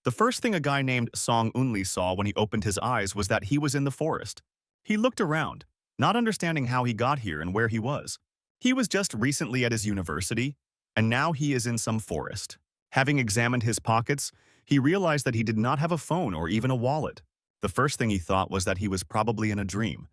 The first thing a guy named Song Unli saw when he opened his eyes was that he was in the forest. He looked around, not understanding how he got here and where he was. He was just recently at his university, and now he is in some forest. Having examined his pockets, he realized that he did not have a phone or even a wallet. The first thing he thought was that he was probably in a dream,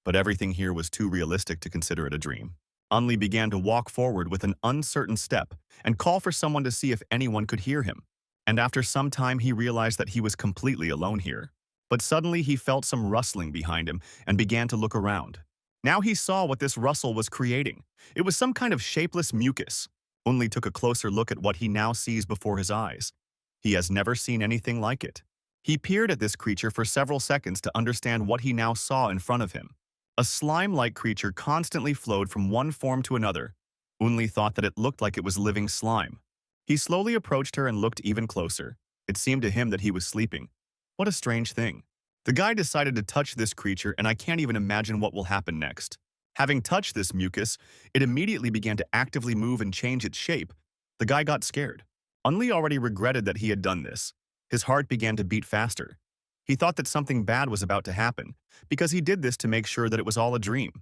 but everything here was too realistic to consider it a dream. Unli began to walk forward with an uncertain step and call for someone to see if anyone could hear him. And after some time he realized that he was completely alone here. But suddenly he felt some rustling behind him and began to look around. Now he saw what this rustle was creating. It was some kind of shapeless mucus. Unli took a closer look at what he now sees before his eyes. He has never seen anything like it. He peered at this creature for several seconds to understand what he now saw in front of him. A slime-like creature constantly flowed from one form to another. Unli thought that it looked like it was living slime. He slowly approached her and looked even closer. It seemed to him that he was sleeping. What a strange thing. The guy decided to touch this creature, and I can't even imagine what will happen next. Having touched this mucus, it immediately began to actively move and change its shape. The guy got scared. Unli already regretted that he had done this. His heart began to beat faster. He thought that something bad was about to happen, because he did this to make sure that it was all a dream.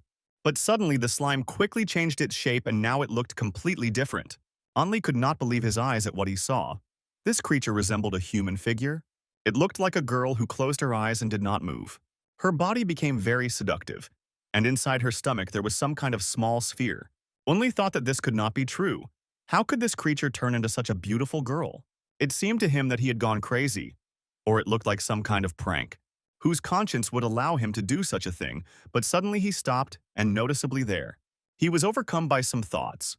But suddenly the slime quickly changed its shape and now it looked completely different. Unli could not believe his eyes at what he saw. This creature resembled a human figure. It looked like a girl who closed her eyes and did not move. Her body became very seductive, and inside her stomach there was some kind of small sphere. Unli thought that this could not be true. How could this creature turn into such a beautiful girl? It seemed to him that he had gone crazy, or it looked like some kind of prank. Whose conscience would allow him to do such a thing, but suddenly he stopped, and noticeably there. He was overcome by some thoughts,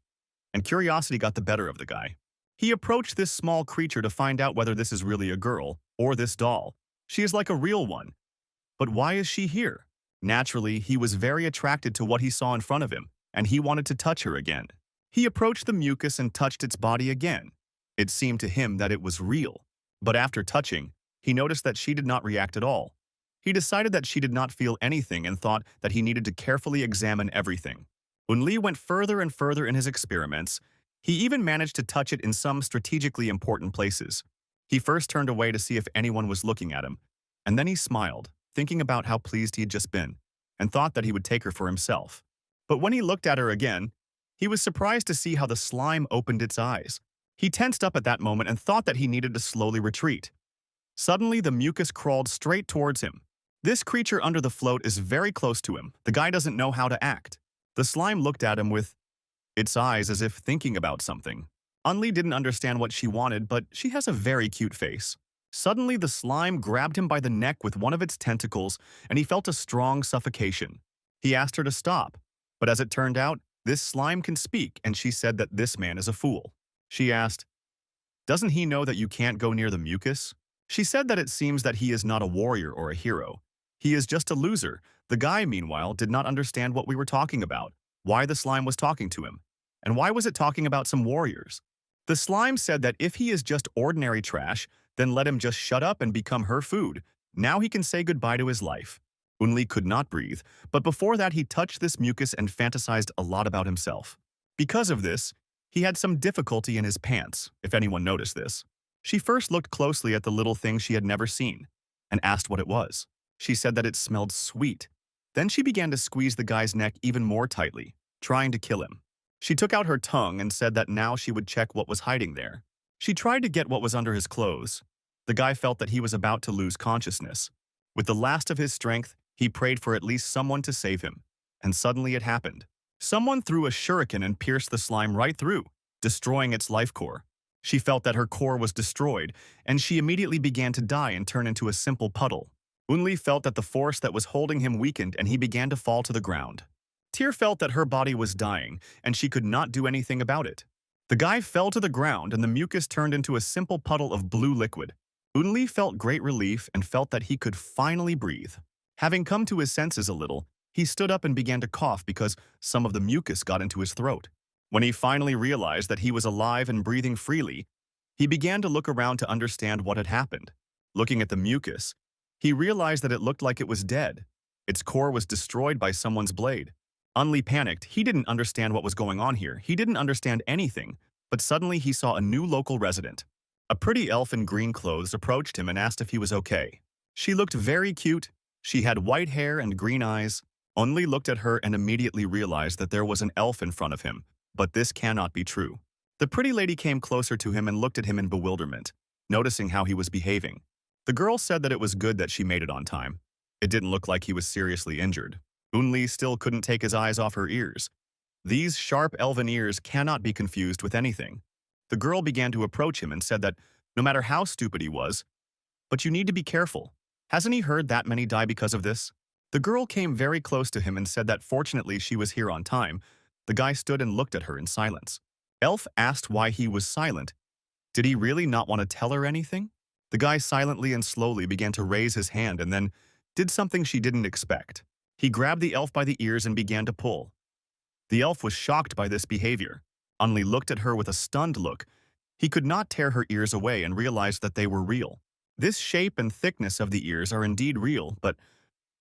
and curiosity got the better of the guy. He approached this small creature to find out whether this is really a girl, or this doll. She is like a real one. But why is she here? Naturally, he was very attracted to what he saw in front of him, and he wanted to touch her again. He approached the mucus and touched its body again. It seemed to him that it was real. But after touching, he noticed that she did not react at all. He decided that she did not feel anything and thought that he needed to carefully examine everything. Unli went further and further in his experiments. He even managed to touch it in some strategically important places. He first turned away to see if anyone was looking at him, and then he smiled, thinking about how pleased he had just been, and thought that he would take her for himself. But when he looked at her again, he was surprised to see how the slime opened its eyes. He tensed up at that moment and thought that he needed to slowly retreat. Suddenly, the mucus crawled straight towards him. This creature under the float is very close to him. The guy doesn't know how to act. The slime looked at him with its eyes as if thinking about something. Unli didn't understand what she wanted, but she has a very cute face. Suddenly, the slime grabbed him by the neck with one of its tentacles, and he felt a strong suffocation. He asked her to stop, but as it turned out, this slime can speak, and she said that this man is a fool. She asked, "Doesn't he know that you can't go near the mucus?" She said that it seems that he is not a warrior or a hero. He is just a loser. The guy, meanwhile, did not understand what we were talking about, why the slime was talking to him, and why was it talking about some warriors. The slime said that if he is just ordinary trash, then let him just shut up and become her food. Now he can say goodbye to his life. Unli could not breathe, but before that he touched this mucus and fantasized a lot about himself. Because of this, he had some difficulty in his pants, if anyone noticed this. She first looked closely at the little thing she had never seen, and asked what it was. She said that it smelled sweet. Then she began to squeeze the guy's neck even more tightly, trying to kill him. She took out her tongue and said that now she would check what was hiding there. She tried to get what was under his clothes. The guy felt that he was about to lose consciousness. With the last of his strength, he prayed for at least someone to save him. And suddenly it happened. Someone threw a shuriken and pierced the slime right through, destroying its life core. She felt that her core was destroyed, and she immediately began to die and turn into a simple puddle. Unli felt that the force that was holding him weakened and he began to fall to the ground. Tyr felt that her body was dying, and she could not do anything about it. The guy fell to the ground and the mucus turned into a simple puddle of blue liquid. Unli felt great relief and felt that he could finally breathe. Having come to his senses a little, he stood up and began to cough because some of the mucus got into his throat. When he finally realized that he was alive and breathing freely, he began to look around to understand what had happened. Looking at the mucus, he realized that it looked like it was dead. Its core was destroyed by someone's blade. Unli panicked. He didn't understand what was going on here. He didn't understand anything, but suddenly he saw a new local resident. A pretty elf in green clothes approached him and asked if he was okay. She looked very cute. She had white hair and green eyes. Only looked at her and immediately realized that there was an elf in front of him. But this cannot be true. The pretty lady came closer to him and looked at him in bewilderment, noticing how he was behaving. The girl said that it was good that she made it on time. It didn't look like he was seriously injured. Unli still couldn't take his eyes off her ears. These sharp elven ears cannot be confused with anything. The girl began to approach him and said that no matter how stupid he was, but you need to be careful. Hasn't he heard that many die because of this? The girl came very close to him and said that fortunately she was here on time. The guy stood and looked at her in silence. Elf asked why he was silent. Did he really not want to tell her anything? The guy silently and slowly began to raise his hand and then did something she didn't expect. He grabbed the elf by the ears and began to pull. The elf was shocked by this behavior. Unli looked at her with a stunned look. He could not tear her ears away and realized that they were real. This shape and thickness of the ears are indeed real, but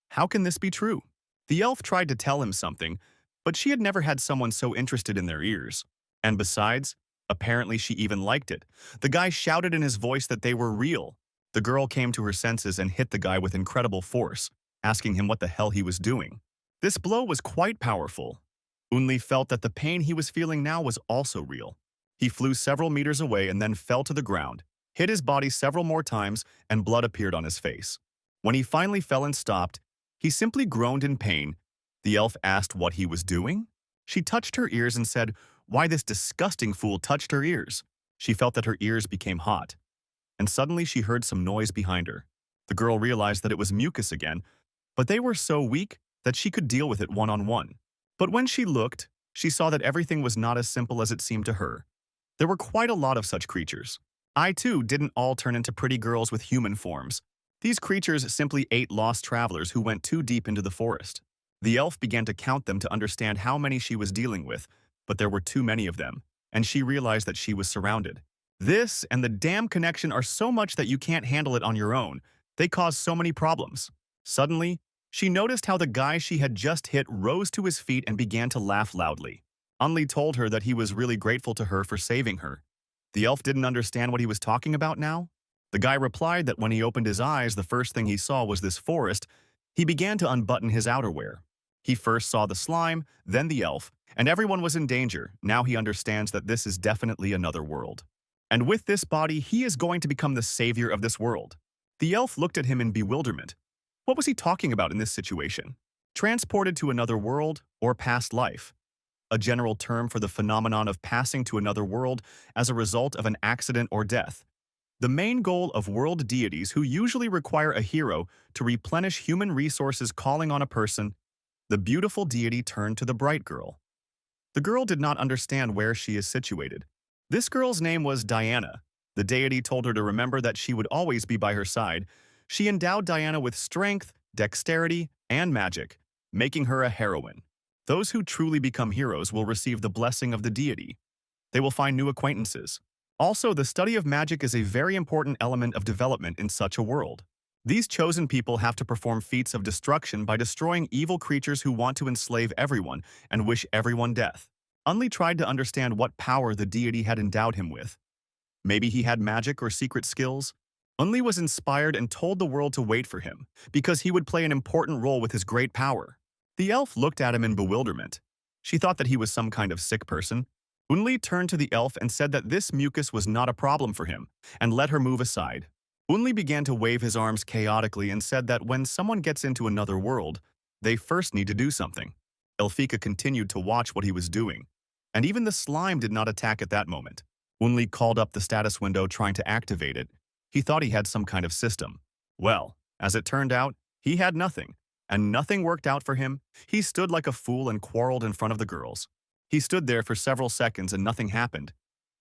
how can this be true? The elf tried to tell him something, but she had never had someone so interested in their ears. And besides, apparently she even liked it. The guy shouted in his voice that they were real. The girl came to her senses and hit the guy with incredible force, asking him what the hell he was doing. This blow was quite powerful. Unli felt that the pain he was feeling now was also real. He flew several meters away and then fell to the ground, hit his body several more times, and blood appeared on his face. When he finally fell and stopped, he simply groaned in pain. The elf asked what he was doing. She touched her ears and said, why this disgusting fool touched her ears. She felt that her ears became hot. And suddenly she heard some noise behind her. The girl realized that it was mucus again, but they were so weak that she could deal with it one-on-one. But when she looked, she saw that everything was not as simple as it seemed to her. There were quite a lot of such creatures. I too didn't all turn into pretty girls with human forms. These creatures simply ate lost travelers who went too deep into the forest. The elf began to count them to understand how many she was dealing with, but there were too many of them, and she realized that she was surrounded. This and the damn connection are so much that you can't handle it on your own. They cause so many problems. Suddenly, she noticed how the guy she had just hit rose to his feet and began to laugh loudly. Unli told her that he was really grateful to her for saving her. The elf didn't understand what he was talking about now. The guy replied that when he opened his eyes, the first thing he saw was this forest. He began to unbutton his outerwear. He first saw the slime, then the elf, and everyone was in danger. Now he understands that this is definitely another world. And with this body, he is going to become the savior of this world. The elf looked at him in bewilderment. What was he talking about in this situation? Transported to another world or past life? A general term for the phenomenon of passing to another world as a result of an accident or death. The main goal of world deities who usually require a hero to replenish human resources calling on a person, the beautiful deity turned to the bright girl. The girl did not understand where she is situated. This girl's name was Diana. The deity told her to remember that she would always be by her side. She endowed Diana with strength, dexterity, and magic, making her a heroine. Those who truly become heroes will receive the blessing of the deity. They will find new acquaintances. Also, the study of magic is a very important element of development in such a world. These chosen people have to perform feats of destruction by destroying evil creatures who want to enslave everyone and wish everyone death. Unli tried to understand what power the deity had endowed him with. Maybe he had magic or secret skills. Unli was inspired and told the world to wait for him, because he would play an important role with his great power. The elf looked at him in bewilderment. She thought that he was some kind of sick person. Unli turned to the elf and said that this mucus was not a problem for him, and let her move aside. Unli began to wave his arms chaotically and said that when someone gets into another world, they first need to do something. Elfika continued to watch what he was doing, and even the slime did not attack at that moment. Unli called up the status window trying to activate it. He thought he had some kind of system. Well, as it turned out, he had nothing, and nothing worked out for him. He stood like a fool and quarreled in front of the girls. He stood there for several seconds and nothing happened.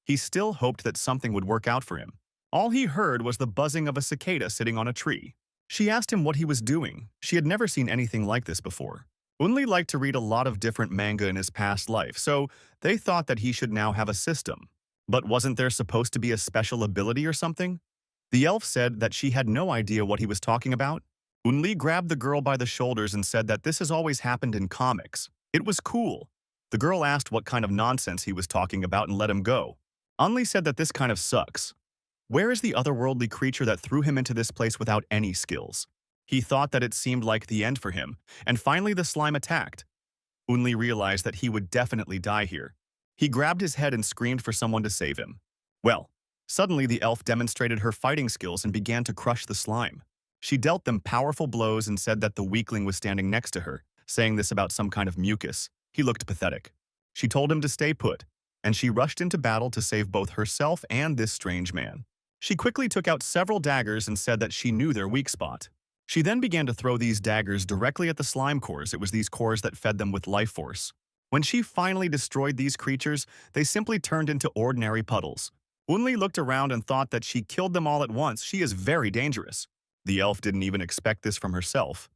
He still hoped that something would work out for him. All he heard was the buzzing of a cicada sitting on a tree. She asked him what he was doing. She had never seen anything like this before. Unli liked to read a lot of different manga in his past life, so they thought that he should now have a system. But wasn't there supposed to be a special ability or something? The elf said that she had no idea what he was talking about. Unli grabbed the girl by the shoulders and said that this has always happened in comics. It was cool. The girl asked what kind of nonsense he was talking about and let him go. Unli said that this kind of sucks. Where is the otherworldly creature that threw him into this place without any skills? He thought that it seemed like the end for him, and finally the slime attacked. Unli realized that he would definitely die here. He grabbed his head and screamed for someone to save him. Well, suddenly the elf demonstrated her fighting skills and began to crush the slime. She dealt them powerful blows and said that the weakling was standing next to her, saying this about some kind of mucus. He looked pathetic. She told him to stay put, and she rushed into battle to save both herself and this strange man. She quickly took out several daggers and said that she knew their weak spot. She then began to throw these daggers directly at the slime cores. It was these cores that fed them with life force. When she finally destroyed these creatures, they simply turned into ordinary puddles. Unli looked around and thought that she killed them all at once. She is very dangerous. The elf didn't even expect this from herself.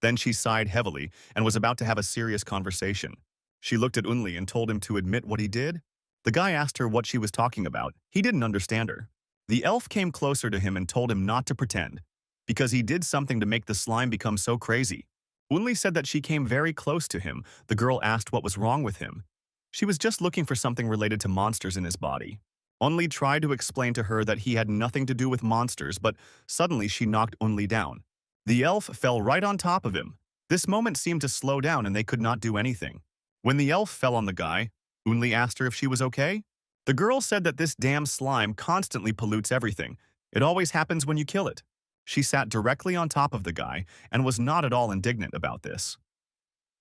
Then she sighed heavily and was about to have a serious conversation. She looked at Unli and told him to admit what he did. The guy asked her what she was talking about. He didn't understand her. The elf came closer to him and told him not to pretend, because he did something to make the slime become so crazy. Unli said that she came very close to him. The girl asked what was wrong with him. She was just looking for something related to monsters in his body. Unli tried to explain to her that he had nothing to do with monsters, but suddenly she knocked Unli down. The elf fell right on top of him. This moment seemed to slow down and they could not do anything. When the elf fell on the guy, Unli asked her if she was okay. The girl said that this damn slime constantly pollutes everything. It always happens when you kill it. She sat directly on top of the guy and was not at all indignant about this.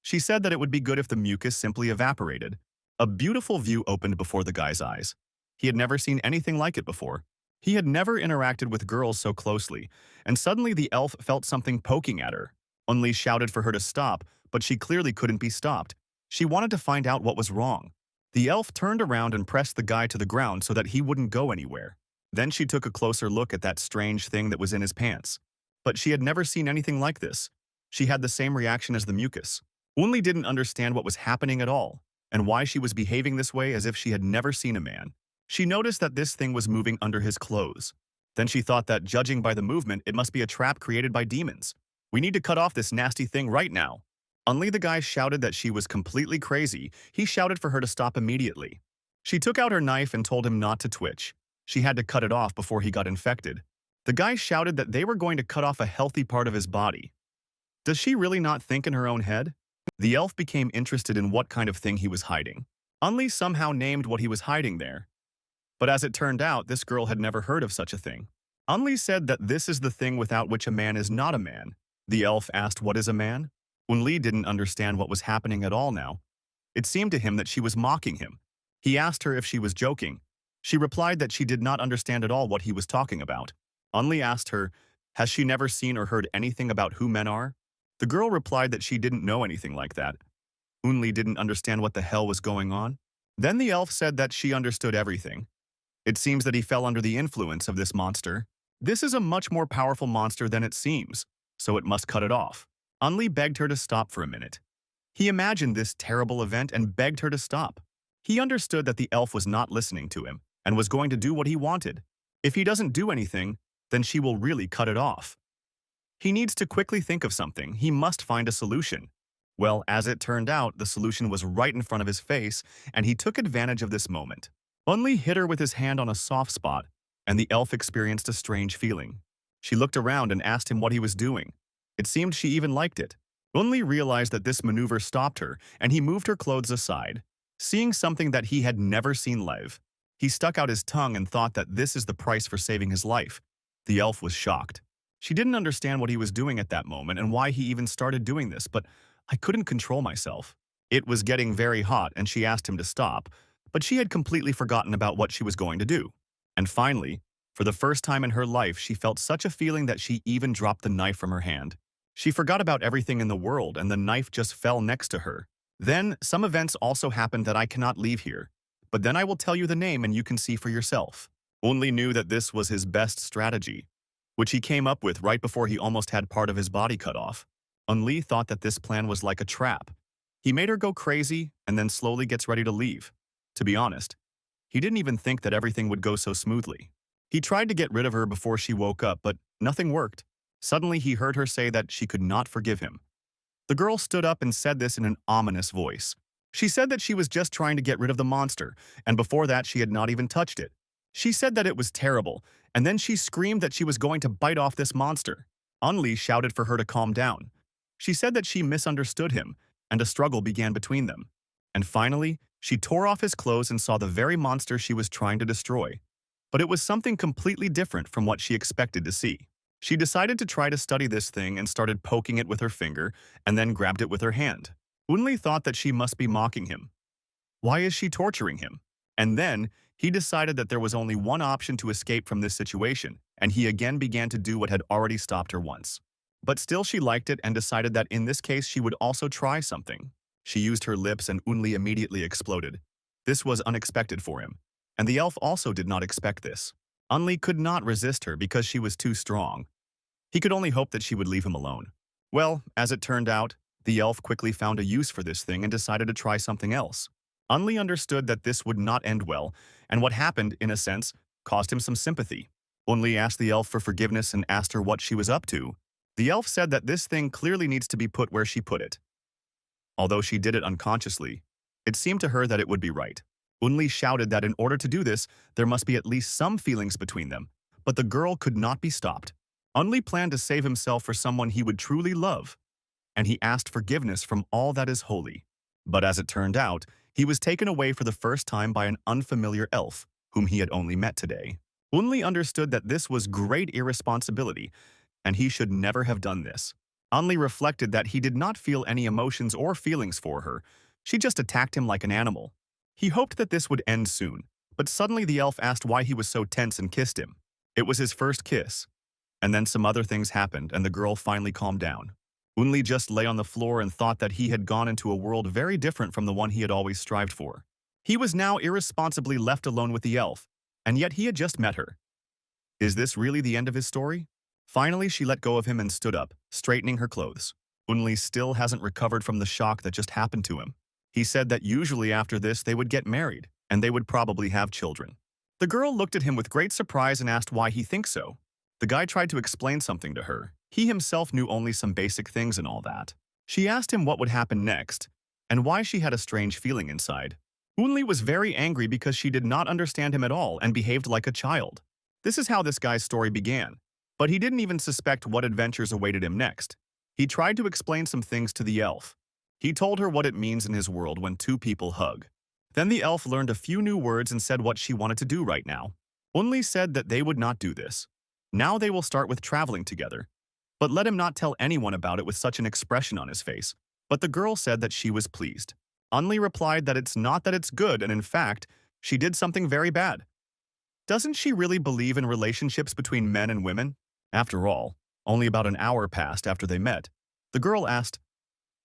She said that it would be good if the mucus simply evaporated. A beautiful view opened before the guy's eyes. He had never seen anything like it before. He had never interacted with girls so closely, and suddenly the elf felt something poking at her. Unli shouted for her to stop, but she clearly couldn't be stopped. She wanted to find out what was wrong. The elf turned around and pressed the guy to the ground so that he wouldn't go anywhere. Then she took a closer look at that strange thing that was in his pants. But she had never seen anything like this. She had the same reaction as the mucus. Unli didn't understand what was happening at all, and why she was behaving this way as if she had never seen a man. She noticed that this thing was moving under his clothes. Then she thought that, judging by the movement, it must be a trap created by demons. We need to cut off this nasty thing right now. Unli the guy shouted that she was completely crazy. He shouted for her to stop immediately. She took out her knife and told him not to twitch. She had to cut it off before he got infected. The guy shouted that they were going to cut off a healthy part of his body. Does she really not think in her own head? The elf became interested in what kind of thing he was hiding. Unli somehow named what he was hiding there. But as it turned out, this girl had never heard of such a thing. Unli said that this is the thing without which a man is not a man. The elf asked what is a man? Unli didn't understand what was happening at all now. It seemed to him that she was mocking him. He asked her if she was joking. She replied that she did not understand at all what he was talking about. Unli asked her, has she never seen or heard anything about who men are? The girl replied that she didn't know anything like that. Unli didn't understand what the hell was going on. Then the elf said that she understood everything. It seems that he fell under the influence of this monster. This is a much more powerful monster than it seems, so it must cut it off. Unli begged her to stop for a minute. He imagined this terrible event and begged her to stop. He understood that the elf was not listening to him and was going to do what he wanted. If he doesn't do anything, then she will really cut it off. He needs to quickly think of something. He must find a solution. Well, as it turned out, the solution was right in front of his face, and he took advantage of this moment. Unli hit her with his hand on a soft spot, and the elf experienced a strange feeling. She looked around and asked him what he was doing. It seemed she even liked it. Unli realized that this maneuver stopped her, and he moved her clothes aside. Seeing something that he had never seen live, he stuck out his tongue and thought that this is the price for saving his life. The elf was shocked. She didn't understand what he was doing at that moment and why he even started doing this, but I couldn't control myself. It was getting very hot and she asked him to stop, but she had completely forgotten about what she was going to do. And finally, for the first time in her life, she felt such a feeling that she even dropped the knife from her hand. She forgot about everything in the world and the knife just fell next to her. Then, some events also happened that I cannot leave here, but then I will tell you the name and you can see for yourself. Unli knew that this was his best strategy, which he came up with right before he almost had part of his body cut off. Unli thought that this plan was like a trap. He made her go crazy and then slowly gets ready to leave. To be honest, he didn't even think that everything would go so smoothly. He tried to get rid of her before she woke up, but nothing worked. Suddenly, he heard her say that she could not forgive him. The girl stood up and said this in an ominous voice. She said that she was just trying to get rid of the monster, and before that she had not even touched it. She said that it was terrible, and then she screamed that she was going to bite off this monster. Unli shouted for her to calm down. She said that she misunderstood him, and a struggle began between them. And finally, she tore off his clothes and saw the very monster she was trying to destroy. But it was something completely different from what she expected to see. She decided to try to study this thing and started poking it with her finger, and then grabbed it with her hand. Unli thought that she must be mocking him. Why is she torturing him? And then, he decided that there was only one option to escape from this situation, and he again began to do what had already stopped her once. But still she liked it and decided that in this case she would also try something. She used her lips and Unli immediately exploded. This was unexpected for him, and the elf also did not expect this. Unli could not resist her because she was too strong. He could only hope that she would leave him alone. Well, as it turned out, the elf quickly found a use for this thing and decided to try something else. Unli understood that this would not end well, and what happened, in a sense, caused him some sympathy. Unli asked the elf for forgiveness and asked her what she was up to. The elf said that this thing clearly needs to be put where she put it. Although she did it unconsciously, it seemed to her that it would be right. Unli shouted that in order to do this, there must be at least some feelings between them, but the girl could not be stopped. Unli planned to save himself for someone he would truly love, and he asked forgiveness from all that is holy. But as it turned out, he was taken away for the first time by an unfamiliar elf, whom he had only met today. Unli understood that this was great irresponsibility, and he should never have done this. Unli reflected that he did not feel any emotions or feelings for her. She just attacked him like an animal. He hoped that this would end soon, but suddenly the elf asked why he was so tense and kissed him. It was his first kiss. And then some other things happened, and the girl finally calmed down. Unli just lay on the floor and thought that he had gone into a world very different from the one he had always strived for. He was now irresponsibly left alone with the elf, and yet he had just met her. Is this really the end of his story? Finally, she let go of him and stood up, straightening her clothes. Unli still hasn't recovered from the shock that just happened to him. He said that usually after this they would get married, and they would probably have children. The girl looked at him with great surprise and asked why he thinks so. The guy tried to explain something to her. He himself knew only some basic things and all that. She asked him what would happen next, and why she had a strange feeling inside. Unli was very angry because she did not understand him at all and behaved like a child. This is how this guy's story began, but he didn't even suspect what adventures awaited him next. He tried to explain some things to the elf. He told her what it means in his world when two people hug. Then the elf learned a few new words and said what she wanted to do right now. Unli said that they would not do this. Now they will start with traveling together. But let him not tell anyone about it with such an expression on his face. But the girl said that she was pleased. Unli replied that it's not that it's good, and in fact, she did something very bad. Doesn't she really believe in relationships between men and women? After all, only about an hour passed after they met. The girl asked,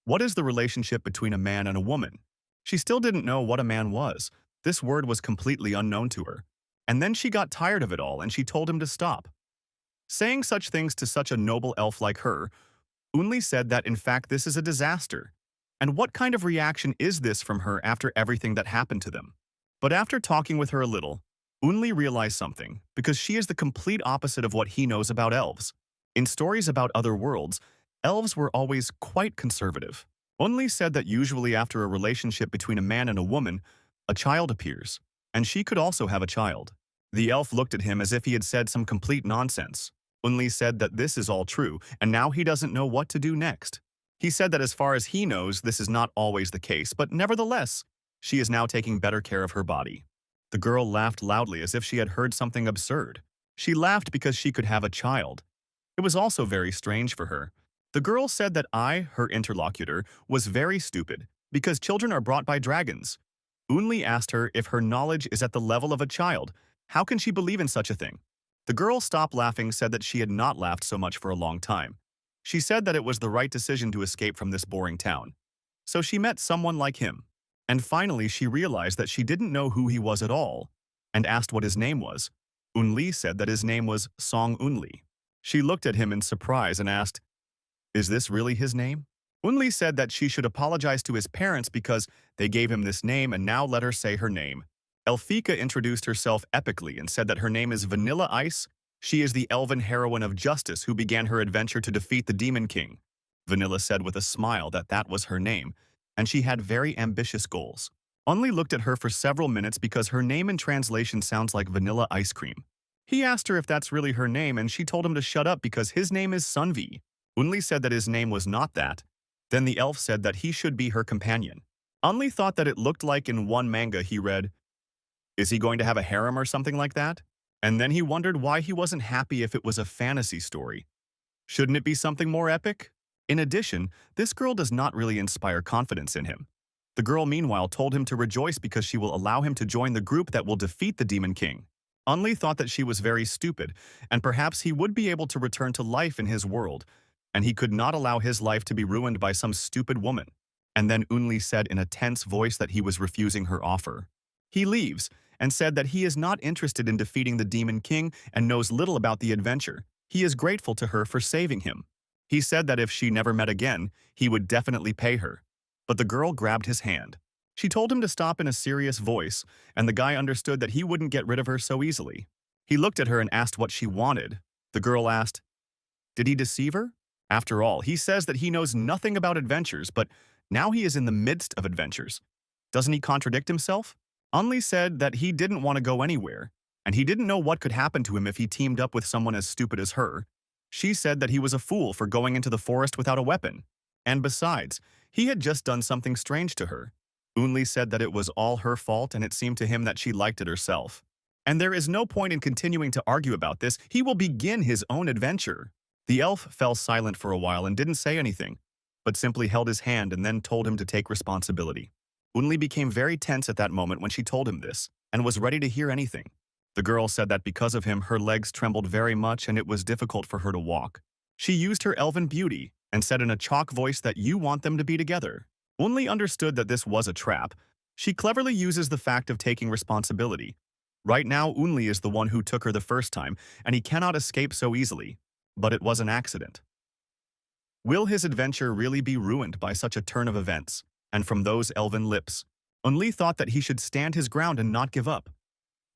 "What is the relationship between a man and a woman?" She still didn't know what a man was. This word was completely unknown to her. And then she got tired of it all and she told him to stop. Saying such things to such a noble elf like her, Unli said that in fact this is a disaster. And what kind of reaction is this from her after everything that happened to them? But after talking with her a little, Unli realized something, because she is the complete opposite of what he knows about elves. In stories about other worlds, elves were always quite conservative. Unli said that usually after a relationship between a man and a woman, a child appears, and she could also have a child. The elf looked at him as if he had said some complete nonsense. Unli said that this is all true, and now he doesn't know what to do next. He said that as far as he knows, this is not always the case, but nevertheless, she is now taking better care of her body. The girl laughed loudly as if she had heard something absurd. She laughed because she could have a child. It was also very strange for her. The girl said that I, her interlocutor, was very stupid, because children are brought by dragons. Unli asked her if her knowledge is at the level of a child. How can she believe in such a thing? The girl stopped laughing, said that she had not laughed so much for a long time. She said that it was the right decision to escape from this boring town. So she met someone like him. And finally she realized that she didn't know who he was at all, and asked what his name was. Unli said that his name was Song Unli. She looked at him in surprise and asked, "Is this really his name?" Unli said that she should apologize to his parents because they gave him this name, and now let her say her name. Elfika introduced herself epically and said that her name is Vanilla Ice. She is the elven heroine of justice who began her adventure to defeat the Demon King. Vanilla said with a smile that that was her name, and she had very ambitious goals. Unli looked at her for several minutes because her name in translation sounds like vanilla ice cream. He asked her if that's really her name and she told him to shut up because his name is Sunvi. Unli said that his name was not that. Then the elf said that he should be her companion. Unli thought that it looked like in one manga he read, "Is he going to have a harem or something like that?" And then he wondered why he wasn't happy if it was a fantasy story. Shouldn't it be something more epic? In addition, this girl does not really inspire confidence in him. The girl meanwhile told him to rejoice because she will allow him to join the group that will defeat the Demon King. Unli thought that she was very stupid, and perhaps he would be able to return to life in his world, and he could not allow his life to be ruined by some stupid woman. And then Unli said in a tense voice that he was refusing her offer. He leaves, and said that he is not interested in defeating the Demon King and knows little about the adventure. He is grateful to her for saving him. He said that if she never met again, he would definitely pay her. But the girl grabbed his hand. She told him to stop in a serious voice, and the guy understood that he wouldn't get rid of her so easily. He looked at her and asked what she wanted. The girl asked, "Did he deceive her?" After all, he says that he knows nothing about adventures, but now he is in the midst of adventures. Doesn't he contradict himself? Unli said that he didn't want to go anywhere, and he didn't know what could happen to him if he teamed up with someone as stupid as her. She said that he was a fool for going into the forest without a weapon. And besides, he had just done something strange to her. Unli said that it was all her fault and it seemed to him that she liked it herself. And there is no point in continuing to argue about this. He will begin his own adventure. The elf fell silent for a while and didn't say anything, but simply held his hand and then told him to take responsibility. Unli became very tense at that moment when she told him this, and was ready to hear anything. The girl said that because of him, her legs trembled very much and it was difficult for her to walk. She used her elven beauty and said in a chalk voice that you want them to be together. Unli understood that this was a trap. She cleverly uses the fact of taking responsibility. Right now, Unli is the one who took her the first time, and he cannot escape so easily. But it was an accident. Will his adventure really be ruined by such a turn of events? And from those elven lips, Unli thought that he should stand his ground and not give up.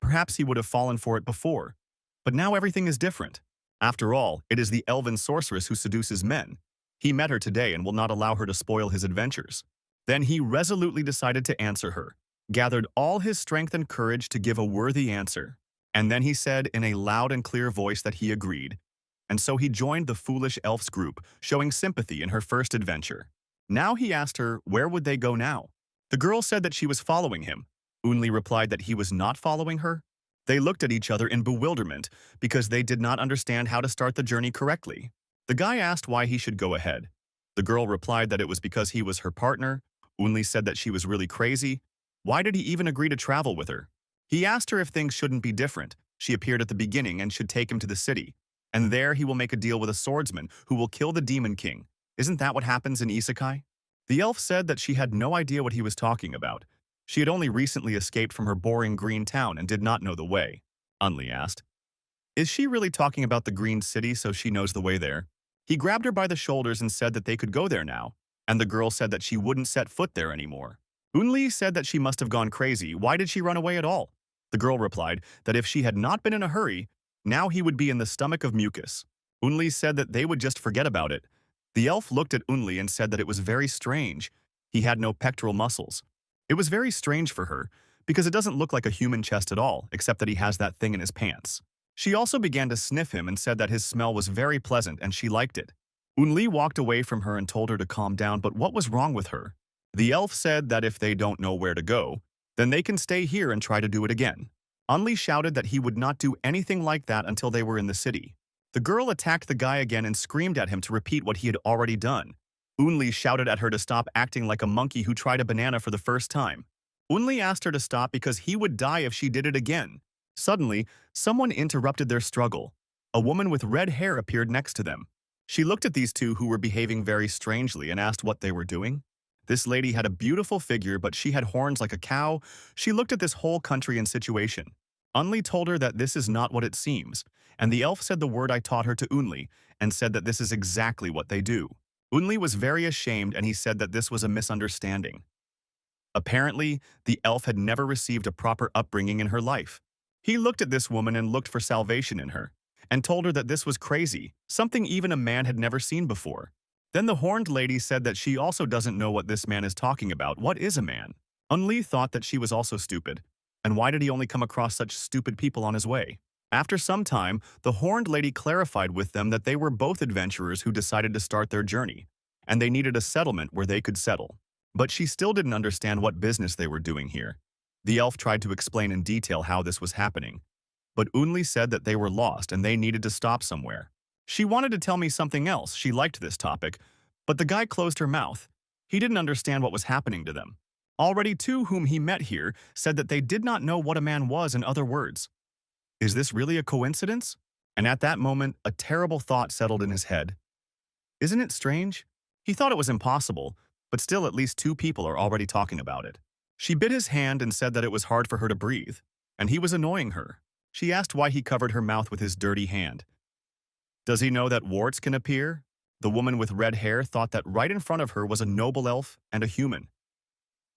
Perhaps he would have fallen for it before, but now everything is different. After all, it is the elven sorceress who seduces men. He met her today and will not allow her to spoil his adventures. Then he resolutely decided to answer her, gathered all his strength and courage to give a worthy answer. And then he said in a loud and clear voice that he agreed. And so he joined the foolish elf's group, showing sympathy in her first adventure. Now he asked her where would they go now. The girl said that she was following him. Unli replied that he was not following her. They looked at each other in bewilderment because they did not understand how to start the journey correctly. The guy asked why he should go ahead. The girl replied that it was because he was her partner. Unli said that she was really crazy. Why did he even agree to travel with her? He asked her if things shouldn't be different. She appeared at the beginning and should take him to the city. And there he will make a deal with a swordsman who will kill the Demon King. Isn't that what happens in isekai? The elf said that she had no idea what he was talking about. She had only recently escaped from her boring green town and did not know the way. Unli asked, "Is she really talking about the green city so she knows the way there?" He grabbed her by the shoulders and said that they could go there now, and the girl said that she wouldn't set foot there anymore. Unli said that she must have gone crazy. Why did she run away at all? The girl replied that if she had not been in a hurry, now he would be in the stomach of mucus. Unli said that they would just forget about it. The elf looked at Unli and said that it was very strange. He had no pectoral muscles. It was very strange for her, because it doesn't look like a human chest at all, except that he has that thing in his pants. She also began to sniff him and said that his smell was very pleasant and she liked it. Unli walked away from her and told her to calm down, but what was wrong with her? The elf said that if they don't know where to go, then they can stay here and try to do it again. Unli shouted that he would not do anything like that until they were in the city. The girl attacked the guy again and screamed at him to repeat what he had already done. Unli shouted at her to stop acting like a monkey who tried a banana for the first time. Unli asked her to stop because he would die if she did it again. Suddenly, someone interrupted their struggle. A woman with red hair appeared next to them. She looked at these two who were behaving very strangely and asked what they were doing. This lady had a beautiful figure, but she had horns like a cow. She looked at this whole country and situation. Unli told her that this is not what it seems, and the elf said the word I taught her to Unli and said that this is exactly what they do. Unli was very ashamed and he said that this was a misunderstanding. Apparently, the elf had never received a proper upbringing in her life. He looked at this woman and looked for salvation in her, and told her that this was crazy, something even a man had never seen before. Then the horned lady said that she also doesn't know what this man is talking about. What is a man? Unli thought that she was also stupid, and why did he only come across such stupid people on his way? After some time, the horned lady clarified with them that they were both adventurers who decided to start their journey, and they needed a settlement where they could settle. But she still didn't understand what business they were doing here. The elf tried to explain in detail how this was happening, but Unli said that they were lost and they needed to stop somewhere. She wanted to tell me something else. She liked this topic, but the guy closed her mouth. He didn't understand what was happening to them. Already two whom he met here said that they did not know what a man was. In other words, is this really a coincidence? And at that moment, a terrible thought settled in his head. Isn't it strange? He thought it was impossible, but still at least two people are already talking about it. She bit his hand and said that it was hard for her to breathe, and he was annoying her. She asked why he covered her mouth with his dirty hand. Does he know that warts can appear? The woman with red hair thought that right in front of her was a noble elf and a human.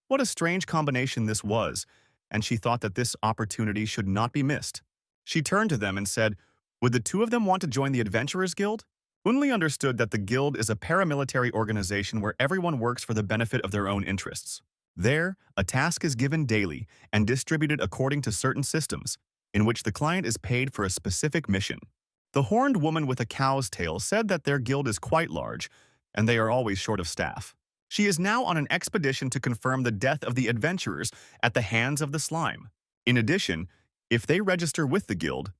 What a strange combination this was, and she thought that this opportunity should not be missed. She turned to them and said, would the two of them want to join the Adventurers Guild? Unli understood that the guild is a paramilitary organization where everyone works for the benefit of their own interests. There, a task is given daily and distributed according to certain systems, in which the client is paid for a specific mission. The horned woman with a cow's tail said that their guild is quite large, and they are always short of staff. She is now on an expedition to confirm the death of the adventurers at the hands of the slime. In addition, if they register with the guild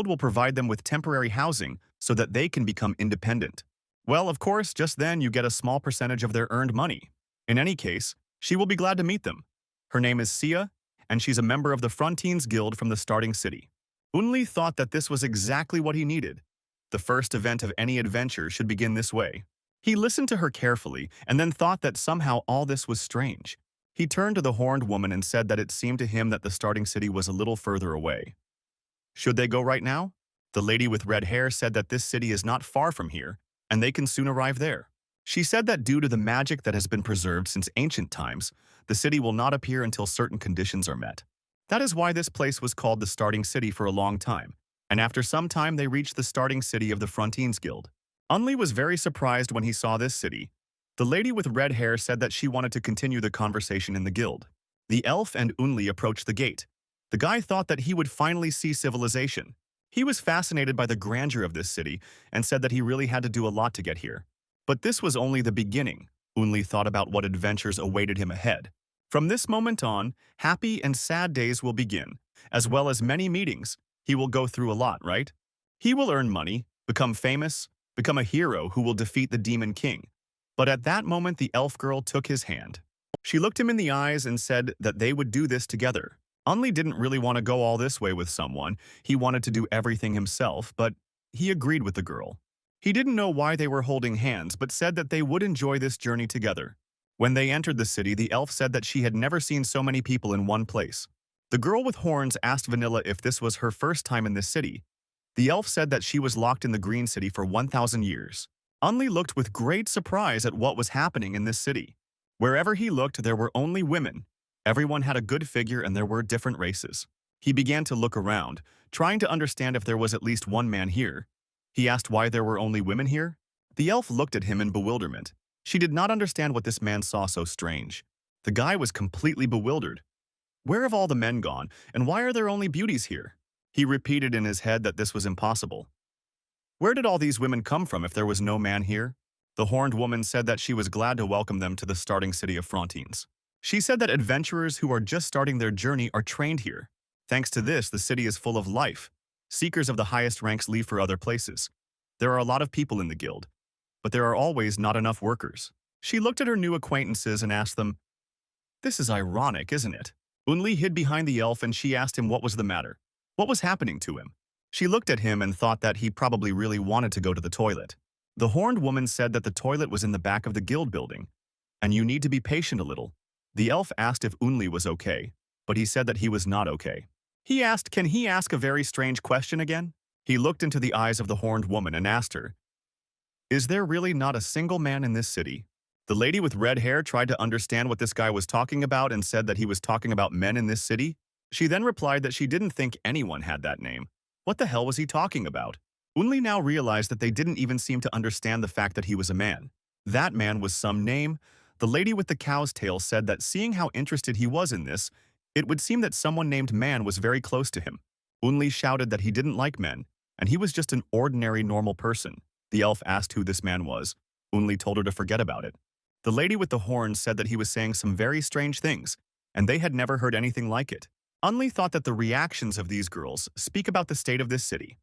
will provide them with temporary housing so that they can become independent. Well, of course, just then you get a small percentage of their earned money. In any case, she will be glad to meet them. Her name is Sia, and she's a member of the Frontines Guild from the starting city. Unli thought that this was exactly what he needed. The first event of any adventure should begin this way. He listened to her carefully and then thought that somehow all this was strange. He turned to the horned woman and said that it seemed to him that the starting city was a little further away. Should they go right now? The lady with red hair said that this city is not far from here, and they can soon arrive there. She said that due to the magic that has been preserved since ancient times, the city will not appear until certain conditions are met. That is why this place was called the starting city for a long time, and after some time they reached the starting city of the Frontines Guild. Unli was very surprised when he saw this city. The lady with red hair said that she wanted to continue the conversation in the guild. The elf and Unli approached the gate. The guy thought that he would finally see civilization. He was fascinated by the grandeur of this city and said that he really had to do a lot to get here. But this was only the beginning. Unli thought about what adventures awaited him ahead. From this moment on, happy and sad days will begin, as well as many meetings. He will go through a lot, right? He will earn money, become famous, become a hero who will defeat the Demon King. But at that moment, the elf girl took his hand. She looked him in the eyes and said that they would do this together. Unli didn't really want to go all this way with someone. He wanted to do everything himself, but he agreed with the girl. He didn't know why they were holding hands, but said that they would enjoy this journey together. When they entered the city, the elf said that she had never seen so many people in one place. The girl with horns asked Vanilla if this was her first time in this city. The elf said that she was locked in the Green City for 1,000 years. Unli looked with great surprise at what was happening in this city. Wherever he looked, there were only women. Everyone had a good figure and there were different races. He began to look around, trying to understand if there was at least one man here. He asked why there were only women here. The elf looked at him in bewilderment. She did not understand what this man saw so strange. The guy was completely bewildered. Where have all the men gone, and why are there only beauties here? He repeated in his head that this was impossible. Where did all these women come from if there was no man here? The horned woman said that she was glad to welcome them to the starting city of Frontines. She said that adventurers who are just starting their journey are trained here. Thanks to this, the city is full of life. Seekers of the highest ranks leave for other places. There are a lot of people in the guild, but there are always not enough workers. She looked at her new acquaintances and asked them, "This is ironic, isn't it?" Unli hid behind the elf and she asked him what was the matter. What was happening to him? She looked at him and thought that he probably really wanted to go to the toilet. The horned woman said that the toilet was in the back of the guild building, and you need to be patient a little. The elf asked if Unli was okay, but he said that he was not okay. He asked, can he ask a very strange question again? He looked into the eyes of the horned woman and asked her, "Is there really not a single man in this city?" The lady with red hair tried to understand what this guy was talking about and said that he was talking about men in this city. She then replied that she didn't think anyone had that name. What the hell was he talking about? Unli now realized that they didn't even seem to understand the fact that he was a man. That man was some name, The lady with the cow's tail said that seeing how interested he was in this, it would seem that someone named Man was very close to him. Unli shouted that he didn't like men, and he was just an ordinary normal person. The elf asked who this man was. Unli told her to forget about it. The lady with the horns said that he was saying some very strange things, and they had never heard anything like it. Unli thought that the reactions of these girls speak about the state of this city.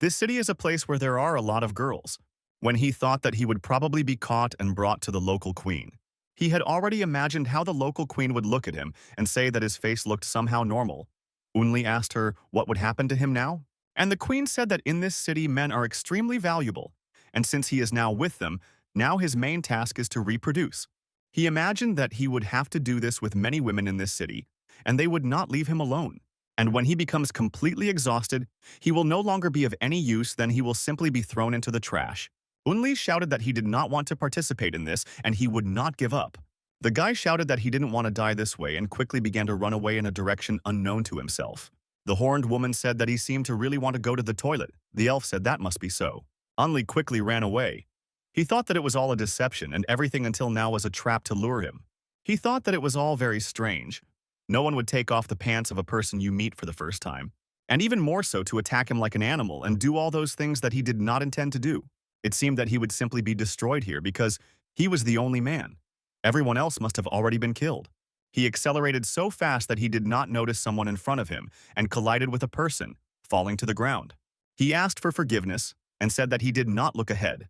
This city is a place where there are a lot of girls. When he thought that he would probably be caught and brought to the local queen, he had already imagined how the local queen would look at him and say that his face looked somehow normal. Unli asked her what would happen to him now, and the queen said that in this city men are extremely valuable, and since he is now with them, now his main task is to reproduce. He imagined that he would have to do this with many women in this city, and they would not leave him alone. And when he becomes completely exhausted, he will no longer be of any use, then he will simply be thrown into the trash. Unli shouted that he did not want to participate in this, and he would not give up. The guy shouted that he didn't want to die this way and quickly began to run away in a direction unknown to himself. The horned woman said that he seemed to really want to go to the toilet. The elf said that must be so. Unli quickly ran away. He thought that it was all a deception and everything until now was a trap to lure him. He thought that it was all very strange. No one would take off the pants of a person you meet for the first time, and even more so to attack him like an animal and do all those things that he did not intend to do. It seemed that he would simply be destroyed here because he was the only man. Everyone else must have already been killed. He accelerated so fast that he did not notice someone in front of him and collided with a person, falling to the ground. He asked for forgiveness and said that he did not look ahead,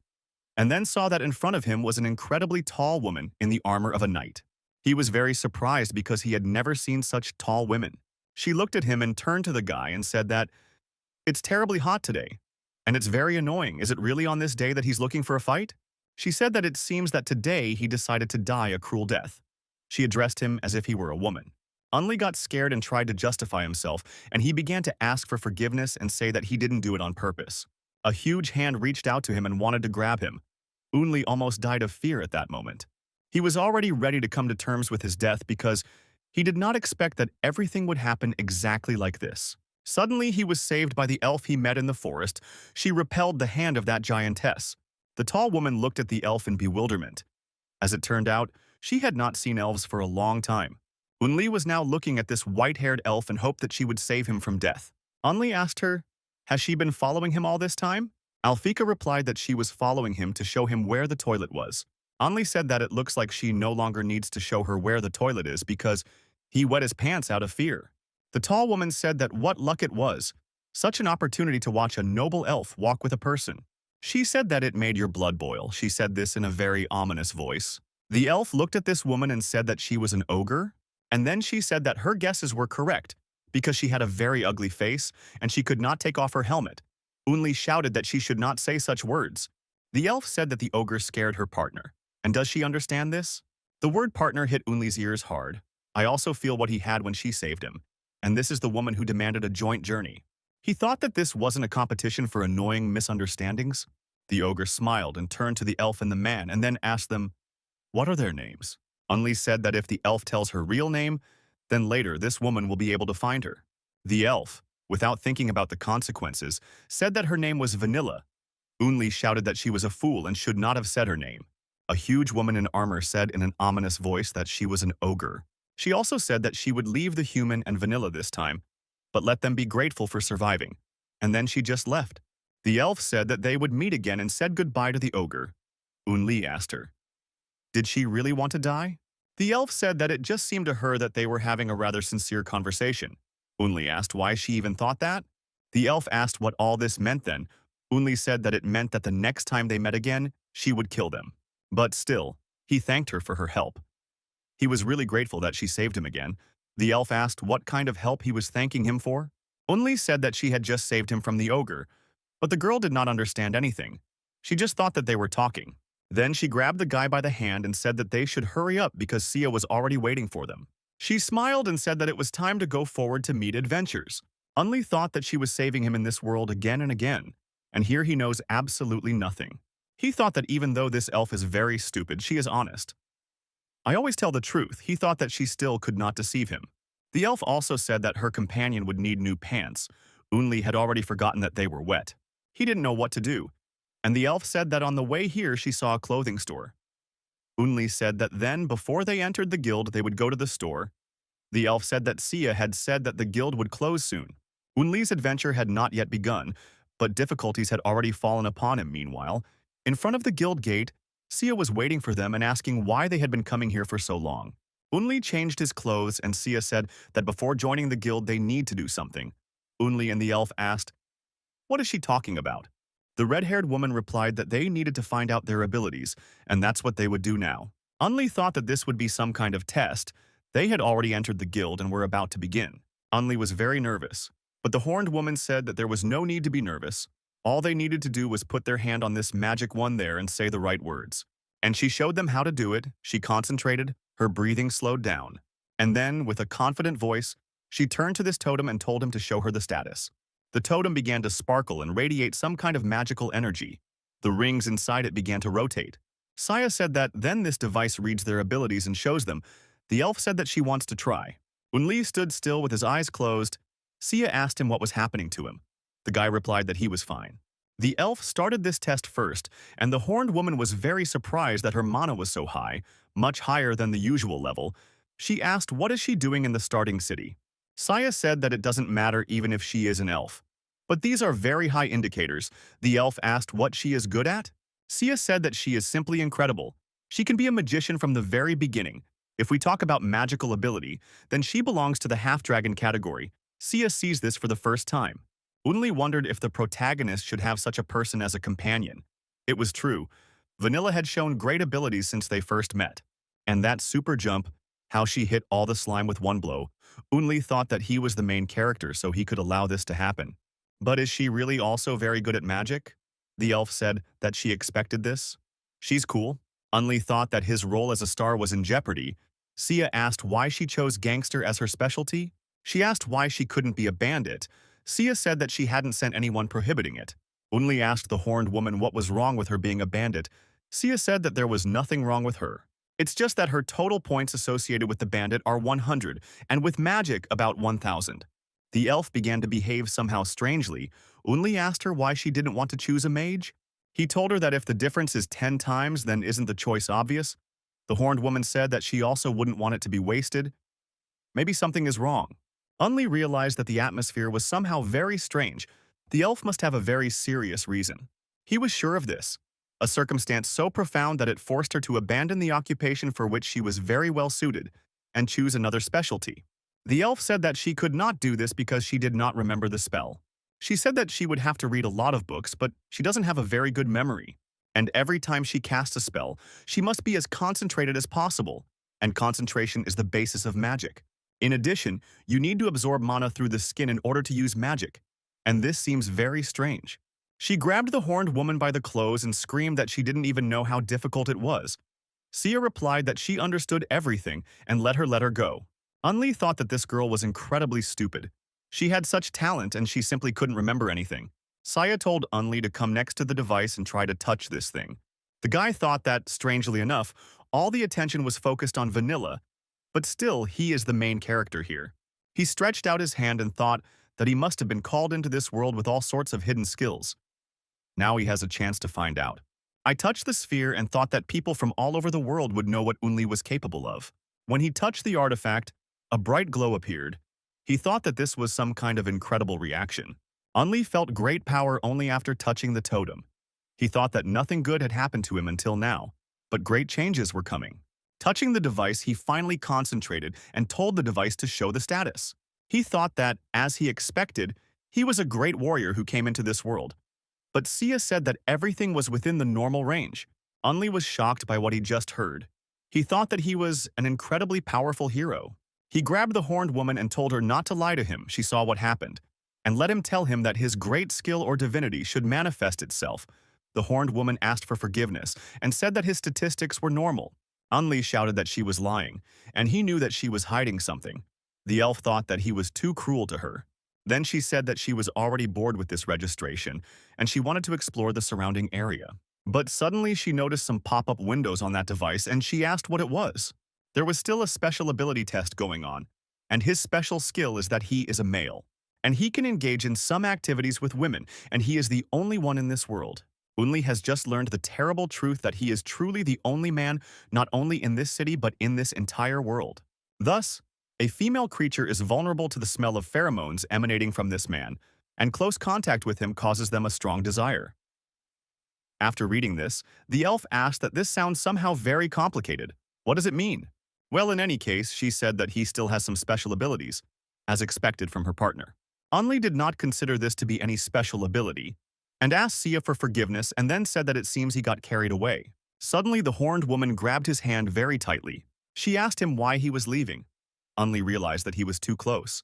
and then saw that in front of him was an incredibly tall woman in the armor of a knight. He was very surprised because he had never seen such tall women. She looked at him and turned to the guy and said that, "It's terribly hot today, and it's very annoying. Is it really on this day that he's looking for a fight?" She said that it seems that today he decided to die a cruel death. She addressed him as if he were a woman. Unli got scared and tried to justify himself, and he began to ask for forgiveness and say that he didn't do it on purpose. A huge hand reached out to him and wanted to grab him. Unli almost died of fear at that moment. He was already ready to come to terms with his death because he did not expect that everything would happen exactly like this. Suddenly, he was saved by the elf he met in the forest. She repelled the hand of that giantess. The tall woman looked at the elf in bewilderment. As it turned out, she had not seen elves for a long time. Unli was now looking at this white-haired elf and hoped that she would save him from death. Unli asked her, "Has she been following him all this time?" Alfika replied that she was following him to show him where the toilet was. Unli said that it looks like she no longer needs to show her where the toilet is because he wet his pants out of fear. The tall woman said that what luck it was, such an opportunity to watch a noble elf walk with a person. She said that it made your blood boil. She said this in a very ominous voice. The elf looked at this woman and said that she was an ogre, and then she said that her guesses were correct because she had a very ugly face and she could not take off her helmet. Unli shouted that she should not say such words. The elf said that the ogre scared her partner. And does she understand this? The word partner hit Unli's ears hard. I also feel what he had when she saved him. And this is the woman who demanded a joint journey. He thought that this wasn't a competition for annoying misunderstandings. The ogre smiled and turned to the elf and the man and then asked them, "What are their names?" Unli said that if the elf tells her real name, then later this woman will be able to find her. The elf, without thinking about the consequences, said that her name was Vanilla. Unli shouted that she was a fool and should not have said her name. A huge woman in armor said in an ominous voice that she was an ogre. She also said that she would leave the human and Vanilla this time, but let them be grateful for surviving. And then she just left. The elf said that they would meet again and said goodbye to the ogre. Unli asked her, "Did she really want to die?" The elf said that it just seemed to her that they were having a rather sincere conversation. Unli asked why she even thought that. The elf asked what all this meant then. Unli said that it meant that the next time they met again, she would kill them. But still, he thanked her for her help. He was really grateful that she saved him again. The elf asked what kind of help he was thanking him for. Unli said that she had just saved him from the ogre, but the girl did not understand anything. She just thought that they were talking. Then she grabbed the guy by the hand and said that they should hurry up because Sia was already waiting for them. She smiled and said that it was time to go forward to meet adventures. Unli thought that she was saving him in this world again and again, and here he knows absolutely nothing. He thought that even though this elf is very stupid, she is honest. I always tell the truth. He thought that she still could not deceive him. The elf also said that her companion would need new pants. Unli had already forgotten that they were wet. He didn't know what to do, and the elf said that on the way here she saw a clothing store. Unli said that then, before they entered the guild, they would go to the store. The elf said that Sia had said that the guild would close soon. Unli's adventure had not yet begun, but difficulties had already fallen upon him meanwhile. In front of the guild gate, Sia was waiting for them and asking why they had been coming here for so long. Unli changed his clothes and Sia said that before joining the guild they need to do something. Unli and the elf asked, "What is she talking about?" The red-haired woman replied that they needed to find out their abilities, and that's what they would do now. Unli thought that this would be some kind of test. They had already entered the guild and were about to begin. Unli was very nervous, but the horned woman said that there was no need to be nervous. All they needed to do was put their hand on this magic one there and say the right words. And she showed them how to do it. She concentrated, her breathing slowed down. And then, with a confident voice, she turned to this totem and told him to show her the status. The totem began to sparkle and radiate some kind of magical energy. The rings inside it began to rotate. Sia said that then this device reads their abilities and shows them. The elf said that she wants to try. Unli stood still with his eyes closed. Sia asked him what was happening to him. The guy replied that he was fine. The elf started this test first, and the horned woman was very surprised that her mana was so high, much higher than the usual level. She asked what is she doing in the starting city. Sia said that it doesn't matter even if she is an elf. But these are very high indicators. The elf asked what she is good at. Sia said that she is simply incredible. She can be a magician from the very beginning. If we talk about magical ability, then she belongs to the half-dragon category. Sia sees this for the first time. Unli wondered if the protagonist should have such a person as a companion. It was true. Vanilla had shown great abilities since they first met. And that super jump, how she hit all the slime with one blow, Unli thought that he was the main character so he could allow this to happen. But is she really also very good at magic? The elf said that she expected this. She's cool. Unli thought that his role as a star was in jeopardy. Sia asked why she chose gangster as her specialty. She asked why she couldn't be a bandit. Sia said that she hadn't sent anyone prohibiting it. Unli asked the horned woman what was wrong with her being a bandit. Sia said that there was nothing wrong with her. It's just that her total points associated with the bandit are 100, and with magic about 1,000. The elf began to behave somehow strangely. Unli asked her why she didn't want to choose a mage. He told her that if the difference is 10 times, then isn't the choice obvious? The horned woman said that she also wouldn't want it to be wasted. Maybe something is wrong. Unli realized that the atmosphere was somehow very strange. The elf must have a very serious reason. He was sure of this, a circumstance so profound that it forced her to abandon the occupation for which she was very well suited and choose another specialty. The elf said that she could not do this because she did not remember the spell. She said that she would have to read a lot of books, but she doesn't have a very good memory. And every time she casts a spell, she must be as concentrated as possible, and concentration is the basis of magic. In addition, you need to absorb mana through the skin in order to use magic, and this seems very strange. She grabbed the horned woman by the clothes and screamed that she didn't even know how difficult it was. Sia replied that she understood everything and let her go. Unli thought that this girl was incredibly stupid. She had such talent and she simply couldn't remember anything. Sia told Unli to come next to the device and try to touch this thing. The guy thought that, strangely enough, all the attention was focused on Vanilla, but still he is the main character here. He stretched out his hand and thought that he must have been called into this world with all sorts of hidden skills. Now he has a chance to find out. I touched the sphere and thought that people from all over the world would know what Unli was capable of. When he touched the artifact, a bright glow appeared. He thought that this was some kind of incredible reaction. Unli felt great power only after touching the totem. He thought that nothing good had happened to him until now, but great changes were coming. Touching the device, he finally concentrated and told the device to show the status. He thought that, as he expected, he was a great warrior who came into this world. But Sia said that everything was within the normal range. Unli was shocked by what he just heard. He thought that he was an incredibly powerful hero. He grabbed the horned woman and told her not to lie to him. She saw what happened, and let him tell him that his great skill or divinity should manifest itself. The horned woman asked for forgiveness and said that his statistics were normal. Unli shouted that she was lying, and he knew that she was hiding something. The elf thought that he was too cruel to her. Then she said that she was already bored with this registration, and she wanted to explore the surrounding area. But suddenly she noticed some pop-up windows on that device, and she asked what it was. There was still a special ability test going on, and his special skill is that he is a male. And he can engage in some activities with women, and he is the only one in this world. Unli has just learned the terrible truth that he is truly the only man not only in this city but in this entire world. Thus, a female creature is vulnerable to the smell of pheromones emanating from this man, and close contact with him causes them a strong desire. After reading this, the elf asked that this sounds somehow very complicated. What does it mean? Well, in any case, she said that he still has some special abilities, as expected from her partner. Unli did not consider this to be any special ability, and asked Sia for forgiveness and then said that it seems he got carried away. Suddenly, the horned woman grabbed his hand very tightly. She asked him why he was leaving. Unli realized that he was too close.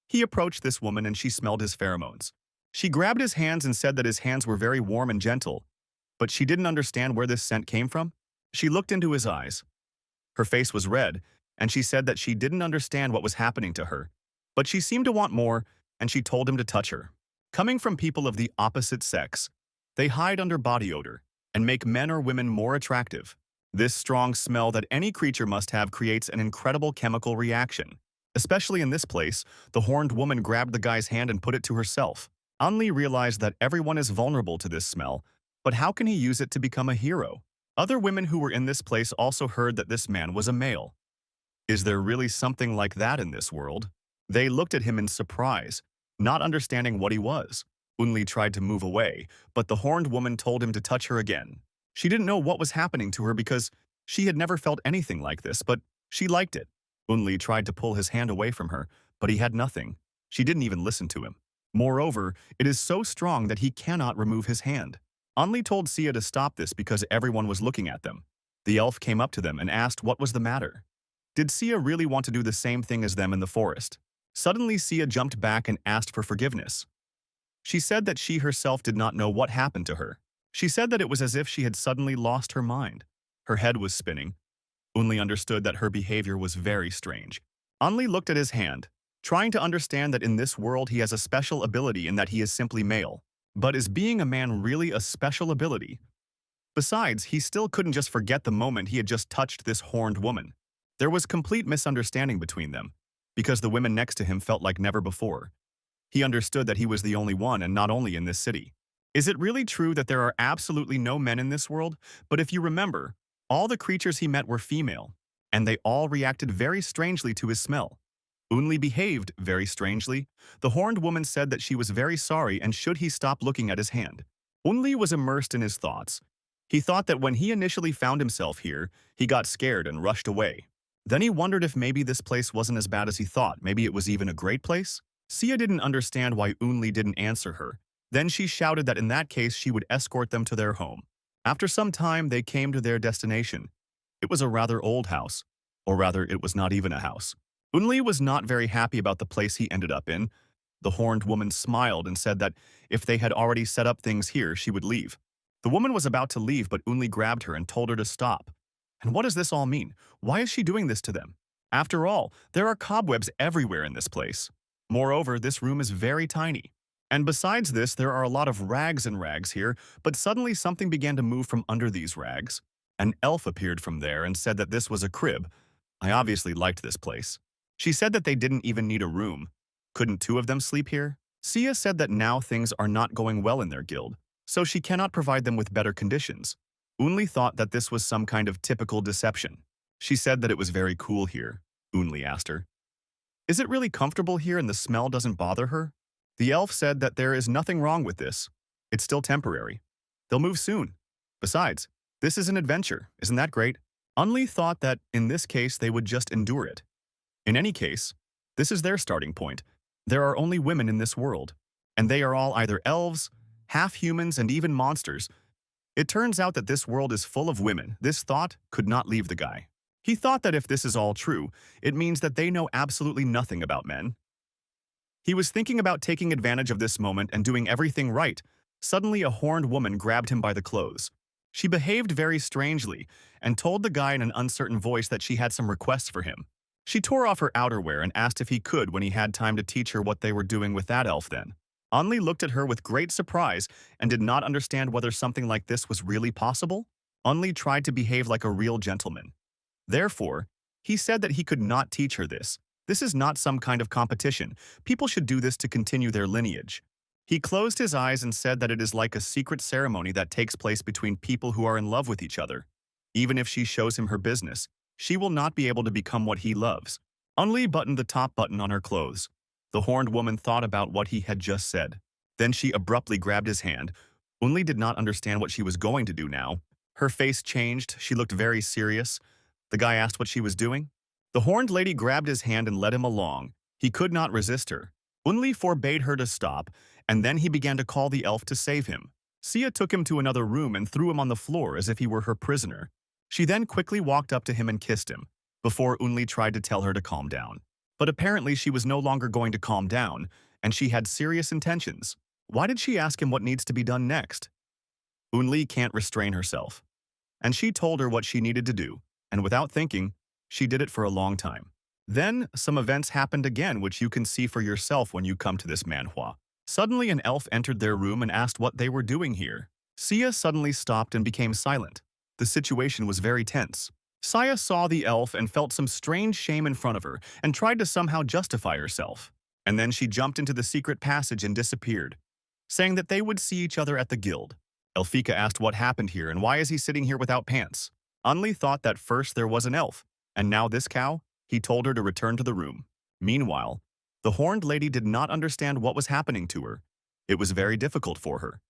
He approached this woman and she smelled his pheromones. She grabbed his hands and said that his hands were very warm and gentle, but she didn't understand where this scent came from. She looked into his eyes. Her face was red, and she said that she didn't understand what was happening to her, but she seemed to want more, and she told him to touch her. Coming from people of the opposite sex, they hide under body odor and make men or women more attractive. This strong smell that any creature must have creates an incredible chemical reaction. Especially in this place, the horned woman grabbed the guy's hand and put it to herself. Unli realized that everyone is vulnerable to this smell, but how can he use it to become a hero? Other women who were in this place also heard that this man was a male. Is there really something like that in this world? They looked at him in surprise, not understanding what he was. Unli tried to move away, but the horned woman told him to touch her again. She didn't know what was happening to her because she had never felt anything like this, but she liked it. Unli tried to pull his hand away from her, but he had nothing. She didn't even listen to him. Moreover, it is so strong that he cannot remove his hand. Unli told Sia to stop this because everyone was looking at them. The elf came up to them and asked what was the matter. Did Sia really want to do the same thing as them in the forest? Suddenly, Sia jumped back and asked for forgiveness. She said that she herself did not know what happened to her. She said that it was as if she had suddenly lost her mind. Her head was spinning. Unli understood that her behavior was very strange. Unli looked at his hand, trying to understand that in this world he has a special ability and that he is simply male. But is being a man really a special ability? Besides, he still couldn't just forget the moment he had just touched this horned woman. There was complete misunderstanding between them, because the women next to him felt like never before. He understood that he was the only one and not only in this city. Is it really true that there are absolutely no men in this world? But if you remember, all the creatures he met were female, and they all reacted very strangely to his smell. Unli behaved very strangely. The horned woman said that she was very sorry and should he stop looking at his hand. Unli was immersed in his thoughts. He thought that when he initially found himself here, he got scared and rushed away. Then he wondered if maybe this place wasn't as bad as he thought. Maybe it was even a great place? Sia didn't understand why Unli didn't answer her. Then she shouted that in that case she would escort them to their home. After some time, they came to their destination. It was a rather old house, or rather, it was not even a house. Unli was not very happy about the place he ended up in. The horned woman smiled and said that if they had already set up things here, she would leave. The woman was about to leave, but Unli grabbed her and told her to stop. And what does this all mean? Why is she doing this to them? After all, there are cobwebs everywhere in this place. Moreover, this room is very tiny. And besides this, there are a lot of rags and rags here, but suddenly something began to move from under these rags. An elf appeared from there and said that this was a crib. I obviously liked this place. She said that they didn't even need a room. Couldn't two of them sleep here? Sia said that now things are not going well in their guild, so she cannot provide them with better conditions. Unli thought that this was some kind of typical deception. She said that it was very cool here. Unli asked her, "Is it really comfortable here and the smell doesn't bother her?" The elf said that there is nothing wrong with this. It's still temporary. They'll move soon. Besides, this is an adventure. Isn't that great? Unli thought that in this case they would just endure it. In any case, this is their starting point. There are only women in this world, and they are all either elves, half-humans, and even monsters. It turns out that this world is full of women. This thought could not leave the guy. He thought that if this is all true, it means that they know absolutely nothing about men. He was thinking about taking advantage of this moment and doing everything right. Suddenly, a horned woman grabbed him by the clothes. She behaved very strangely and told the guy in an uncertain voice that she had some requests for him. She tore off her outerwear and asked if he could when he had time to teach her what they were doing with that elf then. Unli looked at her with great surprise and did not understand whether something like this was really possible. Unli tried to behave like a real gentleman. Therefore, he said that he could not teach her this. This is not some kind of competition. People should do this to continue their lineage. He closed his eyes and said that it is like a secret ceremony that takes place between people who are in love with each other. Even if she shows him her business, she will not be able to become what he loves. Unli buttoned the top button on her clothes. The horned woman thought about what he had just said. Then she abruptly grabbed his hand. Unli did not understand what she was going to do now. Her face changed. She looked very serious. The guy asked what she was doing. The horned lady grabbed his hand and led him along. He could not resist her. Unli forbade her to stop, and then he began to call the elf to save him. Sia took him to another room and threw him on the floor as if he were her prisoner. She then quickly walked up to him and kissed him, before Unli tried to tell her to calm down. But apparently she was no longer going to calm down, and she had serious intentions. Why did she ask him what needs to be done next? Unli can't restrain herself. And she told her what she needed to do, and without thinking, she did it for a long time. Then, some events happened again which you can see for yourself when you come to this manhua. Suddenly an elf entered their room and asked what they were doing here. Sia suddenly stopped and became silent. The situation was very tense. Sia saw the elf and felt some strange shame in front of her and tried to somehow justify herself. And then she jumped into the secret passage and disappeared, saying that they would see each other at the guild. Elfika asked what happened here and why is he sitting here without pants. Unli thought that first there was an elf, and now this cow. He told her to return to the room. Meanwhile, the horned lady did not understand what was happening to her. It was very difficult for her.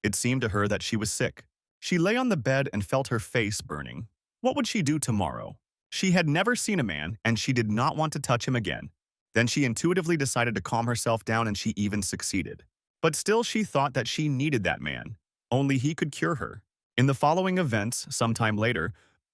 It seemed to her that she was sick. She lay on the bed and felt her face burning. What would she do tomorrow? She had never seen a man, and she did not want to touch him again. Then she intuitively decided to calm herself down, and she even succeeded. But still she thought that she needed that man. Only he could cure her. In the following events, sometime later,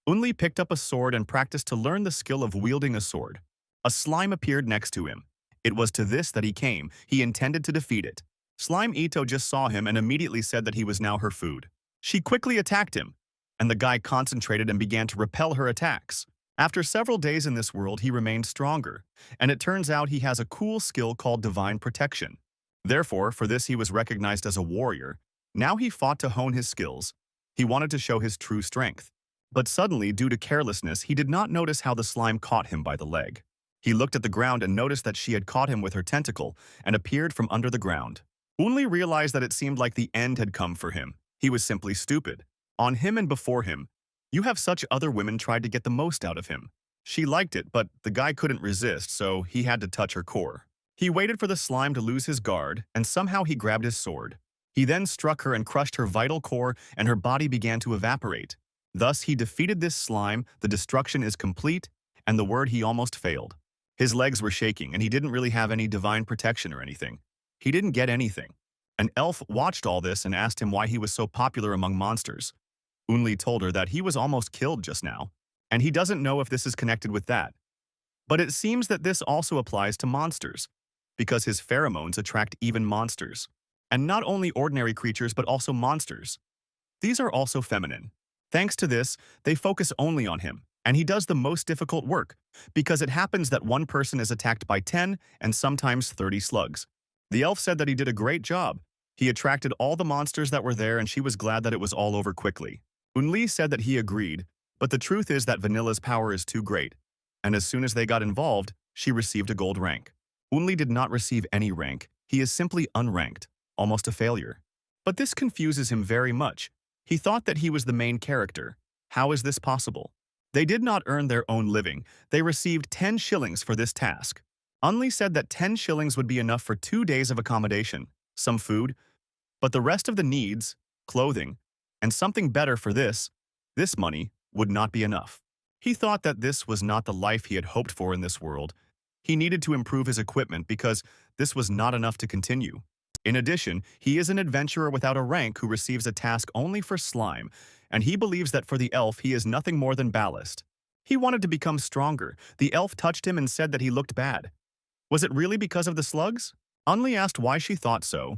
Unli picked up a sword and practiced to learn the skill of wielding a sword. A slime appeared next to him. It was to this that he came. He intended to defeat it. Slime Ito just saw him and immediately said that he was now her food. She quickly attacked him, and the guy concentrated and began to repel her attacks. After several days in this world, he remained stronger, and it turns out he has a cool skill called Divine Protection. Therefore, for this he was recognized as a warrior. Now he fought to hone his skills. He wanted to show his true strength. But suddenly, due to carelessness, he did not notice how the slime caught him by the leg. He looked at the ground and noticed that she had caught him with her tentacle and appeared from under the ground. Unli realized that it seemed like the end had come for him. He was simply stupid. On him and before him, you have such other women tried to get the most out of him. She liked it, but the guy couldn't resist, so he had to touch her core. He waited for the slime to lose his guard, and somehow he grabbed his sword. He then struck her and crushed her vital core, and her body began to evaporate. Thus, he defeated this slime, the destruction is complete, and the word he almost failed. His legs were shaking, and he didn't really have any divine protection or anything. He didn't get anything. An elf watched all this and asked him why he was so popular among monsters. Unli told her that he was almost killed just now, and he doesn't know if this is connected with that. But it seems that this also applies to monsters, because his pheromones attract even monsters. And not only ordinary creatures, but also monsters. These are also feminine. Thanks to this, they focus only on him, and he does the most difficult work, because it happens that one person is attacked by 10 and sometimes 30 slugs. The elf said that he did a great job. He attracted all the monsters that were there, and she was glad that it was all over quickly. Unli said that he agreed, but the truth is that Vanilla's power is too great, and as soon as they got involved, she received a gold rank. Unli did not receive any rank. He is simply unranked, almost a failure. But this confuses him very much. He thought that he was the main character. How is this possible? They did not earn their own living. They received 10 shillings for this task. Unli said that 10 shillings would be enough for 2 days of accommodation, some food, but the rest of the needs, clothing, and something better for this money would not be enough. He thought that this was not the life he had hoped for in this world. He needed to improve his equipment because this was not enough to continue. In addition, he is an adventurer without a rank who receives a task only for slime, and he believes that for the elf he is nothing more than ballast. He wanted to become stronger. The elf touched him and said that he looked bad. Was it really because of the slugs? Unli asked why she thought so.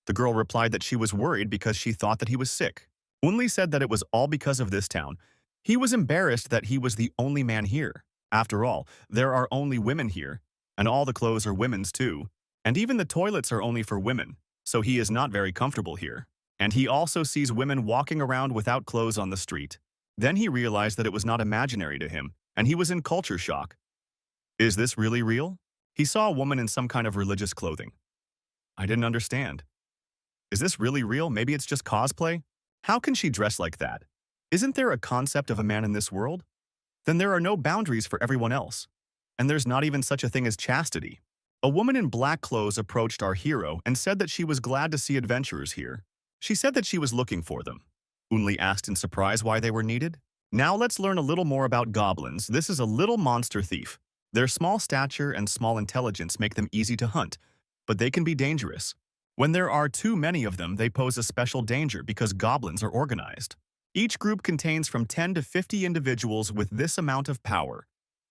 The girl replied that she was worried because she thought that he was sick. Unli said that it was all because of this town. He was embarrassed that he was the only man here. After all, there are only women here, and all the clothes are women's too. And even the toilets are only for women, so he is not very comfortable here. And he also sees women walking around without clothes on the street. Then he realized that it was not imaginary to him, and he was in culture shock. Is this really real? He saw a woman in some kind of religious clothing. I didn't understand. Is this really real? Maybe it's just cosplay? How can she dress like that? Isn't there a concept of a man in this world? Then there are no boundaries for everyone else. And there's not even such a thing as chastity. A woman in black clothes approached our hero and said that she was glad to see adventurers here. She said that she was looking for them. Unli asked in surprise why they were needed. Now let's learn a little more about goblins. This is a little monster thief. Their small stature and small intelligence make them easy to hunt, but they can be dangerous. When there are too many of them, they pose a special danger because goblins are organized. Each group contains from 10 to 50 individuals with this amount of power.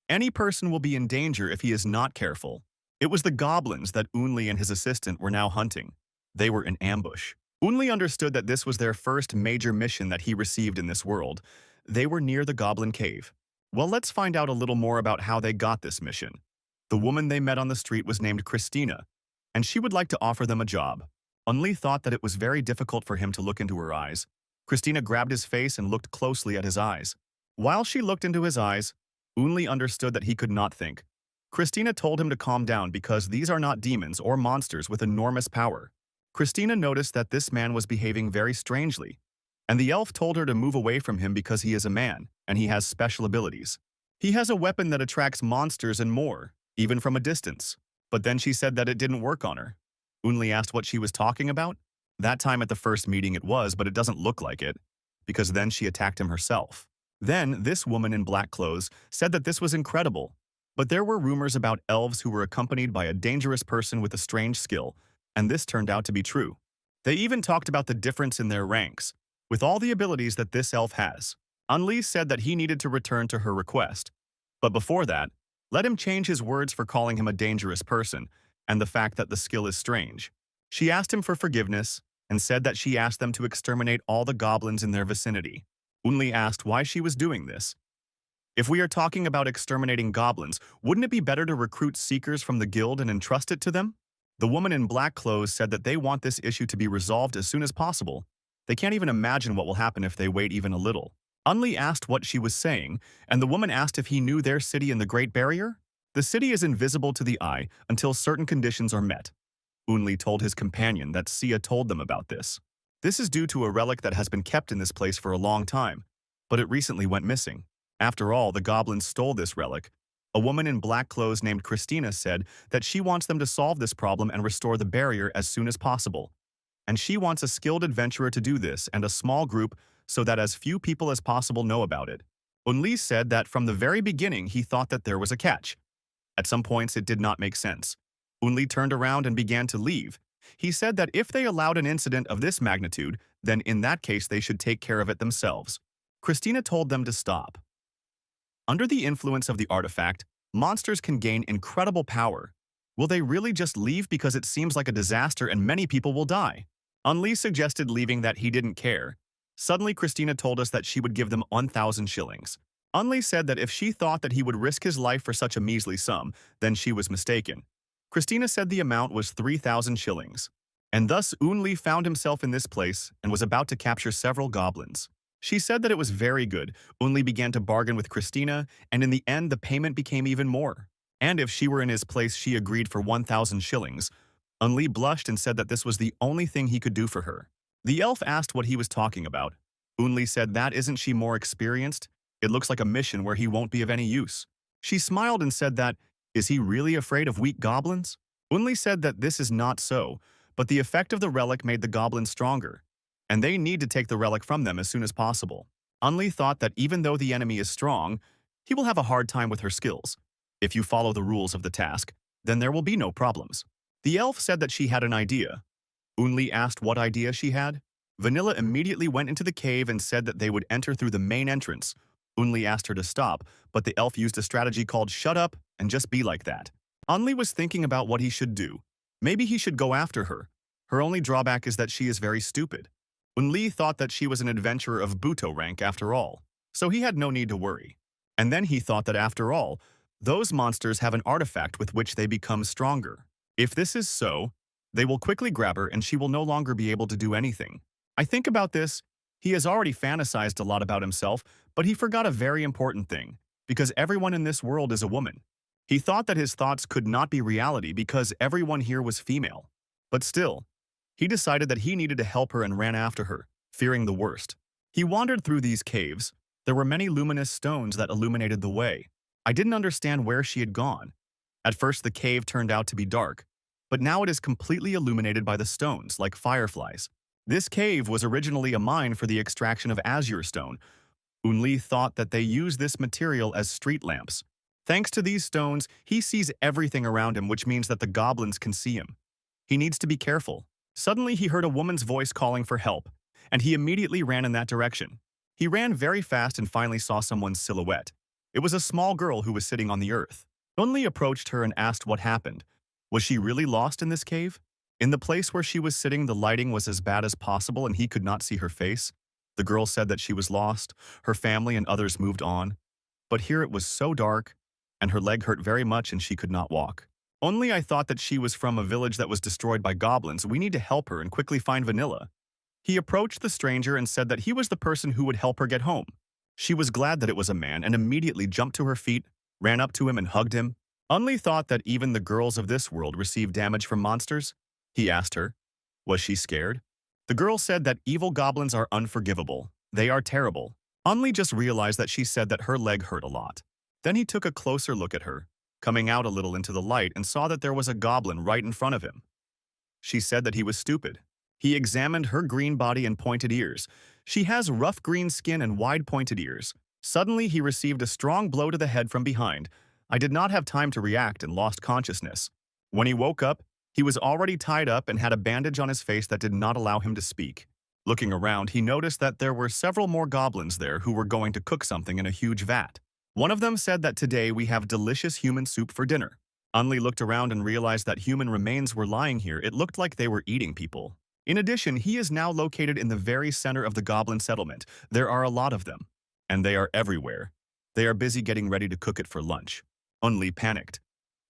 Any person will be in danger if he is not careful. It was the goblins that Unli and his assistant were now hunting. They were in ambush. Unli understood that this was their first major mission that he received in this world. They were near the goblin cave. Well, let's find out a little more about how they got this mission. The woman they met on the street was named Christina, and she would like to offer them a job. Unli thought that it was very difficult for him to look into her eyes. Christina grabbed his face and looked closely at his eyes. While she looked into his eyes, Unli understood that he could not think. Christina told him to calm down because these are not demons or monsters with enormous power. Christina noticed that this man was behaving very strangely, and the elf told her to move away from him because he is a man, and he has special abilities. He has a weapon that attracts monsters and more, even from a distance. But then she said that it didn't work on her. Unli asked what she was talking about. That time at the first meeting it was, but it doesn't look like it, because then she attacked him herself. Then, this woman in black clothes said that this was incredible, but there were rumors about elves who were accompanied by a dangerous person with a strange skill, and this turned out to be true. They even talked about the difference in their ranks, with all the abilities that this elf has. Unli said that he needed to return to her request, but before that, let him change his words for calling him a dangerous person and the fact that the skill is strange. She asked him for forgiveness and said that she asked them to exterminate all the goblins in their vicinity. Unli asked why she was doing this. If we are talking about exterminating goblins, wouldn't it be better to recruit seekers from the guild and entrust it to them? The woman in black clothes said that they want this issue to be resolved as soon as possible. They can't even imagine what will happen if they wait even a little. Unli asked what she was saying, and the woman asked if he knew their city in the Great Barrier. The city is invisible to the eye until certain conditions are met. Unli told his companion that Sia told them about this. This is due to a relic that has been kept in this place for a long time, but it recently went missing. After all, the goblins stole this relic. A woman in black clothes named Christina said that she wants them to solve this problem and restore the barrier as soon as possible. And she wants a skilled adventurer to do this and a small group so that as few people as possible know about it. Unli said that from the very beginning he thought that there was a catch. At some points it did not make sense. Unli turned around and began to leave. He said that if they allowed an incident of this magnitude, then in that case they should take care of it themselves. Christina told them to stop. Under the influence of the artifact, monsters can gain incredible power. Will they really just leave because it seems like a disaster and many people will die? Unli suggested leaving that he didn't care. Suddenly Christina told us that she would give them 1,000 shillings. Unli said that if she thought that he would risk his life for such a measly sum, then she was mistaken. Christina said the amount was 3,000 shillings. And thus Unli found himself in this place and was about to capture several goblins. She said that it was very good. Unli began to bargain with Christina, and in the end the payment became even more. And if she were in his place, she agreed for 1,000 shillings. Unli blushed and said that this was the only thing he could do for her. The elf asked what he was talking about. Unli said that isn't she more experienced? It looks like a mission where he won't be of any use. She smiled and said that, is he really afraid of weak goblins? Unli said that this is not so, but the effect of the relic made the goblins stronger, and they need to take the relic from them as soon as possible. Unli thought that even though the enemy is strong, he will have a hard time with her skills. If you follow the rules of the task, then there will be no problems. The elf said that she had an idea. Unli asked what idea she had. Vanilla immediately went into the cave and said that they would enter through the main entrance. Unli asked her to stop, but the elf used a strategy called shut up and just be like that. Unli was thinking about what he should do. Maybe he should go after her. Her only drawback is that she is very stupid. Unli thought that she was an adventurer of Buto rank after all, so he had no need to worry. And then he thought that after all, those monsters have an artifact with which they become stronger. If this is so, they will quickly grab her and she will no longer be able to do anything. I think about this. He has already fantasized a lot about himself, but he forgot a very important thing, because everyone in this world is a woman. He thought that his thoughts could not be reality because everyone here was female. But still, He decided that he needed to help her and ran after her, fearing the worst. He wandered through these caves. There were many luminous stones that illuminated the way. I didn't understand where she had gone. At first, the cave turned out to be dark, but now it is completely illuminated by the stones, like fireflies. This cave was originally a mine for the extraction of azure stone. Unli thought that they used this material as street lamps. Thanks to these stones, he sees everything around him, which means that the goblins can see him. He needs to be careful. Suddenly, he heard a woman's voice calling for help, and he immediately ran in that direction. He ran very fast and finally saw someone's silhouette. It was a small girl who was sitting on the earth. Unli approached her and asked what happened. Was she really lost in this cave? In the place where she was sitting, the lighting was as bad as possible and he could not see her face. The girl said that she was lost, her family and others moved on. But here it was so dark, and her leg hurt very much and she could not walk. Only I thought that she was from a village that was destroyed by goblins. We need to help her and quickly find Vanilla. He approached the stranger and said that he was the person who would help her get home. She was glad that it was a man and immediately jumped to her feet, ran up to him and hugged him. Unli thought that even the girls of this world receive damage from monsters. He asked her, was she scared? The girl said that evil goblins are unforgivable. They are terrible. Unli just realized that she said that her leg hurt a lot. Then he took a closer look at her, coming out a little into the light and saw that there was a goblin right in front of him. She said that he was stupid. He examined her green body and pointed ears. She has rough green skin and wide pointed ears. Suddenly, he received a strong blow to the head from behind. I did not have time to react and lost consciousness. When he woke up, he was already tied up and had a bandage on his face that did not allow him to speak. Looking around, he noticed that there were several more goblins there who were going to cook something in a huge vat. One of them said that today we have delicious human soup for dinner. Unli looked around and realized that human remains were lying here. It looked like they were eating people. In addition, he is now located in the very center of the goblin settlement. There are a lot of them, and they are everywhere. They are busy getting ready to cook it for lunch. Unli panicked.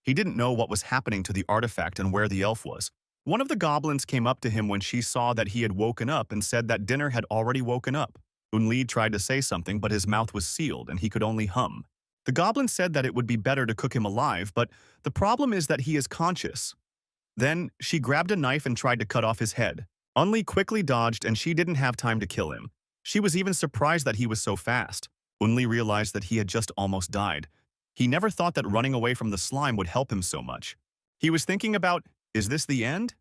He didn't know what was happening to the artifact and where the elf was. One of the goblins came up to him when she saw that he had woken up and said that dinner had already woken up. Unli tried to say something, but his mouth was sealed and he could only hum. The goblin said that it would be better to cook him alive, but the problem is that he is conscious. Then, she grabbed a knife and tried to cut off his head. Unli quickly dodged and she didn't have time to kill him. She was even surprised that he was so fast. Unli realized that he had just almost died. He never thought that running away from the slime would help him so much. He was thinking about, is this the end?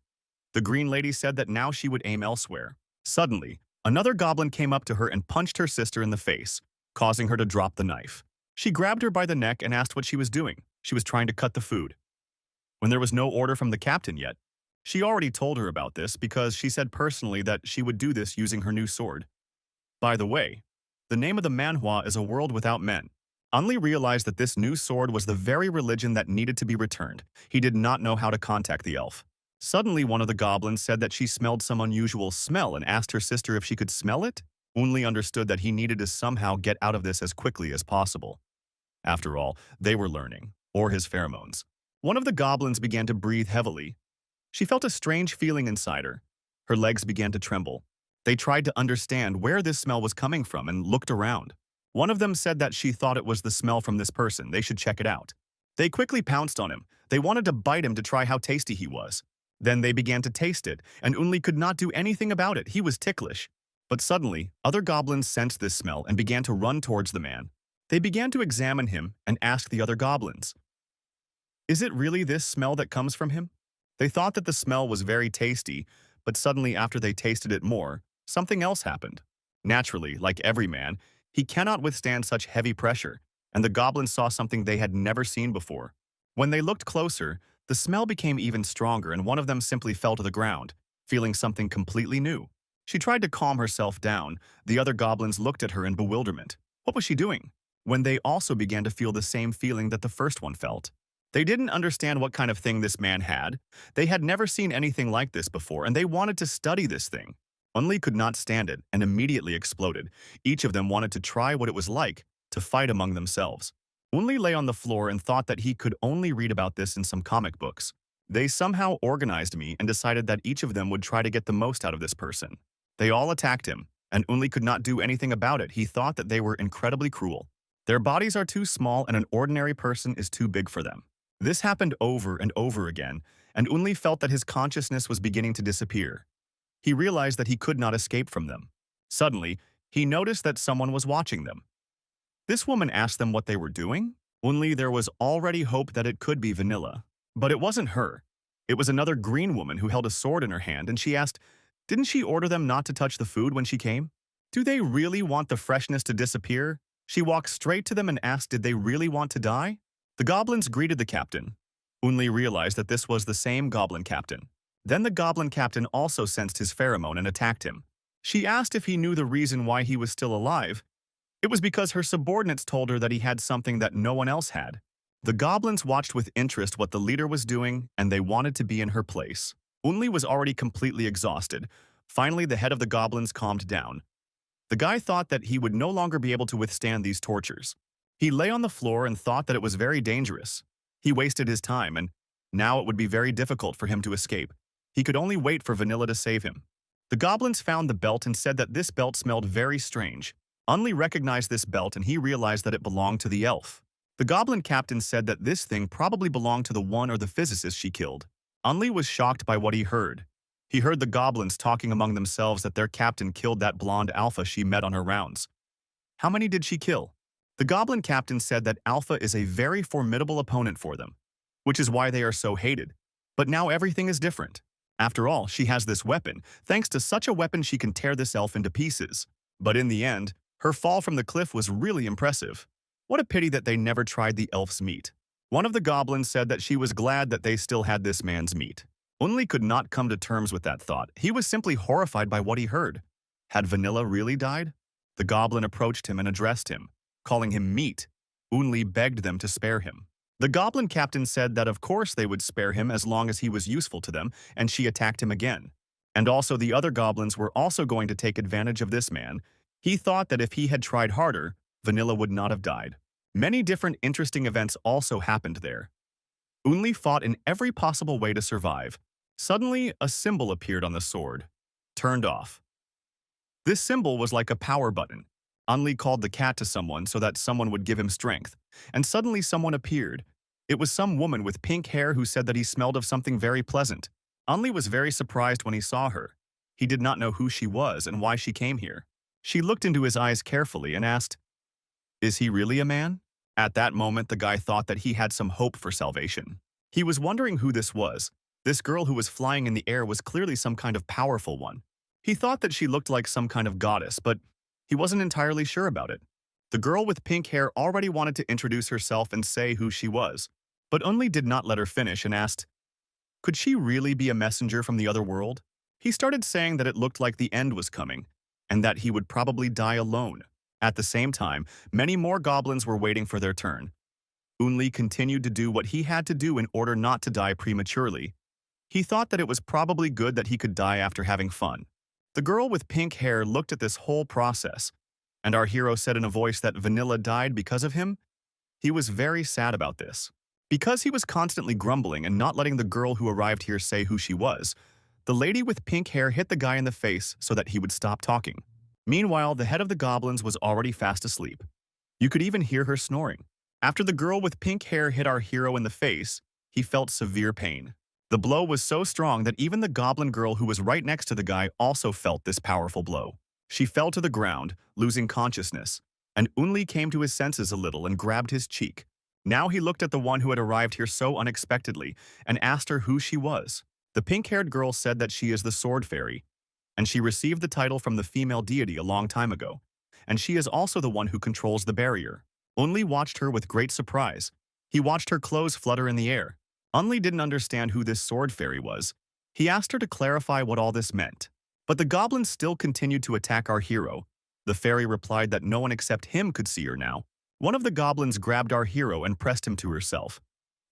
The green lady said that now she would aim elsewhere. Suddenly, another goblin came up to her and punched her sister in the face, causing her to drop the knife. She grabbed her by the neck and asked what she was doing. She was trying to cut the food. When there was no order from the captain yet, she already told her about this because she said personally that she would do this using her new sword. By the way, the name of the manhua is a world without men. Unli realized that this new sword was the very religion that needed to be returned. He did not know how to contact the elf. Suddenly, one of the goblins said that she smelled some unusual smell and asked her sister if she could smell it. Unli understood that he needed to somehow get out of this as quickly as possible. After all, they were learning, or his pheromones. One of the goblins began to breathe heavily. She felt a strange feeling inside her. Her legs began to tremble. They tried to understand where this smell was coming from and looked around. One of them said that she thought it was the smell from this person. They should check it out. They quickly pounced on him. They wanted to bite him to try how tasty he was. Then they began to taste it, and Unli could not do anything about it. He was ticklish. But suddenly, other goblins sensed this smell and began to run towards the man. They began to examine him and ask the other goblins, is it really this smell that comes from him? They thought that the smell was very tasty, but suddenly after they tasted it more, something else happened. Naturally, like every man, he cannot withstand such heavy pressure, and the goblins saw something they had never seen before. When they looked closer, the smell became even stronger and one of them simply fell to the ground, feeling something completely new. She tried to calm herself down. The other goblins looked at her in bewilderment. What was she doing? When they also began to feel the same feeling that the first one felt. They didn't understand what kind of thing this man had. They had never seen anything like this before, and they wanted to study this thing. Unli could not stand it and immediately exploded. Each of them wanted to try what it was like to fight among themselves. Unli lay on the floor and thought that he could only read about this in some comic books. They somehow organized me and decided that each of them would try to get the most out of this person. They all attacked him, and Unli could not do anything about it. He thought that they were incredibly cruel. Their bodies are too small and an ordinary person is too big for them. This happened over and over again, and Unli felt that his consciousness was beginning to disappear. He realized that he could not escape from them. Suddenly, he noticed that someone was watching them. This woman asked them what they were doing. Only there was already hope that it could be Vanilla. But it wasn't her. It was another green woman who held a sword in her hand, and she asked, didn't she order them not to touch the food when she came? Do they really want the freshness to disappear? She walked straight to them and asked, did they really want to die? The goblins greeted the captain. Unli realized that this was the same goblin captain. Then the goblin captain also sensed his pheromone and attacked him. She asked if he knew the reason why he was still alive. It was because her subordinates told her that he had something that no one else had. The goblins watched with interest what the leader was doing, and they wanted to be in her place. Unli was already completely exhausted. Finally, the head of the goblins calmed down. The guy thought that he would no longer be able to withstand these tortures. He lay on the floor and thought that it was very dangerous. He wasted his time, and now it would be very difficult for him to escape. He could only wait for Vanilla to save him. The goblins found the belt and said that this belt smelled very strange. Unli recognized this belt and he realized that it belonged to the elf. The goblin captain said that this thing probably belonged to the one or the physicist she killed. Unli was shocked by what he heard. He heard the goblins talking among themselves that their captain killed that blonde alpha she met on her rounds. How many did she kill? The goblin captain said that Alpha is a very formidable opponent for them, which is why they are so hated. But now everything is different. After all, she has this weapon. Thanks to such a weapon, she can tear this elf into pieces. But in the end, her fall from the cliff was really impressive. What a pity that they never tried the elf's meat. One of the goblins said that she was glad that they still had this man's meat. Unli could not come to terms with that thought. He was simply horrified by what he heard. Had Vanilla really died? The goblin approached him and addressed him, calling him meat. Unli begged them to spare him. The goblin captain said that of course they would spare him as long as he was useful to them, and she attacked him again. And also the other goblins were also going to take advantage of this man. He thought that if he had tried harder, Vanilla would not have died. Many different interesting events also happened there. Unli fought in every possible way to survive. Suddenly, a symbol appeared on the sword. Turned off. This symbol was like a power button. Unli called the cat to someone so that someone would give him strength, and suddenly someone appeared. It was some woman with pink hair who said that he smelled of something very pleasant. Unli was very surprised when he saw her. He did not know who she was and why she came here. She looked into his eyes carefully and asked, "Is he really a man?" At that moment, the guy thought that he had some hope for salvation. He was wondering who this was. This girl who was flying in the air was clearly some kind of powerful one. He thought that she looked like some kind of goddess, but he wasn't entirely sure about it. The girl with pink hair already wanted to introduce herself and say who she was, but Unli did not let her finish and asked, could she really be a messenger from the other world? He started saying that it looked like the end was coming, and that he would probably die alone. At the same time, many more goblins were waiting for their turn. Unli continued to do what he had to do in order not to die prematurely. He thought that it was probably good that he could die after having fun. The girl with pink hair looked at this whole process, and our hero said in a voice that Vanilla died because of him. He was very sad about this. Because he was constantly grumbling and not letting the girl who arrived here say who she was, the lady with pink hair hit the guy in the face so that he would stop talking. Meanwhile, the head of the goblins was already fast asleep. You could even hear her snoring. After the girl with pink hair hit our hero in the face, he felt severe pain. The blow was so strong that even the goblin girl who was right next to the guy also felt this powerful blow. She fell to the ground, losing consciousness, and Unli came to his senses a little and grabbed his cheek. Now he looked at the one who had arrived here so unexpectedly and asked her who she was. The pink-haired girl said that she is the Sword Fairy, and she received the title from the female deity a long time ago, and she is also the one who controls the barrier. Unli watched her with great surprise. He watched her clothes flutter in the air. Unli didn't understand who this Sword Fairy was. He asked her to clarify what all this meant. But the goblins still continued to attack our hero. The fairy replied that no one except him could see her now. One of the goblins grabbed our hero and pressed him to herself.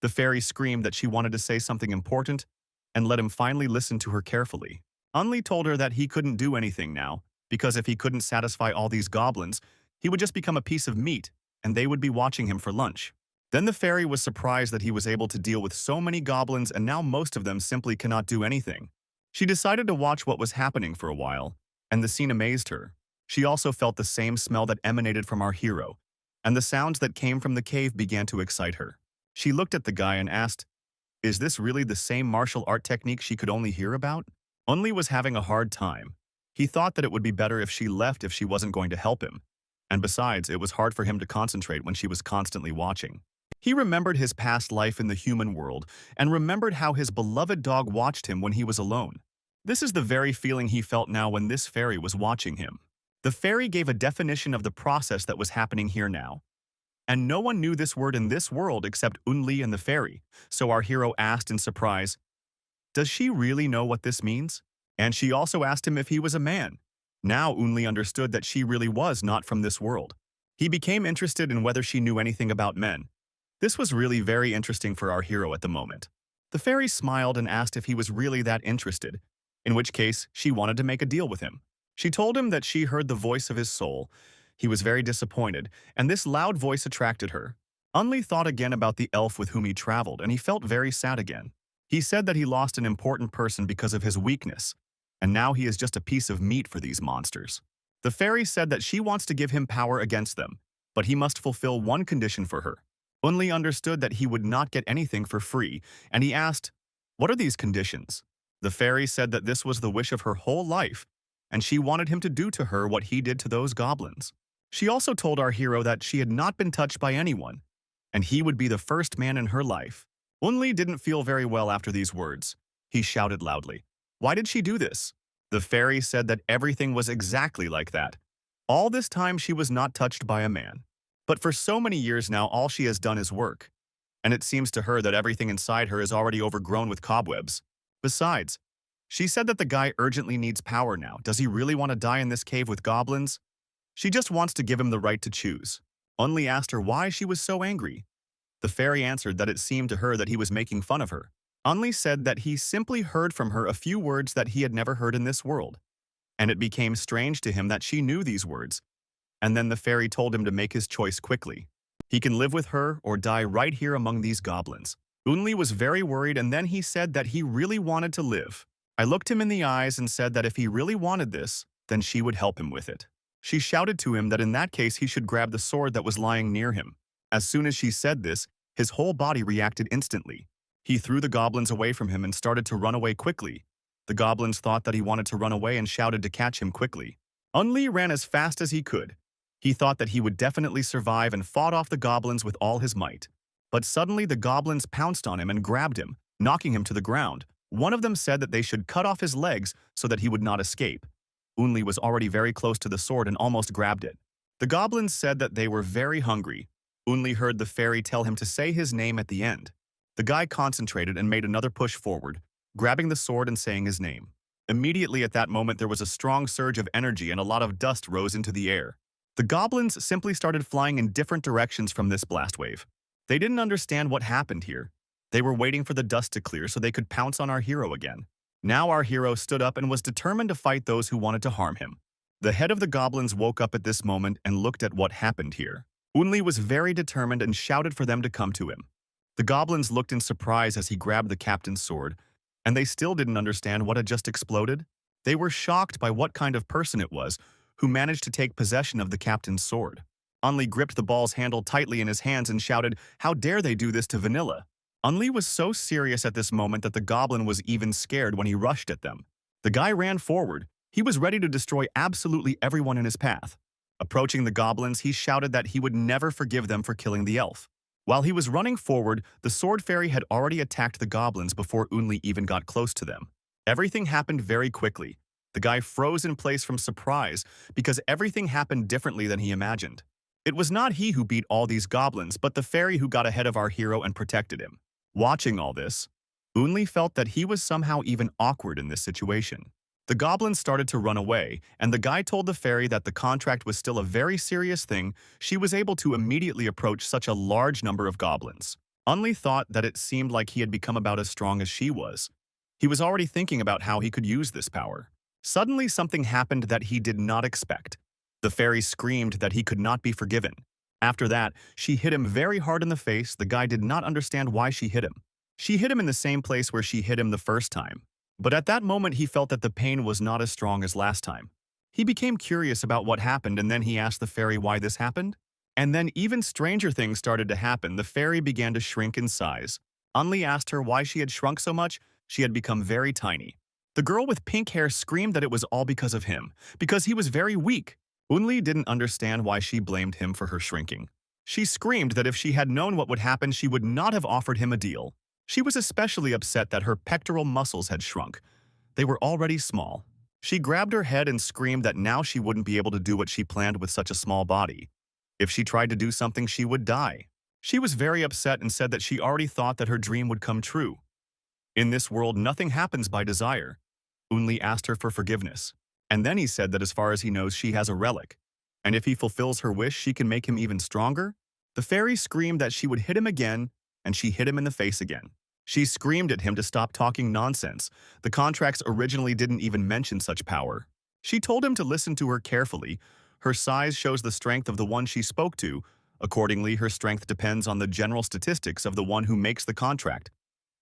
The fairy screamed that she wanted to say something important and let him finally listen to her carefully. Unli told her that he couldn't do anything now, because if he couldn't satisfy all these goblins, he would just become a piece of meat, and they would be watching him for lunch. Then the fairy was surprised that he was able to deal with so many goblins, and now most of them simply cannot do anything. She decided to watch what was happening for a while, and the scene amazed her. She also felt the same smell that emanated from our hero, and the sounds that came from the cave began to excite her. She looked at the guy and asked, "Is this really the same martial art technique she could only hear about?" Unli was having a hard time. He thought that it would be better if she left if she wasn't going to help him. And besides, it was hard for him to concentrate when she was constantly watching. He remembered his past life in the human world and remembered how his beloved dog watched him when he was alone. This is the very feeling he felt now when this fairy was watching him. The fairy gave a definition of the process that was happening here now. And no one knew this word in this world except Unli and the fairy, so our hero asked in surprise, "Does she really know what this means?" And she also asked him if he was a man. Now Unli understood that she really was not from this world. He became interested in whether she knew anything about men. This was really very interesting for our hero at the moment. The fairy smiled and asked if he was really that interested, in which case she wanted to make a deal with him. She told him that she heard the voice of his soul. He was very disappointed, and this loud voice attracted her. Unli thought again about the elf with whom he traveled, and he felt very sad again. He said that he lost an important person because of his weakness, and now he is just a piece of meat for these monsters. The fairy said that she wants to give him power against them, but he must fulfill one condition for her. Unli understood that he would not get anything for free, and he asked, "What are these conditions?" The fairy said that this was the wish of her whole life, and she wanted him to do to her what he did to those goblins. She also told our hero that she had not been touched by anyone, and he would be the first man in her life. Unli didn't feel very well after these words. He shouted loudly, "Why did she do this?" The fairy said that everything was exactly like that. All this time she was not touched by a man. But for so many years now, all she has done is work. And it seems to her that everything inside her is already overgrown with cobwebs. Besides, she said that the guy urgently needs power now. Does he really want to die in this cave with goblins? She just wants to give him the right to choose. Unli asked her why she was so angry. The fairy answered that it seemed to her that he was making fun of her. Unli said that he simply heard from her a few words that he had never heard in this world. And it became strange to him that she knew these words. And then the fairy told him to make his choice quickly. He can live with her or die right here among these goblins. Unli was very worried, and then he said that he really wanted to live. I looked him in the eyes and said that if he really wanted this, then she would help him with it. She shouted to him that in that case he should grab the sword that was lying near him. As soon as she said this, his whole body reacted instantly. He threw the goblins away from him and started to run away quickly. The goblins thought that he wanted to run away and shouted to catch him quickly. Unli ran as fast as he could. He thought that he would definitely survive and fought off the goblins with all his might. But suddenly the goblins pounced on him and grabbed him, knocking him to the ground. One of them said that they should cut off his legs so that he would not escape. Unli was already very close to the sword and almost grabbed it. The goblins said that they were very hungry. Unli heard the fairy tell him to say his name at the end. The guy concentrated and made another push forward, grabbing the sword and saying his name. Immediately at that moment there was a strong surge of energy and a lot of dust rose into the air. The goblins simply started flying in different directions from this blast wave. They didn't understand what happened here. They were waiting for the dust to clear so they could pounce on our hero again. Now our hero stood up and was determined to fight those who wanted to harm him. The head of the goblins woke up at this moment and looked at what happened here. Unli was very determined and shouted for them to come to him. The goblins looked in surprise as he grabbed the captain's sword, and they still didn't understand what had just exploded. They were shocked by what kind of person it was who managed to take possession of the captain's sword. Unli gripped the ball's handle tightly in his hands and shouted, "How dare they do this to Vanilla?" Unli was so serious at this moment that the goblin was even scared when he rushed at them. The guy ran forward. He was ready to destroy absolutely everyone in his path. Approaching the goblins, he shouted that he would never forgive them for killing the elf. While he was running forward, the sword fairy had already attacked the goblins before Unli even got close to them. Everything happened very quickly. The guy froze in place from surprise because everything happened differently than he imagined. It was not he who beat all these goblins, but the fairy who got ahead of our hero and protected him. Watching all this, Unli felt that he was somehow even awkward in this situation. The goblins started to run away, and the guy told the fairy that the contract was still a very serious thing. She was able to immediately approach such a large number of goblins. Unli thought that it seemed like he had become about as strong as she was. He was already thinking about how he could use this power. Suddenly something happened that he did not expect. The fairy screamed that he could not be forgiven. After that, she hit him very hard in the face. The guy did not understand why she hit him. She hit him in the same place where she hit him the first time. But at that moment he felt that the pain was not as strong as last time. He became curious about what happened, and then he asked the fairy why this happened. And then even stranger things started to happen. The fairy began to shrink in size. Unli asked her why she had shrunk so much. She had become very tiny. The girl with pink hair screamed that it was all because of him, because he was very weak. Unli didn't understand why she blamed him for her shrinking. She screamed that if she had known what would happen, she would not have offered him a deal. She was especially upset that her pectoral muscles had shrunk. They were already small. She grabbed her head and screamed that now she wouldn't be able to do what she planned with such a small body. If she tried to do something, she would die. She was very upset and said that she already thought that her dream would come true. In this world, nothing happens by desire. Unli asked her for forgiveness. And then he said that as far as he knows, she has a relic. And if he fulfills her wish, she can make him even stronger. The fairy screamed that she would hit him again, and she hit him in the face again. She screamed at him to stop talking nonsense. The contracts originally didn't even mention such power. She told him to listen to her carefully. Her size shows the strength of the one she spoke to. Accordingly, her strength depends on the general statistics of the one who makes the contract.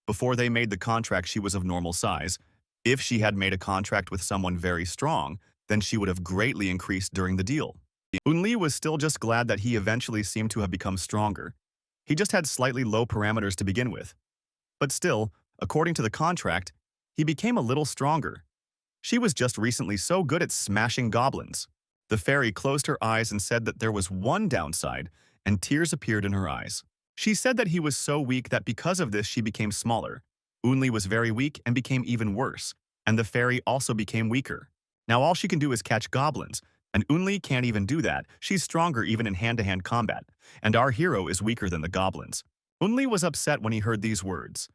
Before they made the contract, she was of normal size. If she had made a contract with someone very strong, then she would have greatly increased during the deal. Unli was still just glad that he eventually seemed to have become stronger. He just had slightly low parameters to begin with. But still, according to the contract, he became a little stronger. She was just recently so good at smashing goblins. The fairy closed her eyes and said that there was one downside, and tears appeared in her eyes. She said that he was so weak that because of this she became smaller. Unli was very weak and became even worse, and the fairy also became weaker. Now all she can do is catch goblins, and Unli can't even do that. She's stronger even in hand-to-hand combat, and our hero is weaker than the goblins. Unli was upset when he heard these words.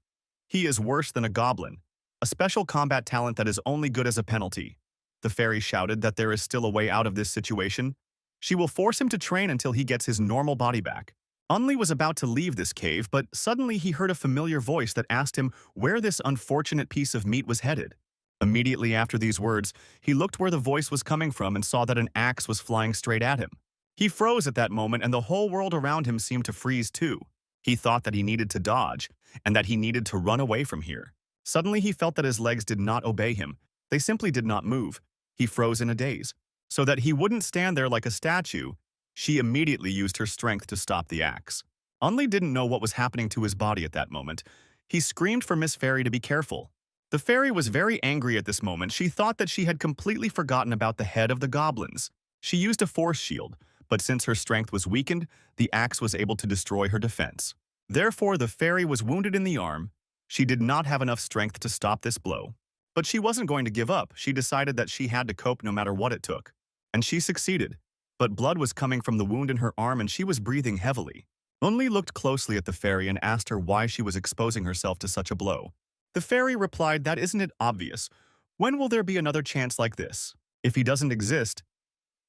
He is worse than a goblin, a special combat talent that is only good as a penalty. The fairy shouted that there is still a way out of this situation. She will force him to train until he gets his normal body back. Unli was about to leave this cave, but suddenly he heard a familiar voice that asked him where this unfortunate piece of meat was headed. Immediately after these words, he looked where the voice was coming from and saw that an axe was flying straight at him. He froze at that moment, and the whole world around him seemed to freeze too. He thought that he needed to dodge, and that he needed to run away from here. Suddenly he felt that his legs did not obey him. They simply did not move. He froze in a daze. So that he wouldn't stand there like a statue, she immediately used her strength to stop the axe. Unli didn't know what was happening to his body at that moment. He screamed for Miss Fairy to be careful. The fairy was very angry at this moment. She thought that she had completely forgotten about the head of the goblins. She used a force shield, but since her strength was weakened, the axe was able to destroy her defense. Therefore, the fairy was wounded in the arm. She did not have enough strength to stop this blow. But she wasn't going to give up. She decided that she had to cope no matter what it took. And she succeeded. But blood was coming from the wound in her arm and she was breathing heavily. Unli looked closely at the fairy and asked her why she was exposing herself to such a blow. The fairy replied, "That isn't it obvious? When will there be another chance like this? If he doesn't exist,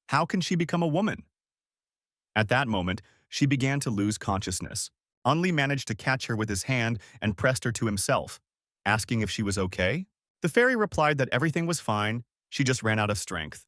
how can she become a woman?" At that moment, she began to lose consciousness. Unli managed to catch her with his hand and pressed her to himself, asking if she was okay. The fairy replied that everything was fine, she just ran out of strength.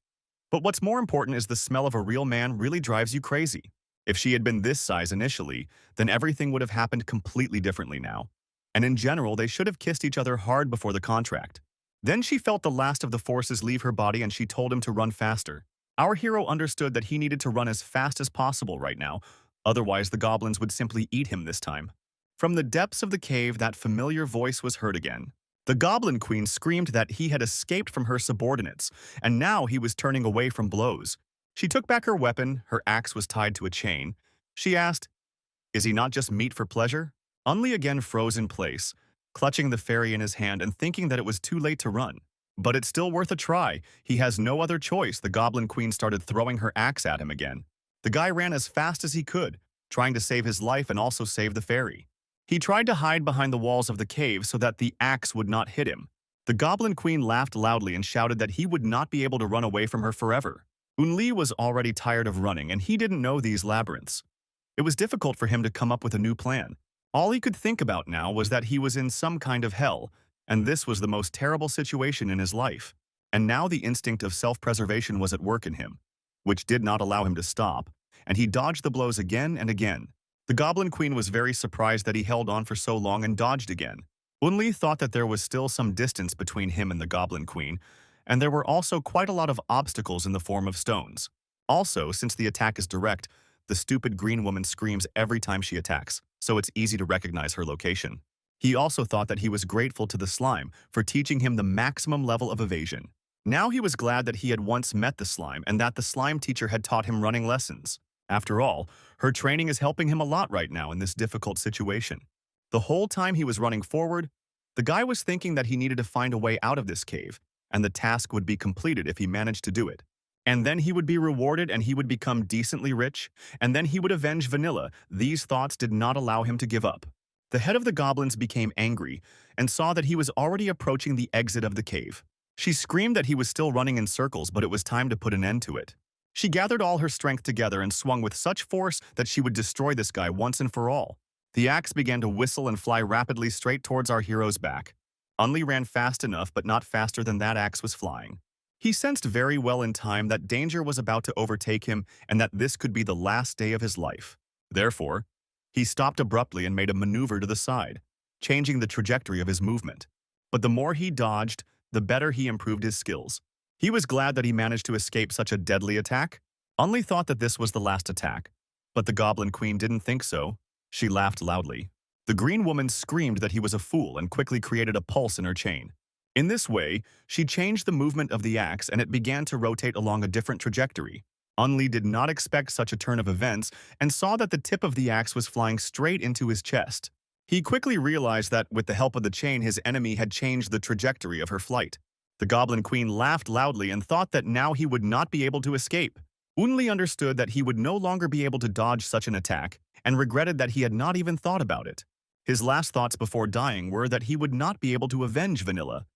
But what's more important is the smell of a real man really drives you crazy. If she had been this size initially, then everything would have happened completely differently now. And in general, they should have kissed each other hard before the contract. Then she felt the last of the forces leave her body and she told him to run faster. Our hero understood that he needed to run as fast as possible right now, otherwise the goblins would simply eat him this time. From the depths of the cave, that familiar voice was heard again. The Goblin Queen screamed that he had escaped from her subordinates, and now he was turning away from blows. She took back her weapon, her axe was tied to a chain. She asked, "Is he not just meat for pleasure?" Unli again froze in place, clutching the fairy in his hand and thinking that it was too late to run. But it's still worth a try. He has no other choice. The Goblin Queen started throwing her axe at him again. The guy ran as fast as he could, trying to save his life and also save the fairy. He tried to hide behind the walls of the cave so that the axe would not hit him. The Goblin Queen laughed loudly and shouted that he would not be able to run away from her forever. Unli was already tired of running and he didn't know these labyrinths. It was difficult for him to come up with a new plan. All he could think about now was that he was in some kind of hell, and this was the most terrible situation in his life. And now the instinct of self-preservation was at work in him, which did not allow him to stop, and he dodged the blows again and again. The Goblin Queen was very surprised that he held on for so long and dodged again. Unli thought that there was still some distance between him and the Goblin Queen, and there were also quite a lot of obstacles in the form of stones. Also, since the attack is direct, the stupid green woman screams every time she attacks, so it's easy to recognize her location. He also thought that he was grateful to the slime for teaching him the maximum level of evasion. Now he was glad that he had once met the slime and that the slime teacher had taught him running lessons. After all, her training is helping him a lot right now in this difficult situation. The whole time he was running forward, the guy was thinking that he needed to find a way out of this cave, and the task would be completed if he managed to do it. And then he would be rewarded and he would become decently rich, and then he would avenge Vanilla. These thoughts did not allow him to give up. The head of the goblins became angry and saw that he was already approaching the exit of the cave. She screamed that he was still running in circles, but it was time to put an end to it. She gathered all her strength together and swung with such force that she would destroy this guy once and for all. The axe began to whistle and fly rapidly straight towards our hero's back. Unli ran fast enough, but not faster than that axe was flying. He sensed very well in time that danger was about to overtake him and that this could be the last day of his life. Therefore, he stopped abruptly and made a maneuver to the side, changing the trajectory of his movement. But the more he dodged, the better he improved his skills. He was glad that he managed to escape such a deadly attack. Unli thought that this was the last attack, but the Goblin Queen didn't think so. She laughed loudly. The green woman screamed that he was a fool and quickly created a pulse in her chain. In this way, she changed the movement of the axe and it began to rotate along a different trajectory. Unli did not expect such a turn of events and saw that the tip of the axe was flying straight into his chest. He quickly realized that, with the help of the chain, his enemy had changed the trajectory of her flight. The Goblin Queen laughed loudly and thought that now he would not be able to escape. Unli understood that he would no longer be able to dodge such an attack and regretted that he had not even thought about it. His last thoughts before dying were that he would not be able to avenge Vanilla.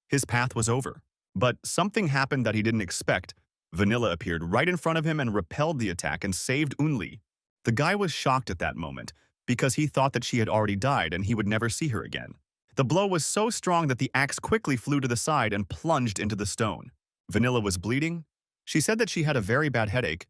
His path was over. But something happened that he didn't expect. Vanilla appeared right in front of him and repelled the attack and saved Unli. The guy was shocked at that moment, because he thought that she had already died and he would never see her again. The blow was so strong that the axe quickly flew to the side and plunged into the stone. Vanilla was bleeding. She said that she had a very bad headache.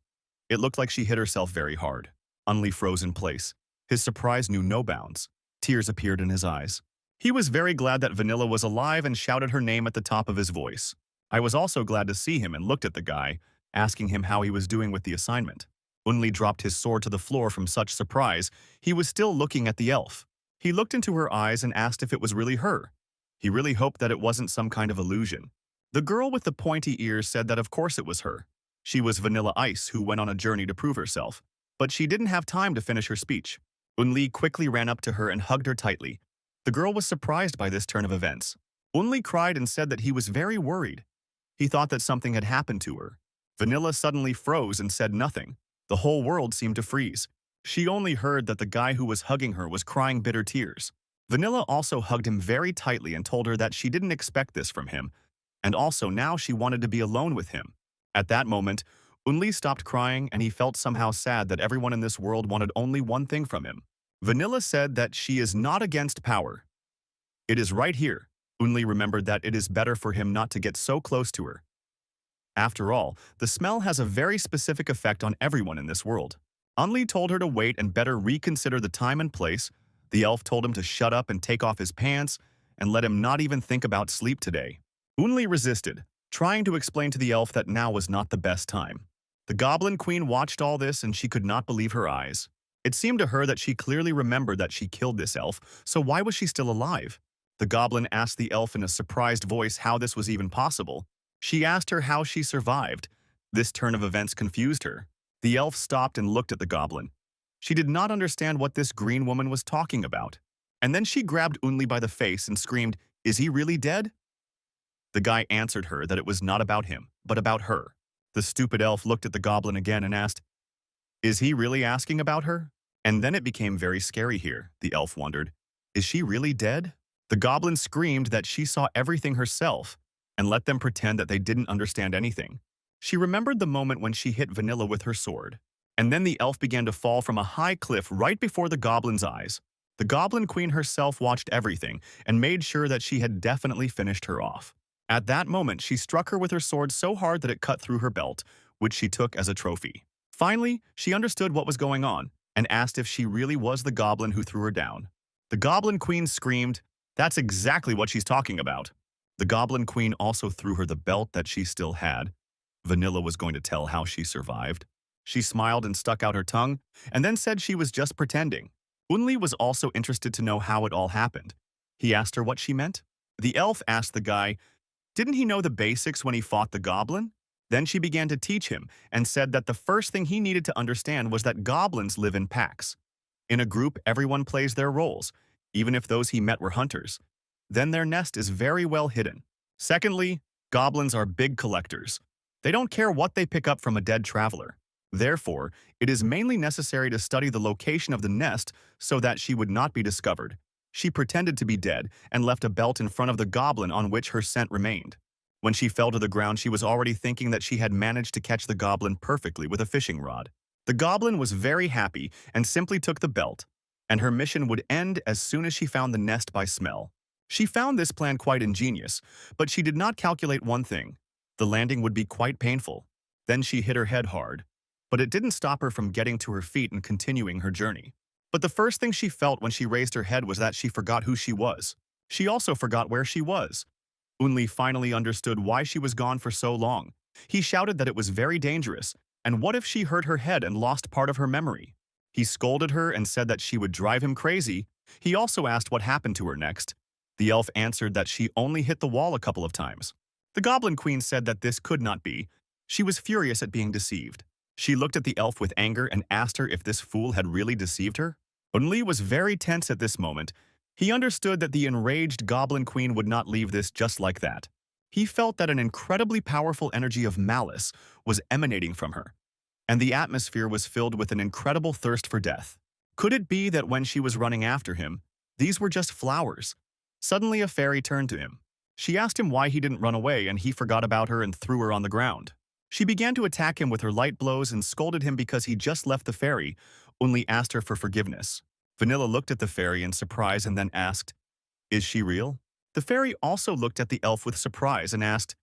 It looked like she hit herself very hard. Unli froze in place. His surprise knew no bounds. Tears appeared in his eyes. He was very glad that Vanilla was alive and shouted her name at the top of his voice. I was also glad to see him and looked at the guy, asking him how he was doing with the assignment. Unli dropped his sword to the floor from such surprise. He was still looking at the elf. He looked into her eyes and asked if it was really her. He really hoped that it wasn't some kind of illusion. The girl with the pointy ears said that of course it was her. She was Vanilla Ice, who went on a journey to prove herself. But she didn't have time to finish her speech. Unli quickly ran up to her and hugged her tightly. The girl was surprised by this turn of events. Unli cried and said that he was very worried. He thought that something had happened to her. Vanilla suddenly froze and said nothing. The whole world seemed to freeze. She only heard that the guy who was hugging her was crying bitter tears. Vanilla also hugged him very tightly and told her that she didn't expect this from him, and also now she wanted to be alone with him. At that moment, Unli stopped crying and he felt somehow sad that everyone in this world wanted only one thing from him. Vanilla said that she is not against power. It is right here. Unli remembered that it is better for him not to get so close to her. After all, the smell has a very specific effect on everyone in this world. Unli told her to wait and better reconsider the time and place. The elf told him to shut up and take off his pants and let him not even think about sleep today. Unli resisted, trying to explain to the elf that now was not the best time. The Goblin Queen watched all this and she could not believe her eyes. It seemed to her that she clearly remembered that she killed this elf, so why was she still alive? The goblin asked the elf in a surprised voice how this was even possible. She asked her how she survived. This turn of events confused her. The elf stopped and looked at the goblin. She did not understand what this green woman was talking about. And then she grabbed Unli by the face and screamed, "Is he really dead?" The guy answered her that it was not about him, but about her. The stupid elf looked at the goblin again and asked, "Is he really asking about her?" And then it became very scary here, the elf wondered. Is she really dead? The goblin screamed that she saw everything herself and let them pretend that they didn't understand anything. She remembered the moment when she hit Vanilla with her sword. And then the elf began to fall from a high cliff right before the goblin's eyes. The Goblin Queen herself watched everything and made sure that she had definitely finished her off. At that moment, she struck her with her sword so hard that it cut through her belt, which she took as a trophy. Finally, she understood what was going on and asked if she really was the goblin who threw her down. The Goblin Queen screamed, "That's exactly what she's talking about." The Goblin Queen also threw her the belt that she still had. Vanilla was going to tell how she survived. She smiled and stuck out her tongue, and then said she was just pretending. Unli was also interested to know how it all happened. He asked her what she meant. The elf asked the guy, didn't he know the basics when he fought the goblin? Then she began to teach him and said that the first thing he needed to understand was that goblins live in packs. In a group, everyone plays their roles, even if those he met were hunters. Then their nest is very well hidden. Secondly, goblins are big collectors. They don't care what they pick up from a dead traveler. Therefore, it is mainly necessary to study the location of the nest so that she would not be discovered. She pretended to be dead and left a belt in front of the goblin on which her scent remained. When she fell to the ground, she was already thinking that she had managed to catch the goblin perfectly with a fishing rod. The goblin was very happy and simply took the belt, and her mission would end as soon as she found the nest by smell. She found this plan quite ingenious, but she did not calculate one thing. The landing would be quite painful. Then she hit her head hard, but it didn't stop her from getting to her feet and continuing her journey. But the first thing she felt when she raised her head was that she forgot who she was. She also forgot where she was. Unli finally understood why she was gone for so long. He shouted that it was very dangerous, and what if she hurt her head and lost part of her memory? He scolded her and said that she would drive him crazy. He also asked what happened to her next. The elf answered that she only hit the wall a couple of times. The Goblin Queen said that this could not be. She was furious at being deceived. She looked at the elf with anger and asked her if this fool had really deceived her. Unli was very tense at this moment. He understood that the enraged Goblin Queen would not leave this just like that. He felt that an incredibly powerful energy of malice was emanating from her, and the atmosphere was filled with an incredible thirst for death. Could it be that when she was running after him, these were just flowers? Suddenly a fairy turned to him. She asked him why he didn't run away, and he forgot about her and threw her on the ground. She began to attack him with her light blows and scolded him because he just left the fairy. Unli asked her for forgiveness. Vanilla looked at the fairy in surprise and then asked, "Is she real?" The fairy also looked at the elf with surprise and asked,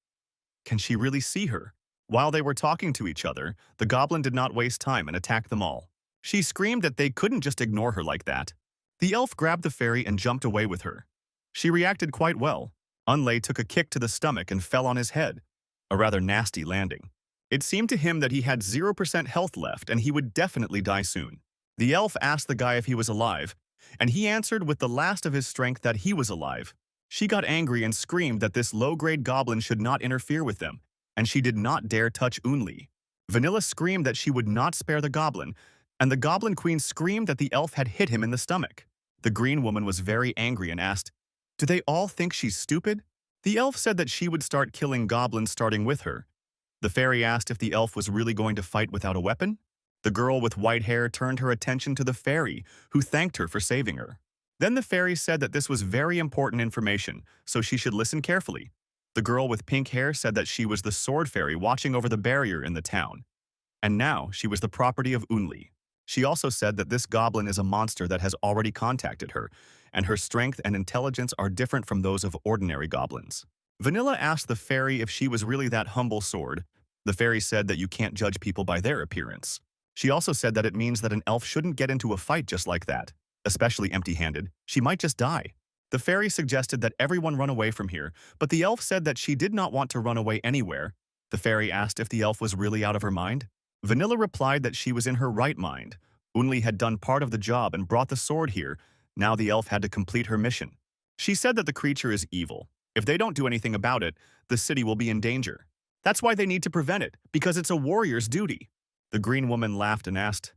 "Can she really see her?" While they were talking to each other, the goblin did not waste time and attacked them all. She screamed that they couldn't just ignore her like that. The elf grabbed the fairy and jumped away with her. She reacted quite well. Unlay took a kick to the stomach and fell on his head, a rather nasty landing. It seemed to him that he had 0% health left and he would definitely die soon. The elf asked the guy if he was alive, and he answered with the last of his strength that he was alive. She got angry and screamed that this low-grade goblin should not interfere with them, and she did not dare touch Unli. Vanilla screamed that she would not spare the goblin, and the Goblin Queen screamed that the elf had hit him in the stomach. The green woman was very angry and asked, "Do they all think she's stupid?" The elf said that she would start killing goblins starting with her. The fairy asked if the elf was really going to fight without a weapon. The girl with white hair turned her attention to the fairy, who thanked her for saving her. Then the fairy said that this was very important information, so she should listen carefully. The girl with pink hair said that she was the sword fairy watching over the barrier in the town, and now she was the property of Unli. She also said that this goblin is a monster that has already contacted her, and her strength and intelligence are different from those of ordinary goblins. Vanilla asked the fairy if she was really that humble sword. The fairy said that you can't judge people by their appearance. She also said that it means that an elf shouldn't get into a fight just like that, especially empty-handed. She might just die. The fairy suggested that everyone run away from here, but the elf said that she did not want to run away anywhere. The fairy asked if the elf was really out of her mind. Vanilla replied that she was in her right mind. Unli had done part of the job and brought the sword here. Now the elf had to complete her mission. She said that the creature is evil. If they don't do anything about it, the city will be in danger. That's why they need to prevent it, because it's a warrior's duty. The green woman laughed and asked,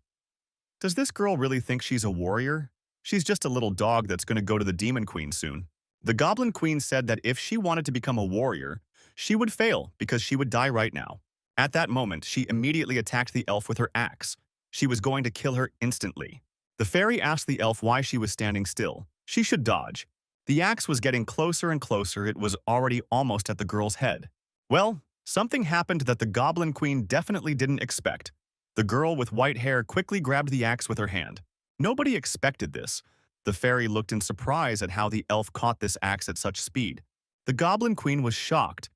"Does this girl really think she's a warrior? She's just a little dog that's going to go to the Demon Queen soon." The Goblin Queen said that if she wanted to become a warrior, she would fail because she would die right now. At that moment, she immediately attacked the elf with her axe. She was going to kill her instantly. The fairy asked the elf why she was standing still. She should dodge. The axe was getting closer and closer. It was already almost at the girl's head. Well, something happened that the Goblin Queen definitely didn't expect. The girl with white hair quickly grabbed the axe with her hand. Nobody expected this. The fairy looked in surprise at how the elf caught this axe at such speed. The Goblin Queen was shocked.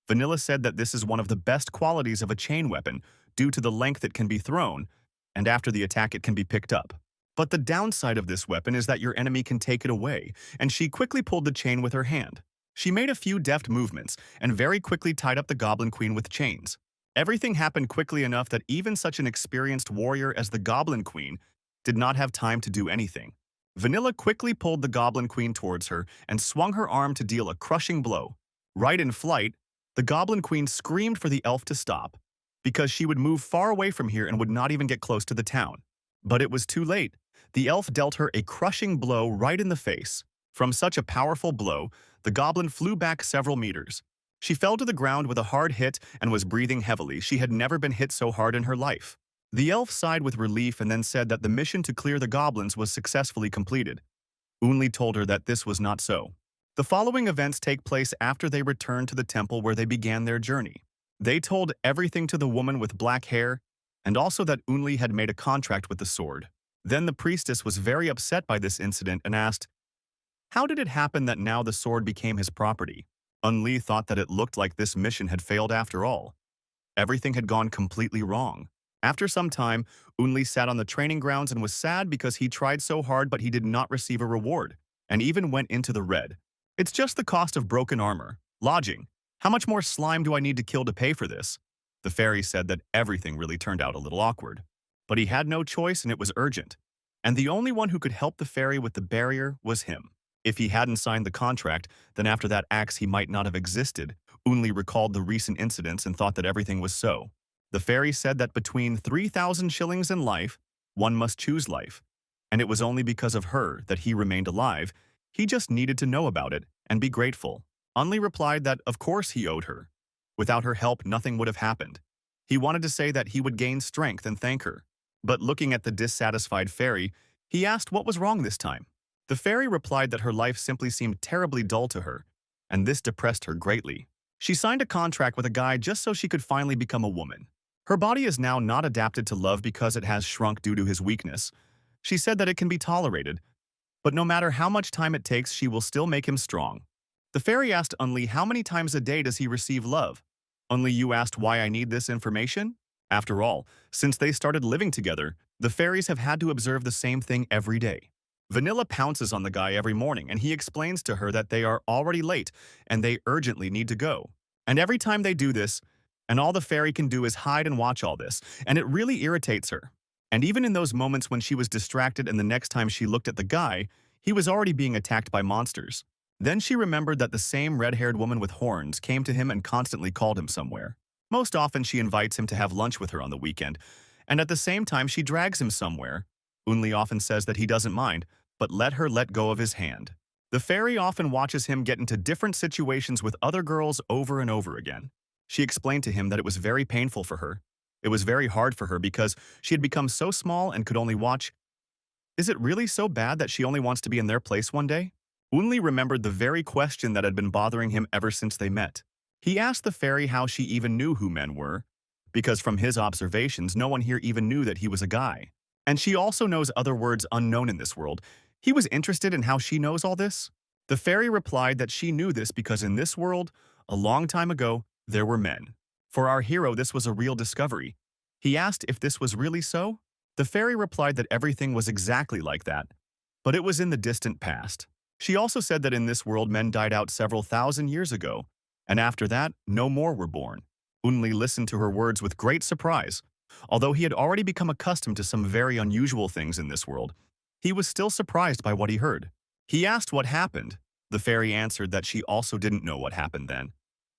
Vanilla said that this is one of the best qualities of a chain weapon due to the length it can be thrown, and after the attack it can be picked up. But the downside of this weapon is that your enemy can take it away, and she quickly pulled the chain with her hand. She made a few deft movements and very quickly tied up the Goblin Queen with chains. Everything happened quickly enough that even such an experienced warrior as the Goblin Queen did not have time to do anything. Vanilla quickly pulled the Goblin Queen towards her and swung her arm to deal a crushing blow. Right in flight, the Goblin Queen screamed for the elf to stop, because she would move far away from here and would not even get close to the town. But it was too late. The elf dealt her a crushing blow right in the face. From such a powerful blow, the goblin flew back several meters. She fell to the ground with a hard hit and was breathing heavily. She had never been hit so hard in her life. The elf sighed with relief and then said that the mission to clear the goblins was successfully completed. Unli told her that this was not so. The following events take place after they return to the temple where they began their journey. They told everything to the woman with black hair, and also that Unli had made a contract with the sword. Then the priestess was very upset by this incident and asked, how did it happen that now the sword became his property? Unli thought that it looked like this mission had failed after all. Everything had gone completely wrong. After some time, Unli sat on the training grounds and was sad because he tried so hard but he did not receive a reward, and even went into the red. It's just the cost of broken armor. Lodging. How much more slime do I need to kill to pay for this? The fairy said that everything really turned out a little awkward. But he had no choice and it was urgent. And the only one who could help the fairy with the barrier was him. If he hadn't signed the contract, then after that axe he might not have existed. Unli recalled the recent incidents and thought that everything was so. The fairy said that between 3,000 shillings and life, one must choose life. And it was only because of her that he remained alive. He just needed to know about it and be grateful. Unli replied that of course he owed her. Without her help, nothing would have happened. He wanted to say that he would gain strength and thank her. But looking at the dissatisfied fairy, he asked what was wrong this time. The fairy replied that her life simply seemed terribly dull to her, and this depressed her greatly. She signed a contract with a guy just so she could finally become a woman. Her body is now not adapted to love because it has shrunk due to his weakness. She said that it can be tolerated, but no matter how much time it takes, she will still make him strong. The fairy asked Unli how many times a day does he receive love. Unli, you asked why I need this information? After all, since they started living together, the fairies have had to observe the same thing every day. Vanilla pounces on the guy every morning and he explains to her that they are already late and they urgently need to go. And every time they do this, and all the fairy can do is hide and watch all this, and it really irritates her. And even in those moments when she was distracted and the next time she looked at the guy, he was already being attacked by monsters. Then she remembered that the same red-haired woman with horns came to him and constantly called him somewhere. Most often she invites him to have lunch with her on the weekend, and at the same time she drags him somewhere. Unli often says that he doesn't mind, but let her let go of his hand. The fairy often watches him get into different situations with other girls over and over again. She explained to him that it was very painful for her. It was very hard for her because she had become so small and could only watch. Is it really so bad that she only wants to be in their place one day? Unli remembered the very question that had been bothering him ever since they met. He asked the fairy how she even knew who men were, because from his observations, no one here even knew that he was a guy. And she also knows other words unknown in this world. He was interested in how she knows all this. The fairy replied that she knew this because in this world, a long time ago, there were men. For our hero, this was a real discovery. He asked if this was really so. The fairy replied that everything was exactly like that, but it was in the distant past. She also said that in this world men died out several thousand years ago, and after that, no more were born. Unli listened to her words with great surprise. Although he had already become accustomed to some very unusual things in this world, he was still surprised by what he heard. He asked what happened. The fairy answered that she also didn't know what happened then,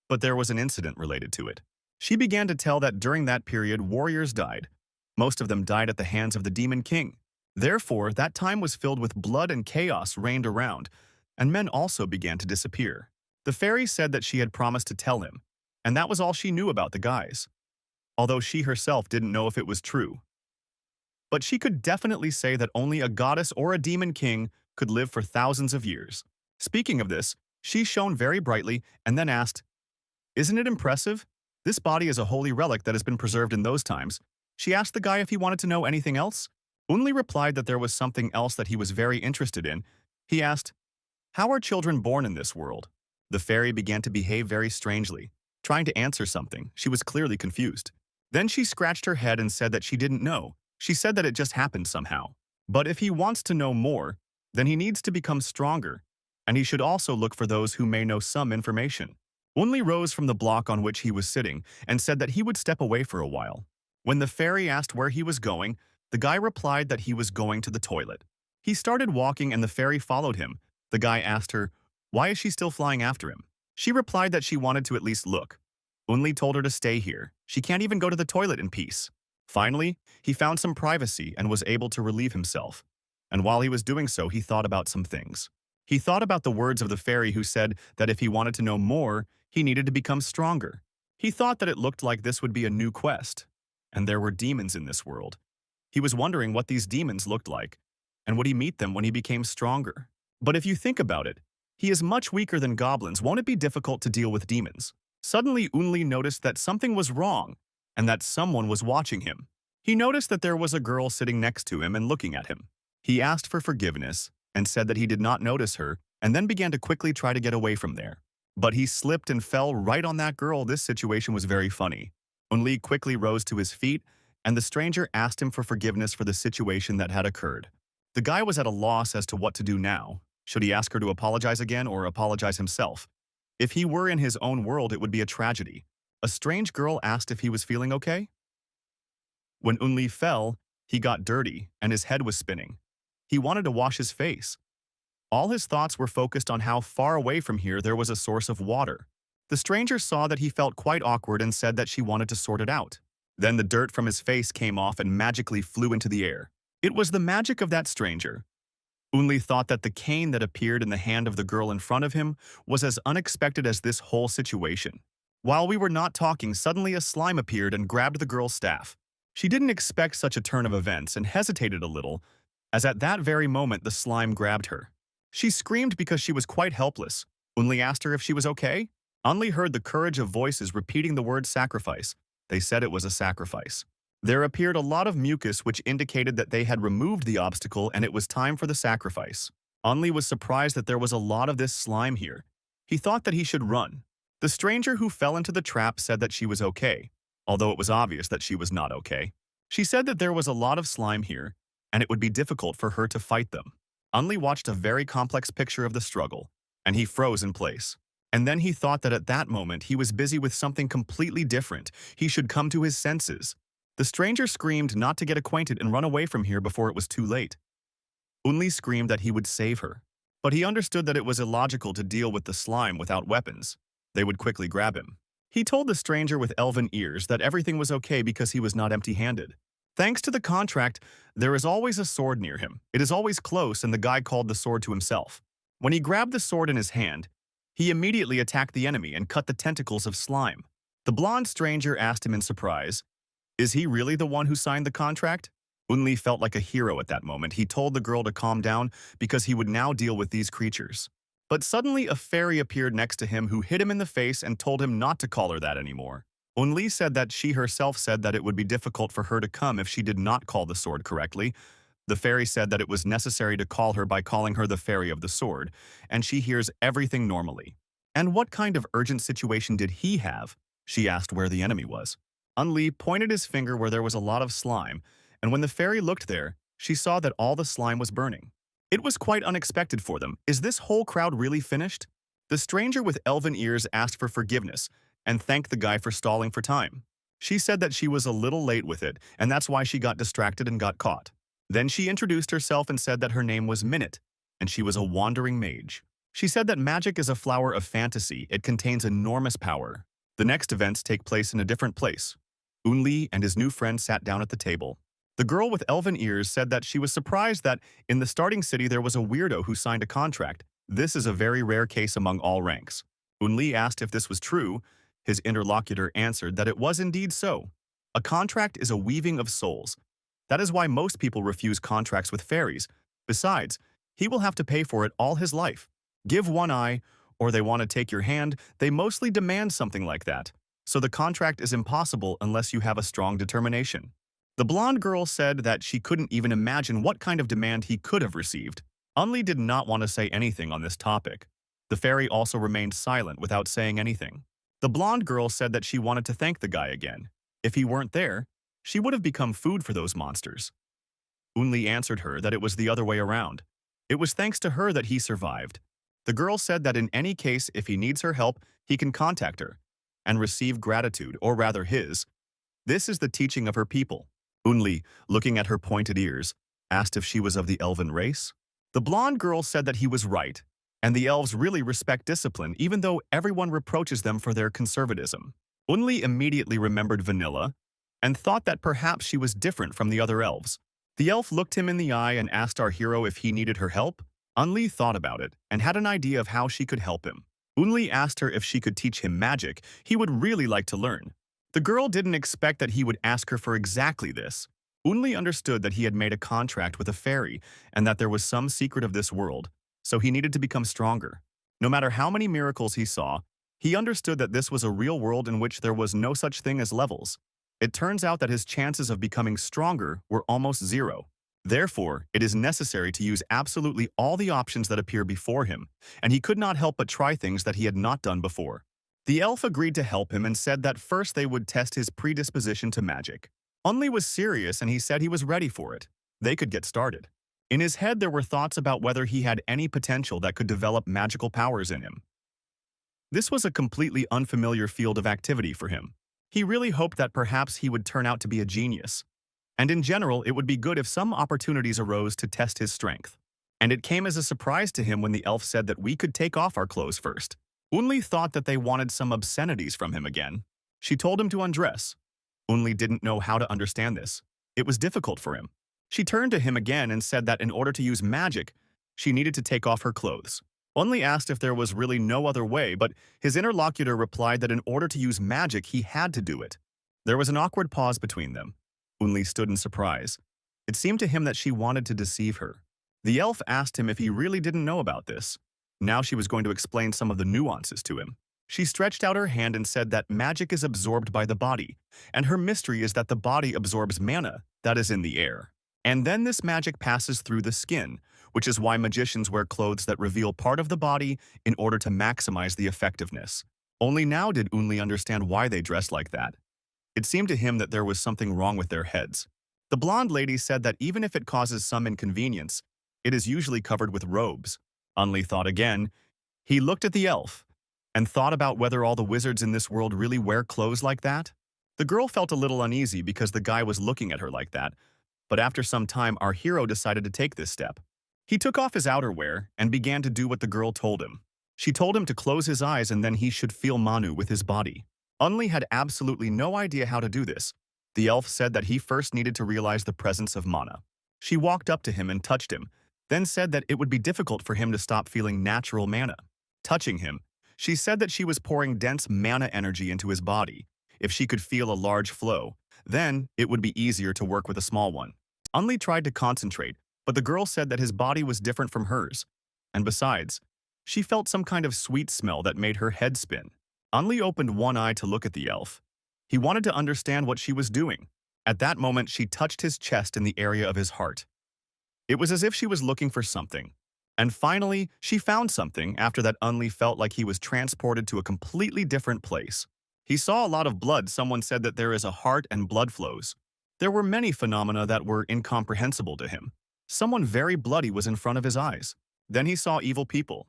but there was an incident related to it. She began to tell that during that period, warriors died. Most of them died at the hands of the Demon King. Therefore, that time was filled with blood and chaos reigned around, and men also began to disappear. The fairy said that she had promised to tell him, and that was all she knew about the guys, although she herself didn't know if it was true. But she could definitely say that only a goddess or a demon king could live for thousands of years. Speaking of this, she shone very brightly and then asked, "Isn't it impressive? This body is a holy relic that has been preserved in those times." She asked the guy if he wanted to know anything else. Unli replied that there was something else that he was very interested in. He asked, "How are children born in this world?" The fairy began to behave very strangely, trying to answer something. She was clearly confused. Then she scratched her head and said that she didn't know. She said that it just happened somehow. But if he wants to know more, then he needs to become stronger, and he should also look for those who may know some information. Unli rose from the block on which he was sitting and said that he would step away for a while. When the fairy asked where he was going, the guy replied that he was going to the toilet. He started walking and the fairy followed him. The guy asked her, why is she still flying after him? She replied that she wanted to at least look. Unli told her to stay here. She can't even go to the toilet in peace. Finally, he found some privacy and was able to relieve himself. And while he was doing so, he thought about some things. He thought about the words of the fairy who said that if he wanted to know more, he needed to become stronger. He thought that it looked like this would be a new quest. And there were demons in this world. He was wondering what these demons looked like, and would he meet them when he became stronger? But if you think about it, he is much weaker than goblins. Won't it be difficult to deal with demons? Suddenly, Unli noticed that something was wrong and that someone was watching him. He noticed that there was a girl sitting next to him and looking at him. He asked for forgiveness and said that he did not notice her and then began to quickly try to get away from there. But he slipped and fell right on that girl. This situation was very funny. Unli quickly rose to his feet and the stranger asked him for forgiveness for the situation that had occurred. The guy was at a loss as to what to do now. Should he ask her to apologize again or apologize himself? If he were in his own world, it would be a tragedy. A strange girl asked if he was feeling okay. When Unli fell, he got dirty and his head was spinning. He wanted to wash his face. All his thoughts were focused on how far away from here there was a source of water. The stranger saw that he felt quite awkward and said that she wanted to sort it out. Then the dirt from his face came off and magically flew into the air. It was the magic of that stranger. Unli thought that the cane that appeared in the hand of the girl in front of him was as unexpected as this whole situation. While we were not talking, suddenly a slime appeared and grabbed the girl's staff. She didn't expect such a turn of events and hesitated a little, as at that very moment the slime grabbed her. She screamed because she was quite helpless. Unli asked her if she was okay. Unli heard the courage of voices repeating the word sacrifice. They said it was a sacrifice. There appeared a lot of mucus which indicated that they had removed the obstacle and it was time for the sacrifice. Unli was surprised that there was a lot of this slime here. He thought that he should run. The stranger who fell into the trap said that she was okay, although it was obvious that she was not okay. She said that there was a lot of slime here, and it would be difficult for her to fight them. Unli watched a very complex picture of the struggle, and he froze in place. And then he thought that at that moment he was busy with something completely different. He should come to his senses. The stranger screamed not to get acquainted and run away from here before it was too late. Unli screamed that he would save her, but he understood that it was illogical to deal with the slime without weapons. They would quickly grab him. He told the stranger with elven ears that everything was okay because he was not empty-handed. Thanks to the contract, there is always a sword near him. It is always close, and the guy called the sword to himself. When he grabbed the sword in his hand, he immediately attacked the enemy and cut the tentacles of slime. The blonde stranger asked him in surprise, "Is he really the one who signed the contract?" Unli felt like a hero at that moment. He told the girl to calm down because he would now deal with these creatures. But suddenly a fairy appeared next to him who hit him in the face and told him not to call her that anymore. Unli said that she herself said that it would be difficult for her to come if she did not call the sword correctly. The fairy said that it was necessary to call her by calling her the fairy of the sword, and she hears everything normally. And what kind of urgent situation did he have? She asked where the enemy was. Unli pointed his finger where there was a lot of slime, and when the fairy looked there, she saw that all the slime was burning. It was quite unexpected for them. Is this whole crowd really finished? The stranger with elven ears asked for forgiveness and thanked the guy for stalling for time. She said that she was a little late with it, and that's why she got distracted and got caught. Then she introduced herself and said that her name was Minute, and she was a wandering mage. She said that magic is a flower of fantasy. It contains enormous power. The next events take place in a different place. Unli and his new friend sat down at the table. The girl with elven ears said that she was surprised that in the starting city there was a weirdo who signed a contract. This is a very rare case among all ranks. Unli asked if this was true. His interlocutor answered that it was indeed so. A contract is a weaving of souls. That is why most people refuse contracts with fairies. Besides, he will have to pay for it all his life. Give one eye, or they want to take your hand. They mostly demand something like that. So the contract is impossible unless you have a strong determination. The blonde girl said that she couldn't even imagine what kind of demand he could have received. Unli did not want to say anything on this topic. The fairy also remained silent without saying anything. The blonde girl said that she wanted to thank the guy again. If he weren't there, she would have become food for those monsters. Unli answered her that it was the other way around. It was thanks to her that he survived. The girl said that in any case, if he needs her help, he can contact her and receive gratitude, or rather his. This is the teaching of her people. Unli, looking at her pointed ears, asked if she was of the elven race. The blonde girl said that he was right, and the elves really respect discipline even though everyone reproaches them for their conservatism. Unli immediately remembered Vanilla and thought that perhaps she was different from the other elves. The elf looked him in the eye and asked our hero if he needed her help. Unli thought about it and had an idea of how she could help him. Unli asked her if she could teach him magic he would really like to learn. The girl didn't expect that he would ask her for exactly this. Unli understood that he had made a contract with a fairy and that there was some secret of this world, so he needed to become stronger. No matter how many miracles he saw, he understood that this was a real world in which there was no such thing as levels. It turns out that his chances of becoming stronger were almost zero. Therefore, it is necessary to use absolutely all the options that appear before him, and he could not help but try things that he had not done before. The elf agreed to help him and said that first they would test his predisposition to magic. Unli was serious and he said he was ready for it. They could get started. In his head there were thoughts about whether he had any potential that could develop magical powers in him. This was a completely unfamiliar field of activity for him. He really hoped that perhaps he would turn out to be a genius. And in general, it would be good if some opportunities arose to test his strength. And it came as a surprise to him when the elf said that we could take off our clothes first. Unli thought that they wanted some obscenities from him again. She told him to undress. Unli didn't know how to understand this. It was difficult for him. She turned to him again and said that in order to use magic, she needed to take off her clothes. Unli asked if there was really no other way, but his interlocutor replied that in order to use magic, he had to do it. There was an awkward pause between them. Unli stood in surprise. It seemed to him that she wanted to deceive her. The elf asked him if he really didn't know about this. Now she was going to explain some of the nuances to him. She stretched out her hand and said that magic is absorbed by the body, and her mystery is that the body absorbs mana that is in the air. And then this magic passes through the skin, which is why magicians wear clothes that reveal part of the body in order to maximize the effectiveness. Only now did Unli understand why they dressed like that. It seemed to him that there was something wrong with their heads. The blonde lady said that even if it causes some inconvenience, it is usually covered with robes. Unli thought again. He looked at the elf and thought about whether all the wizards in this world really wear clothes like that. The girl felt a little uneasy because the guy was looking at her like that, but after some time our hero decided to take this step. He took off his outerwear and began to do what the girl told him. She told him to close his eyes and then he should feel Manu with his body. Unli had absolutely no idea how to do this. The elf said that he first needed to realize the presence of mana. She walked up to him and touched him, then said that it would be difficult for him to stop feeling natural mana. Touching him, she said that she was pouring dense mana energy into his body. If she could feel a large flow, then it would be easier to work with a small one. Unli tried to concentrate, but the girl said that his body was different from hers. And besides, she felt some kind of sweet smell that made her head spin. Unli opened one eye to look at the elf. He wanted to understand what she was doing. At that moment, she touched his chest in the area of his heart. It was as if she was looking for something. And finally, she found something. After that, Unli felt like he was transported to a completely different place. He saw a lot of blood. Someone said that there is a heart and blood flows. There were many phenomena that were incomprehensible to him. Someone very bloody was in front of his eyes. Then he saw evil people.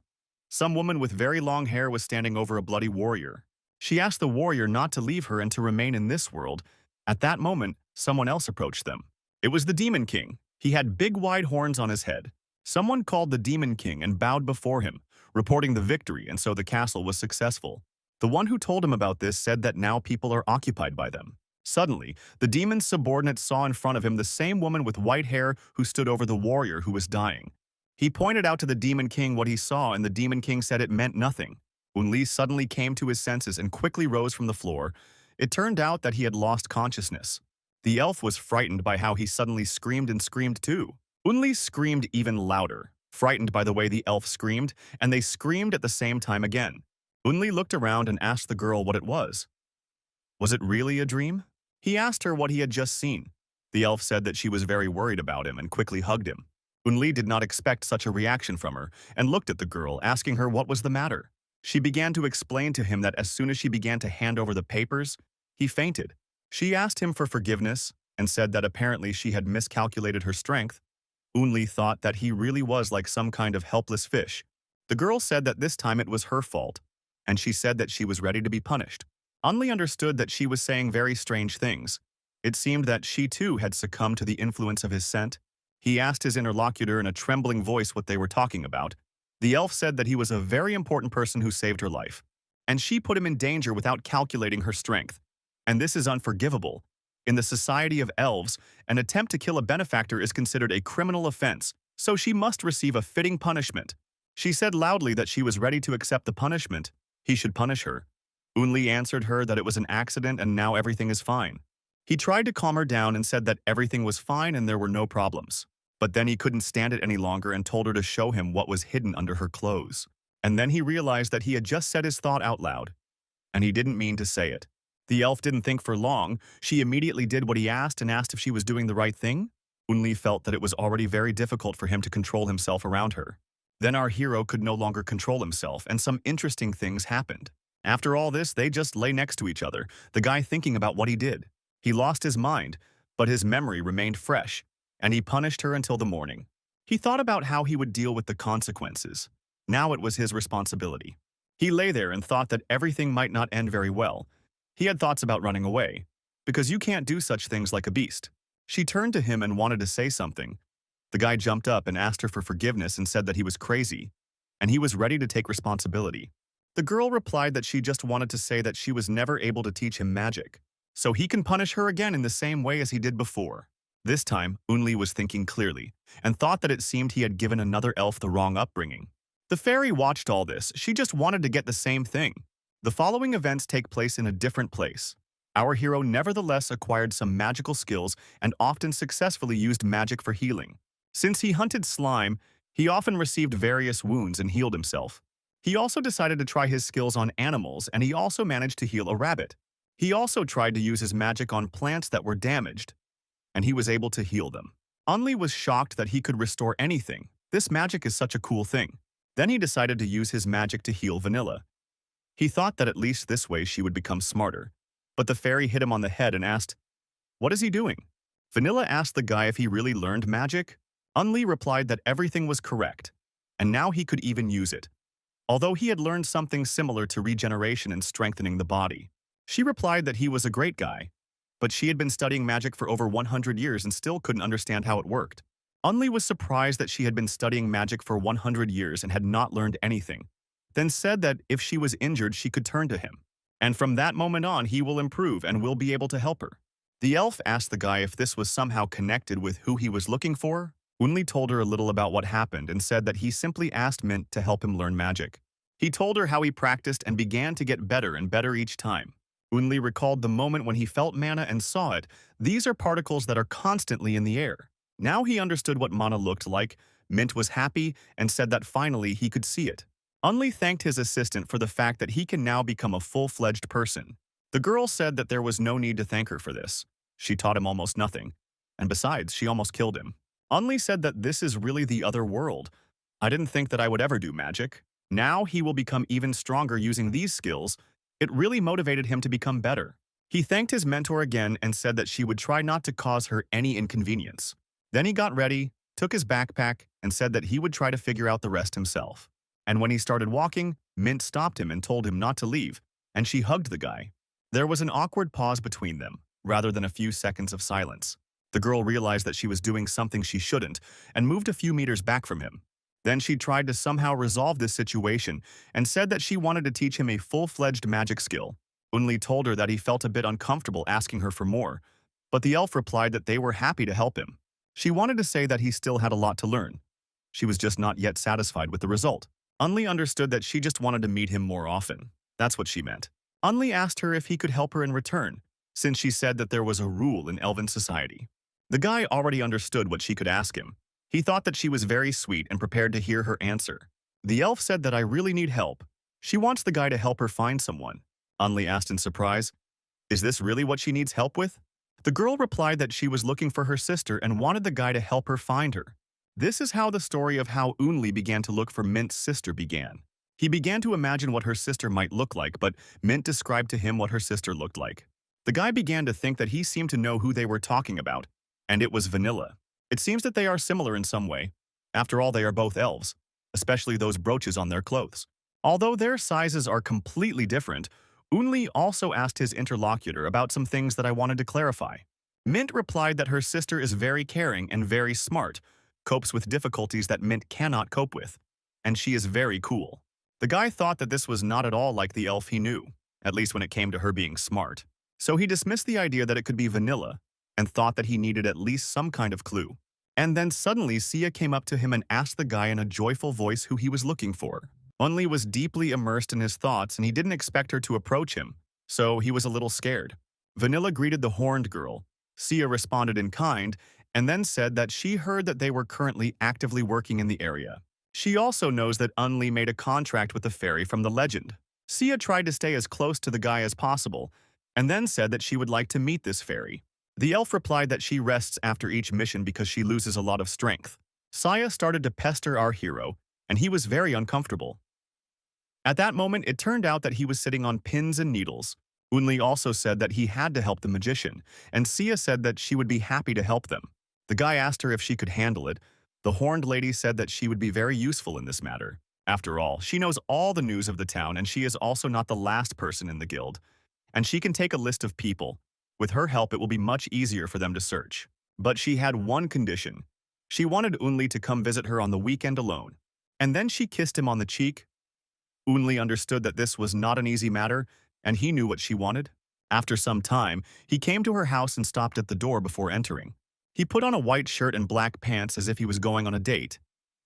Some woman with very long hair was standing over a bloody warrior. She asked the warrior not to leave her and to remain in this world. At that moment, someone else approached them. It was the Demon King. He had big wide horns on his head. Someone called the Demon King and bowed before him, reporting the victory, and so the castle was successful. The one who told him about this said that now people are occupied by them. Suddenly, the demon's subordinate saw in front of him the same woman with white hair who stood over the warrior who was dying. He pointed out to the Demon King what he saw, and the Demon King said it meant nothing. Unli suddenly came to his senses and quickly rose from the floor. It turned out that he had lost consciousness. The elf was frightened by how he suddenly screamed and screamed too. Unli screamed even louder, frightened by the way the elf screamed, and they screamed at the same time again. Unli looked around and asked the girl what it was. Was it really a dream? He asked her what he had just seen. The elf said that she was very worried about him and quickly hugged him. Unli did not expect such a reaction from her and looked at the girl, asking her what was the matter. She began to explain to him that as soon as she began to hand over the papers, he fainted. She asked him for forgiveness and said that apparently she had miscalculated her strength. Unli thought that he really was like some kind of helpless fish. The girl said that this time it was her fault, and she said that she was ready to be punished. Unli understood that she was saying very strange things. It seemed that she too had succumbed to the influence of his scent. He asked his interlocutor in a trembling voice what they were talking about. The elf said that he was a very important person who saved her life, and she put him in danger without calculating her strength. And this is unforgivable. In the society of elves, an attempt to kill a benefactor is considered a criminal offense, so she must receive a fitting punishment. She said loudly that she was ready to accept the punishment. He should punish her. Unli answered her that it was an accident and now everything is fine. He tried to calm her down and said that everything was fine and there were no problems. But then he couldn't stand it any longer and told her to show him what was hidden under her clothes. And then he realized that he had just said his thought out loud. And he didn't mean to say it. The elf didn't think for long. She immediately did what he asked and asked if she was doing the right thing. Unli felt that it was already very difficult for him to control himself around her. Then our hero could no longer control himself, and some interesting things happened. After all this, they just lay next to each other, the guy thinking about what he did. He lost his mind, but his memory remained fresh, and he punished her until the morning. He thought about how he would deal with the consequences. Now it was his responsibility. He lay there and thought that everything might not end very well. He had thoughts about running away, because you can't do such things like a beast. She turned to him and wanted to say something. The guy jumped up and asked her for forgiveness and said that he was crazy, and he was ready to take responsibility. The girl replied that she just wanted to say that she was never able to teach him magic, so he can punish her again in the same way as he did before. This time, Unli was thinking clearly, and thought that it seemed he had given another elf the wrong upbringing. The fairy watched all this. She just wanted to get the same thing. The following events take place in a different place. Our hero nevertheless acquired some magical skills and often successfully used magic for healing. Since he hunted slime, he often received various wounds and healed himself. He also decided to try his skills on animals, and he also managed to heal a rabbit. He also tried to use his magic on plants that were damaged, and he was able to heal them. Unli was shocked that he could restore anything. This magic is such a cool thing. Then he decided to use his magic to heal Vanilla. He thought that at least this way she would become smarter. But the fairy hit him on the head and asked, "What is he doing?" Vanilla asked the guy if he really learned magic. Unli replied that everything was correct, and now he could even use it, although he had learned something similar to regeneration and strengthening the body. She replied that he was a great guy, but she had been studying magic for over 100 years and still couldn't understand how it worked. Unli was surprised that she had been studying magic for 100 years and had not learned anything, then said that if she was injured, she could turn to him. And from that moment on, he will improve and will be able to help her. The elf asked the guy if this was somehow connected with who he was looking for. Unli told her a little about what happened and said that he simply asked Mint to help him learn magic. He told her how he practiced and began to get better and better each time. Unli recalled the moment when he felt mana and saw it. These are particles that are constantly in the air. Now he understood what mana looked like. Mint was happy and said that finally he could see it. Unli thanked his assistant for the fact that he can now become a full-fledged person. The girl said that there was no need to thank her for this. She taught him almost nothing, and besides, she almost killed him. Unli said that this is really the other world. I didn't think that I would ever do magic. Now he will become even stronger using these skills. It really motivated him to become better. He thanked his mentor again and said that she would try not to cause her any inconvenience. Then he got ready, took his backpack, and said that he would try to figure out the rest himself. And when he started walking, Mint stopped him and told him not to leave, and she hugged the guy. There was an awkward pause between them, rather than a few seconds of silence. The girl realized that she was doing something she shouldn't and moved a few meters back from him. Then she tried to somehow resolve this situation and said that she wanted to teach him a full-fledged magic skill. Unli told her that he felt a bit uncomfortable asking her for more, but the elf replied that they were happy to help him. She wanted to say that he still had a lot to learn. She was just not yet satisfied with the result. Unli understood that she just wanted to meet him more often. That's what she meant. Unli asked her if he could help her in return, since she said that there was a rule in elven society. The guy already understood what she could ask him. He thought that she was very sweet and prepared to hear her answer. The elf said that I really need help. She wants the guy to help her find someone. Unli asked in surprise, "Is this really what she needs help with?" The girl replied that she was looking for her sister and wanted the guy to help her find her. This is how the story of how Unli began to look for Mint's sister began. He began to imagine what her sister might look like, but Mint described to him what her sister looked like. The guy began to think that he seemed to know who they were talking about, and it was Vanilla. It seems that they are similar in some way. After all, they are both elves, especially those brooches on their clothes. Although their sizes are completely different, Unli also asked his interlocutor about some things that I wanted to clarify. Mint replied that her sister is very caring and very smart, copes with difficulties that Mint cannot cope with, and she is very cool. The guy thought that this was not at all like the elf he knew, at least when it came to her being smart. So he dismissed the idea that it could be vanilla and thought that he needed at least some kind of clue. And then suddenly Sia came up to him and asked the guy in a joyful voice who he was looking for. Unli was deeply immersed in his thoughts and he didn't expect her to approach him, so he was a little scared. Vanilla greeted the horned girl. Sia responded in kind and then said that she heard that they were currently actively working in the area. She also knows that Unli made a contract with the fairy from the legend. Sia tried to stay as close to the guy as possible and then said that she would like to meet this fairy. The elf replied that she rests after each mission because she loses a lot of strength. Sia started to pester our hero, and he was very uncomfortable. At that moment, it turned out that he was sitting on pins and needles. Unli also said that he had to help the magician, and Sia said that she would be happy to help them. The guy asked her if she could handle it. The horned lady said that she would be very useful in this matter. After all, she knows all the news of the town, and she is also not the last person in the guild. And she can take a list of people. With her help, it will be much easier for them to search. But she had one condition. She wanted Unli to come visit her on the weekend alone. And then she kissed him on the cheek. Unli understood that this was not an easy matter, and he knew what she wanted. After some time, he came to her house and stopped at the door before entering. He put on a white shirt and black pants as if he was going on a date.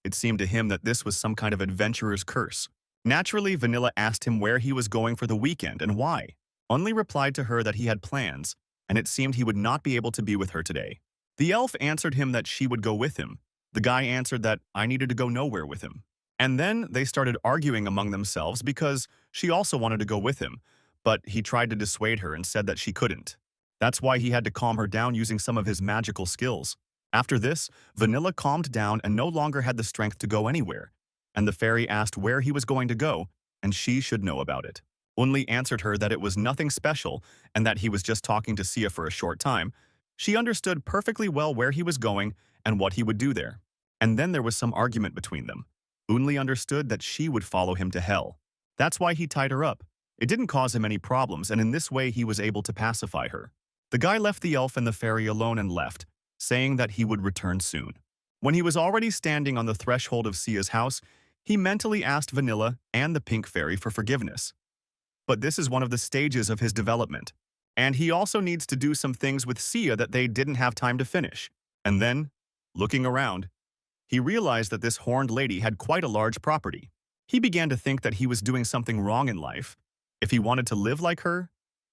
It seemed to him that this was some kind of adventurer's curse. Naturally, Vanilla asked him where he was going for the weekend and why. Unli replied to her that he had plans, and it seemed he would not be able to be with her today. The elf answered him that she would go with him. The guy answered that I needed to go nowhere with him. And then they started arguing among themselves because she also wanted to go with him, but he tried to dissuade her and said that she couldn't. That's why he had to calm her down using some of his magical skills. After this, Vanilla calmed down and no longer had the strength to go anywhere, and the fairy asked where he was going to go, and she should know about it. Unli answered her that it was nothing special and that he was just talking to Sia for a short time. She understood perfectly well where he was going and what he would do there. And then there was some argument between them. Unli understood that she would follow him to hell. That's why he tied her up. It didn't cause him any problems, and in this way he was able to pacify her. The guy left the elf and the fairy alone and left, saying that he would return soon. When he was already standing on the threshold of Sia's house, he mentally asked Vanilla and the pink fairy for forgiveness. But this is one of the stages of his development, and he also needs to do some things with Sia that they didn't have time to finish. And then, looking around, he realized that this horned lady had quite a large property. He began to think that he was doing something wrong in life. If he wanted to live like her,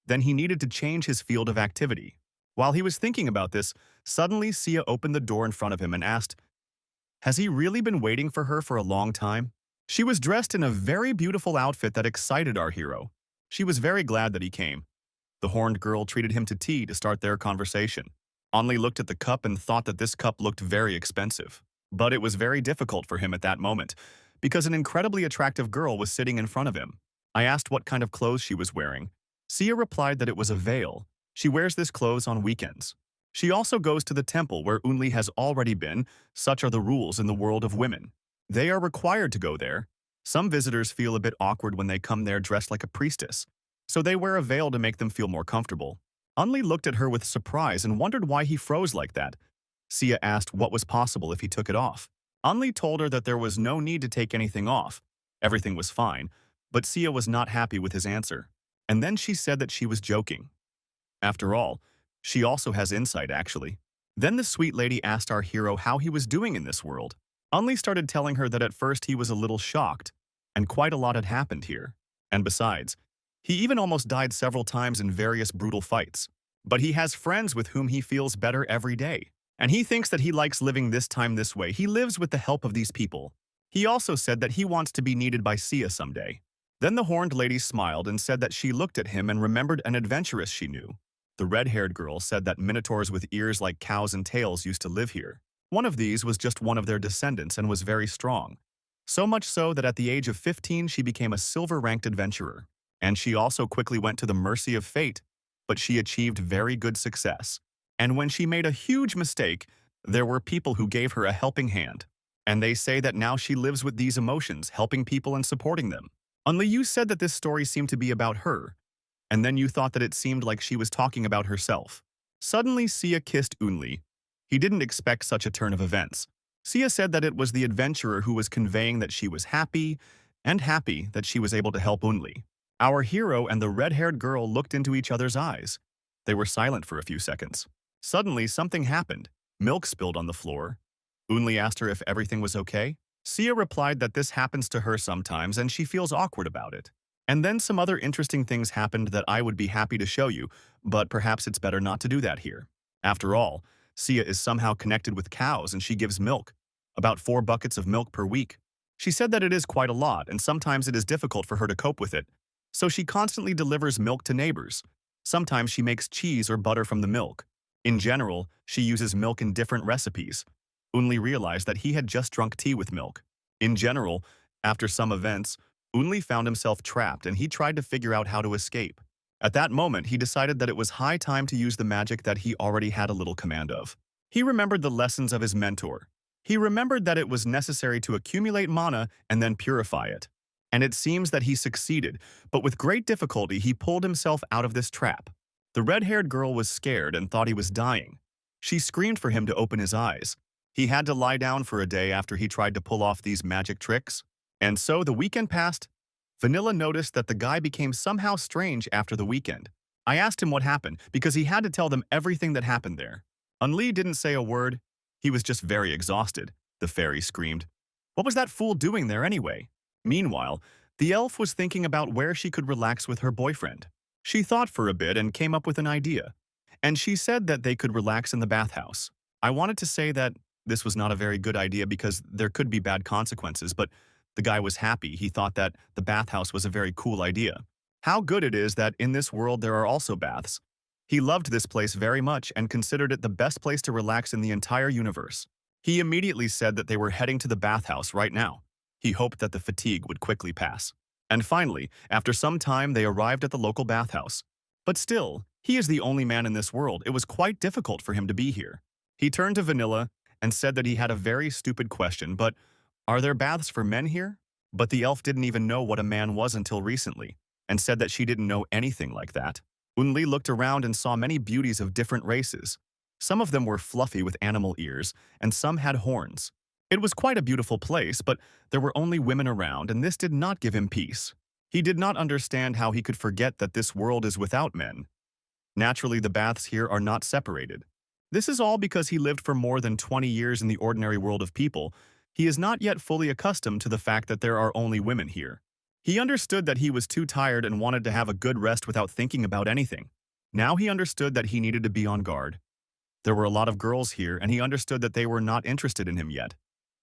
then he needed to change his field of activity. While he was thinking about this, suddenly Sia opened the door in front of him and asked, "Has he really been waiting for her for a long time?" She was dressed in a very beautiful outfit that excited our hero. She was very glad that he came. The horned girl treated him to tea to start their conversation. Only looked at the cup and thought that this cup looked very expensive. But it was very difficult for him at that moment, because an incredibly attractive girl was sitting in front of him. I asked what kind of clothes she was wearing. Sia replied that it was a veil. She wears this clothes on weekends. She also goes to the temple where Unli has already been. Such are the rules in the world of women. They are required to go there. Some visitors feel a bit awkward when they come there dressed like a priestess, so they wear a veil to make them feel more comfortable. Unli looked at her with surprise and wondered why he froze like that. Sia asked what was possible if he took it off. Unli told her that there was no need to take anything off. Everything was fine, but Sia was not happy with his answer. And then she said that she was joking. After all, she also has insight, actually. Then the sweet lady asked our hero how he was doing in this world. Unli started telling her that at first he was a little shocked, and quite a lot had happened here. And besides, he even almost died several times in various brutal fights. But he has friends with whom he feels better every day. And he thinks that he likes living this time this way. He lives with the help of these people. He also said that he wants to be needed by Sia someday. Then the horned lady smiled and said that she looked at him and remembered an adventuress she knew. The red-haired girl said that minotaurs with ears like cows and tails used to live here. One of these was just one of their descendants and was very strong. So much so that at the age of 15 she became a silver-ranked adventurer. And she also quickly went to the mercy of fate, but she achieved very good success. And when she made a huge mistake, there were people who gave her a helping hand. And they say that now she lives with these emotions, helping people and supporting them. Only you said that this story seemed to be about her, and then you thought that it seemed like she was talking about herself. Suddenly, Sia kissed Unli. He didn't expect such a turn of events. Sia said that it was the adventurer who was conveying that she was happy, and happy that she was able to help Unli. Our hero and the red-haired girl looked into each other's eyes. They were silent for a few seconds. Suddenly, something happened. Milk spilled on the floor. Unli asked her if everything was okay. Sia replied that this happens to her sometimes and she feels awkward about it. And then some other interesting things happened that I would be happy to show you, but perhaps it's better not to do that here. After all, Sia is somehow connected with cows and she gives milk. About 4 buckets of milk per week. She said that it is quite a lot and sometimes it is difficult for her to cope with it. So she constantly delivers milk to neighbors. Sometimes she makes cheese or butter from the milk. In general, she uses milk in different recipes. Unli realized that he had just drunk tea with milk. In general, after some events, Unli found himself trapped and he tried to figure out how to escape. At that moment, he decided that it was high time to use the magic that he already had a little command of. He remembered the lessons of his mentor. He remembered that it was necessary to accumulate mana and then purify it. And it seems that he succeeded, but with great difficulty he pulled himself out of this trap. The red-haired girl was scared and thought he was dying. She screamed for him to open his eyes. He had to lie down for a day after he tried to pull off these magic tricks. And so the weekend passed. Vanilla noticed that the guy became somehow strange after the weekend. I asked him what happened because he had to tell them everything that happened there. Unli didn't say a word. He was just very exhausted, the fairy screamed. What was that fool doing there anyway? Meanwhile, the elf was thinking about where she could relax with her boyfriend. She thought for a bit and came up with an idea. And she said that they could relax in the bathhouse. I wanted to say that this was not a very good idea because there could be bad consequences, but the guy was happy. He thought that the bathhouse was a very cool idea. How good it is that in this world there are also baths. He loved this place very much and considered it the best place to relax in the entire universe. He immediately said that they were heading to the bathhouse right now. He hoped that the fatigue would quickly pass. And finally, after some time, they arrived at the local bathhouse. But still, he is the only man in this world. It was quite difficult for him to be here. He turned to Vanilla and said that he had a very stupid question, but are there baths for men here? But the elf didn't even know what a man was until recently, and said that she didn't know anything like that. Unli looked around and saw many beauties of different races. Some of them were fluffy with animal ears, and some had horns. It was quite a beautiful place, but there were only women around, and this did not give him peace. He did not understand how he could forget that this world is without men. Naturally, the baths here are not separated. This is all because he lived for more than 20 years in the ordinary world of people. He is not yet fully accustomed to the fact that there are only women here. He understood that he was too tired and wanted to have a good rest without thinking about anything. Now he understood that he needed to be on guard. There were a lot of girls here, and he understood that they were not interested in him yet.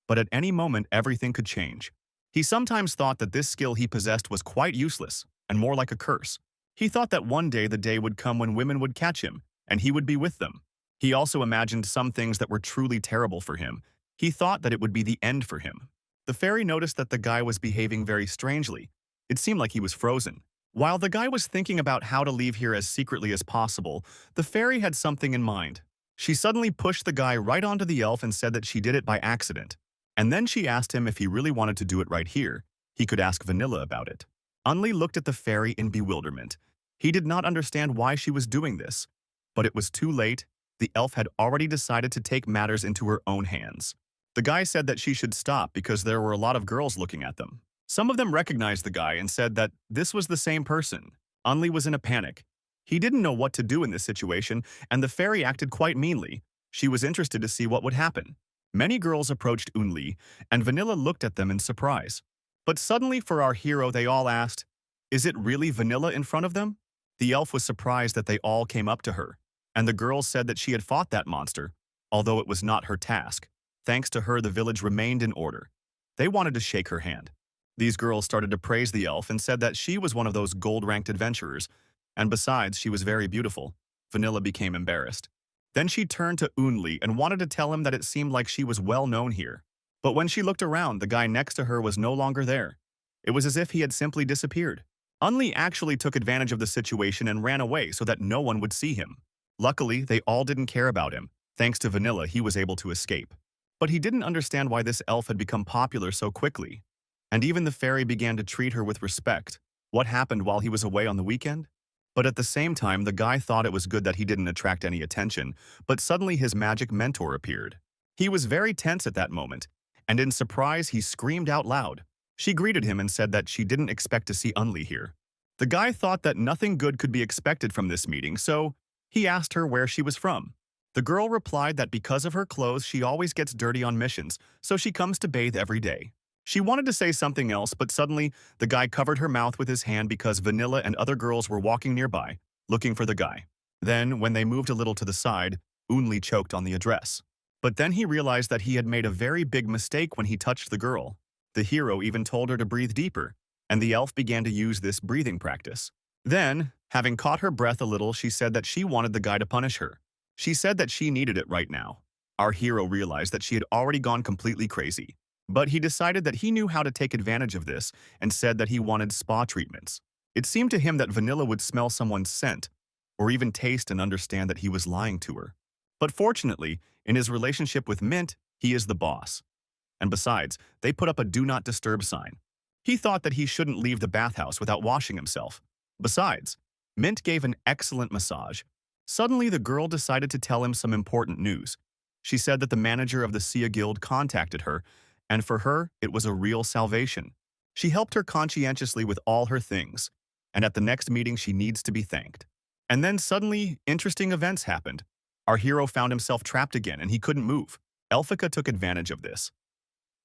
But at any moment, everything could change. He sometimes thought that this skill he possessed was quite useless, and more like a curse. He thought that one day the day would come when women would catch him, and he would be with them. He also imagined some things that were truly terrible for him. He thought that it would be the end for him. The fairy noticed that the guy was behaving very strangely. It seemed like he was frozen. While the guy was thinking about how to leave here as secretly as possible, the fairy had something in mind. She suddenly pushed the guy right onto the elf and said that she did it by accident. And then she asked him if he really wanted to do it right here. He could ask Vanilla about it. Unli looked at the fairy in bewilderment. He did not understand why she was doing this. But it was too late. The elf had already decided to take matters into her own hands. The guy said that she should stop because there were a lot of girls looking at them. Some of them recognized the guy and said that this was the same person. Unli was in a panic. He didn't know what to do in this situation, and the fairy acted quite meanly. She was interested to see what would happen. Many girls approached Unli, and Vanilla looked at them in surprise. But suddenly for our hero they all asked, "Is it really Vanilla in front of them?" The elf was surprised that they all came up to her, and the girls said that she had fought that monster, although it was not her task. Thanks to her, the village remained in order. They wanted to shake her hand. These girls started to praise the elf and said that she was one of those gold-ranked adventurers, and besides, she was very beautiful. Vanilla became embarrassed. Then she turned to Unli and wanted to tell him that it seemed like she was well known here. But when she looked around, the guy next to her was no longer there. It was as if he had simply disappeared. Unli actually took advantage of the situation and ran away so that no one would see him. Luckily, they all didn't care about him. Thanks to Vanilla, he was able to escape. But he didn't understand why this elf had become popular so quickly. And even the fairy began to treat her with respect. What happened while he was away on the weekend? But at the same time, the guy thought it was good that he didn't attract any attention, but suddenly his magic mentor appeared. He was very tense at that moment, and in surprise, he screamed out loud. She greeted him and said that she didn't expect to see Unli here. The guy thought that nothing good could be expected from this meeting, so he asked her where she was from. The girl replied that because of her clothes, she always gets dirty on missions, so she comes to bathe every day. She wanted to say something else, but suddenly, the guy covered her mouth with his hand because Vanilla and other girls were walking nearby, looking for the guy. Then, when they moved a little to the side, Unli choked on the address. But then he realized that he had made a very big mistake when he touched the girl. The hero even told her to breathe deeper, and the elf began to use this breathing practice. Then, having caught her breath a little, she said that she wanted the guy to punish her. She said that she needed it right now. Our hero realized that she had already gone completely crazy. But he decided that he knew how to take advantage of this and said that he wanted spa treatments. It seemed to him that Vanilla would smell someone's scent, or even taste and understand that he was lying to her. But fortunately, in his relationship with Mint, he is the boss. And besides, they put up a do not disturb sign. He thought that he shouldn't leave the bathhouse without washing himself. Besides, Mint gave an excellent massage. Suddenly, the girl decided to tell him some important news. She said that the manager of the Sia Guild contacted her, and for her, it was a real salvation. She helped her conscientiously with all her things, and at the next meeting she needs to be thanked. And then suddenly, interesting events happened. Our hero found himself trapped again and he couldn't move. Elphika took advantage of this.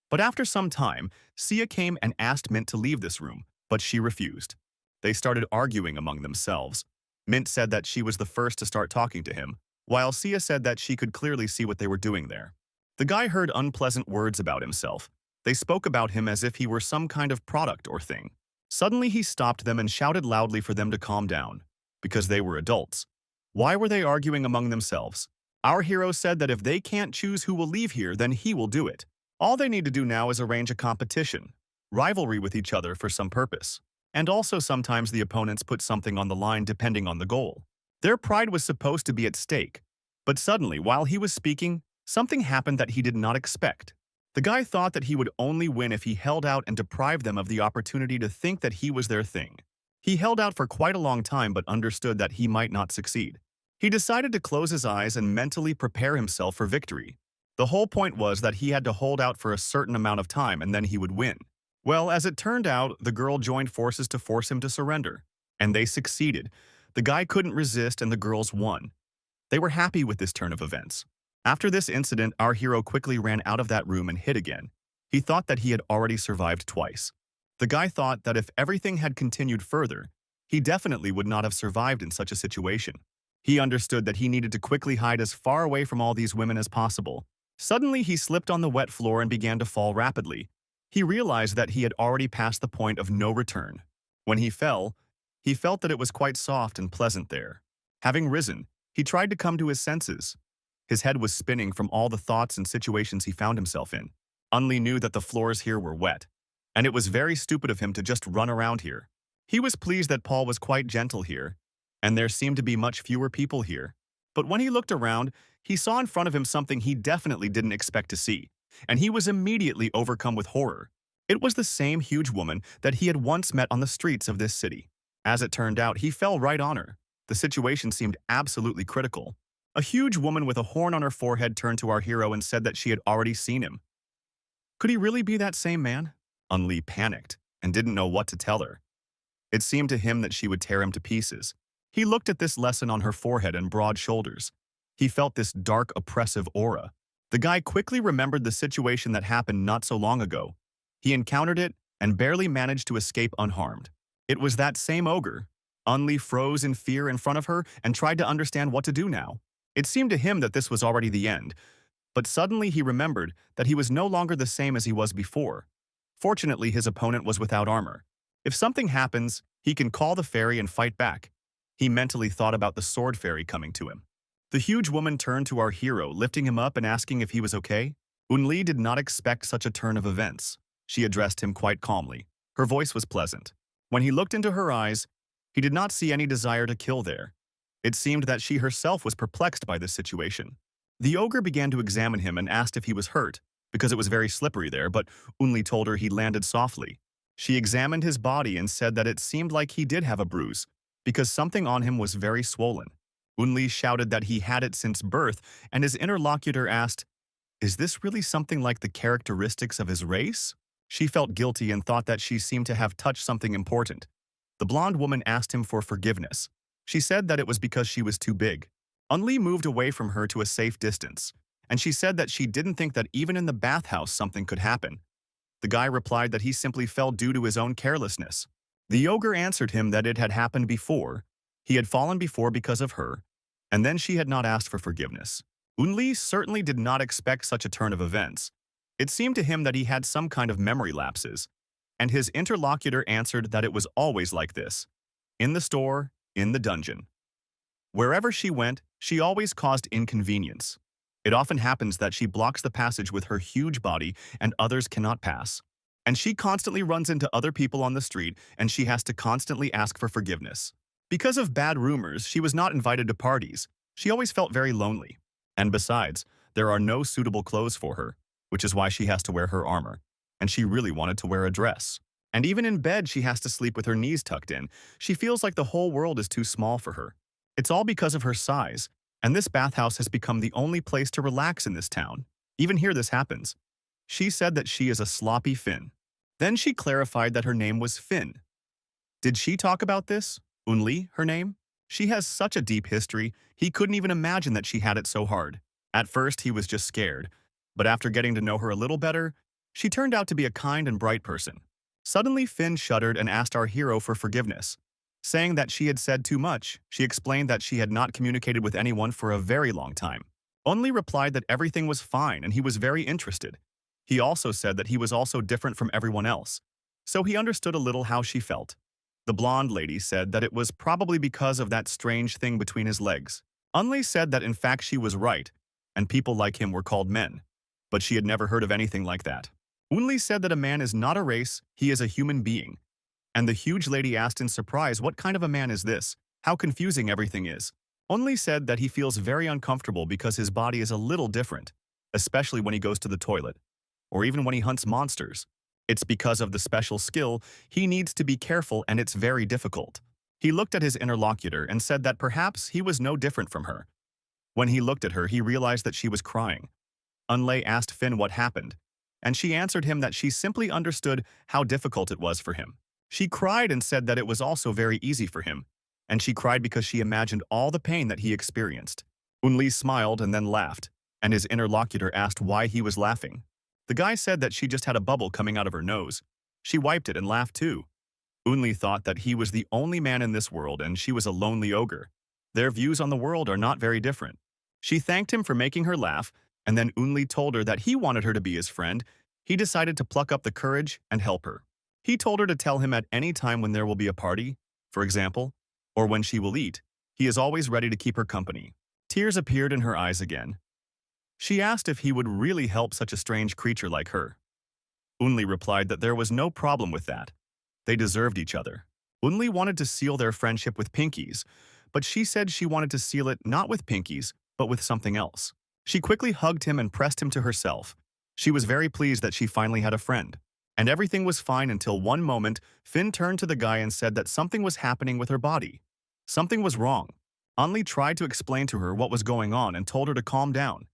But after some time, Sia came and asked Mint to leave this room, but she refused. They started arguing among themselves. Mint said that she was the first to start talking to him, while Sia said that she could clearly see what they were doing there. The guy heard unpleasant words about himself. They spoke about him as if he were some kind of product or thing. Suddenly he stopped them and shouted loudly for them to calm down, because they were adults. Why were they arguing among themselves? Our hero said that if they can't choose who will leave here, then he will do it. All they need to do now is arrange a competition, rivalry with each other for some purpose. And also sometimes the opponents put something on the line depending on the goal. Their pride was supposed to be at stake. But suddenly, while he was speaking, something happened that he did not expect. The guy thought that he would only win if he held out and deprived them of the opportunity to think that he was their thing. He held out for quite a long time but understood that he might not succeed. He decided to close his eyes and mentally prepare himself for victory. The whole point was that he had to hold out for a certain amount of time and then he would win. Well, as it turned out, the girl joined forces to force him to surrender. And they succeeded. The guy couldn't resist and the girls won. They were happy with this turn of events. After this incident, our hero quickly ran out of that room and hid again. He thought that he had already survived twice. The guy thought that if everything had continued further, he definitely would not have survived in such a situation. He understood that he needed to quickly hide as far away from all these women as possible. Suddenly, he slipped on the wet floor and began to fall rapidly. He realized that he had already passed the point of no return. When he fell, he felt that it was quite soft and pleasant there. Having risen, he tried to come to his senses. His head was spinning from all the thoughts and situations he found himself in. Unli knew that the floors here were wet, and it was very stupid of him to just run around here. He was pleased that Paul was quite gentle here, and there seemed to be much fewer people here. But when he looked around, he saw in front of him something he definitely didn't expect to see, and he was immediately overcome with horror. It was the same huge woman that he had once met on the streets of this city. As it turned out, he fell right on her. The situation seemed absolutely critical. A huge woman with a horn on her forehead turned to our hero and said that she had already seen him. Could he really be that same man? Unli panicked and didn't know what to tell her. It seemed to him that she would tear him to pieces. He looked at this lesson on her forehead and broad shoulders. He felt this dark, oppressive aura. The guy quickly remembered the situation that happened not so long ago. He encountered it and barely managed to escape unharmed. It was that same ogre. Unli froze in fear in front of her and tried to understand what to do now. It seemed to him that this was already the end, but suddenly he remembered that he was no longer the same as he was before. Fortunately, his opponent was without armor. If something happens, he can call the fairy and fight back. He mentally thought about the sword fairy coming to him. The huge woman turned to our hero, lifting him up and asking if he was okay. Unli did not expect such a turn of events. She addressed him quite calmly. Her voice was pleasant. When he looked into her eyes, he did not see any desire to kill there. It seemed that she herself was perplexed by this situation. The ogre began to examine him and asked if he was hurt, because it was very slippery there, but Unli told her he landed softly. She examined his body and said that it seemed like he did have a bruise, because something on him was very swollen. Unli shouted that he had it since birth, and his interlocutor asked, "Is this really something like the characteristics of his race?" She felt guilty and thought that she seemed to have touched something important. The blonde woman asked him for forgiveness. She said that it was because she was too big. Unli moved away from her to a safe distance, and she said that she didn't think that even in the bathhouse something could happen. The guy replied that he simply fell due to his own carelessness. The ogre answered him that it had happened before. He had fallen before because of her, and then she had not asked for forgiveness. Unli certainly did not expect such a turn of events. It seemed to him that he had some kind of memory lapses, and his interlocutor answered that it was always like this. In the store, in the dungeon. Wherever she went, she always caused inconvenience. It often happens that she blocks the passage with her huge body and others cannot pass. And she constantly runs into other people on the street and she has to constantly ask for forgiveness. Because of bad rumors, she was not invited to parties. She always felt very lonely. And besides, there are no suitable clothes for her, which is why she has to wear her armor. And she really wanted to wear a dress. And even in bed, she has to sleep with her knees tucked in. She feels like the whole world is too small for her. It's all because of her size, and this bathhouse has become the only place to relax in this town. Even here this happens. She said that she is a sloppy Finn. Then she clarified that her name was Finn. Did she talk about this? Unli, her name? She has such a deep history, he couldn't even imagine that she had it so hard. At first, he was just scared, but after getting to know her a little better, she turned out to be a kind and bright person. Suddenly, Finn shuddered and asked our hero for forgiveness. Saying that she had said too much, she explained that she had not communicated with anyone for a very long time. Unli replied that everything was fine and he was very interested. He also said that he was also different from everyone else, so he understood a little how she felt. The blonde lady said that it was probably because of that strange thing between his legs. Unli said that in fact she was right, and people like him were called men, but she had never heard of anything like that. Unli said that a man is not a race, he is a human being. And the huge lady asked in surprise, what kind of a man is this? How confusing everything is. Unli said that he feels very uncomfortable because his body is a little different, especially when he goes to the toilet, or even when he hunts monsters. It's because of the special skill, he needs to be careful and it's very difficult. He looked at his interlocutor and said that perhaps he was no different from her. When he looked at her, he realized that she was crying. Unli asked Finn what happened, and she answered him that she simply understood how difficult it was for him. She cried and said that it was also very easy for him, and she cried because she imagined all the pain that he experienced. Unli smiled and then laughed, and his interlocutor asked why he was laughing. The guy said that she just had a bubble coming out of her nose. She wiped it and laughed too. Unli thought that he was the only man in this world and she was a lonely ogre. Their views on the world are not very different. She thanked him for making her laugh, and then Unli told her that he wanted her to be his friend. He decided to pluck up the courage and help her. He told her to tell him at any time when there will be a party, for example, or when she will eat. He is always ready to keep her company. Tears appeared in her eyes again. She asked if he would really help such a strange creature like her. Unli replied that there was no problem with that. They deserved each other. Unli wanted to seal their friendship with pinkies, but she said she wanted to seal it not with pinkies, but with something else. She quickly hugged him and pressed him to herself. She was very pleased that she finally had a friend. And everything was fine until one moment, Finn turned to the guy and said that something was happening with her body. Something was wrong. Unli tried to explain to her what was going on and told her to calm down.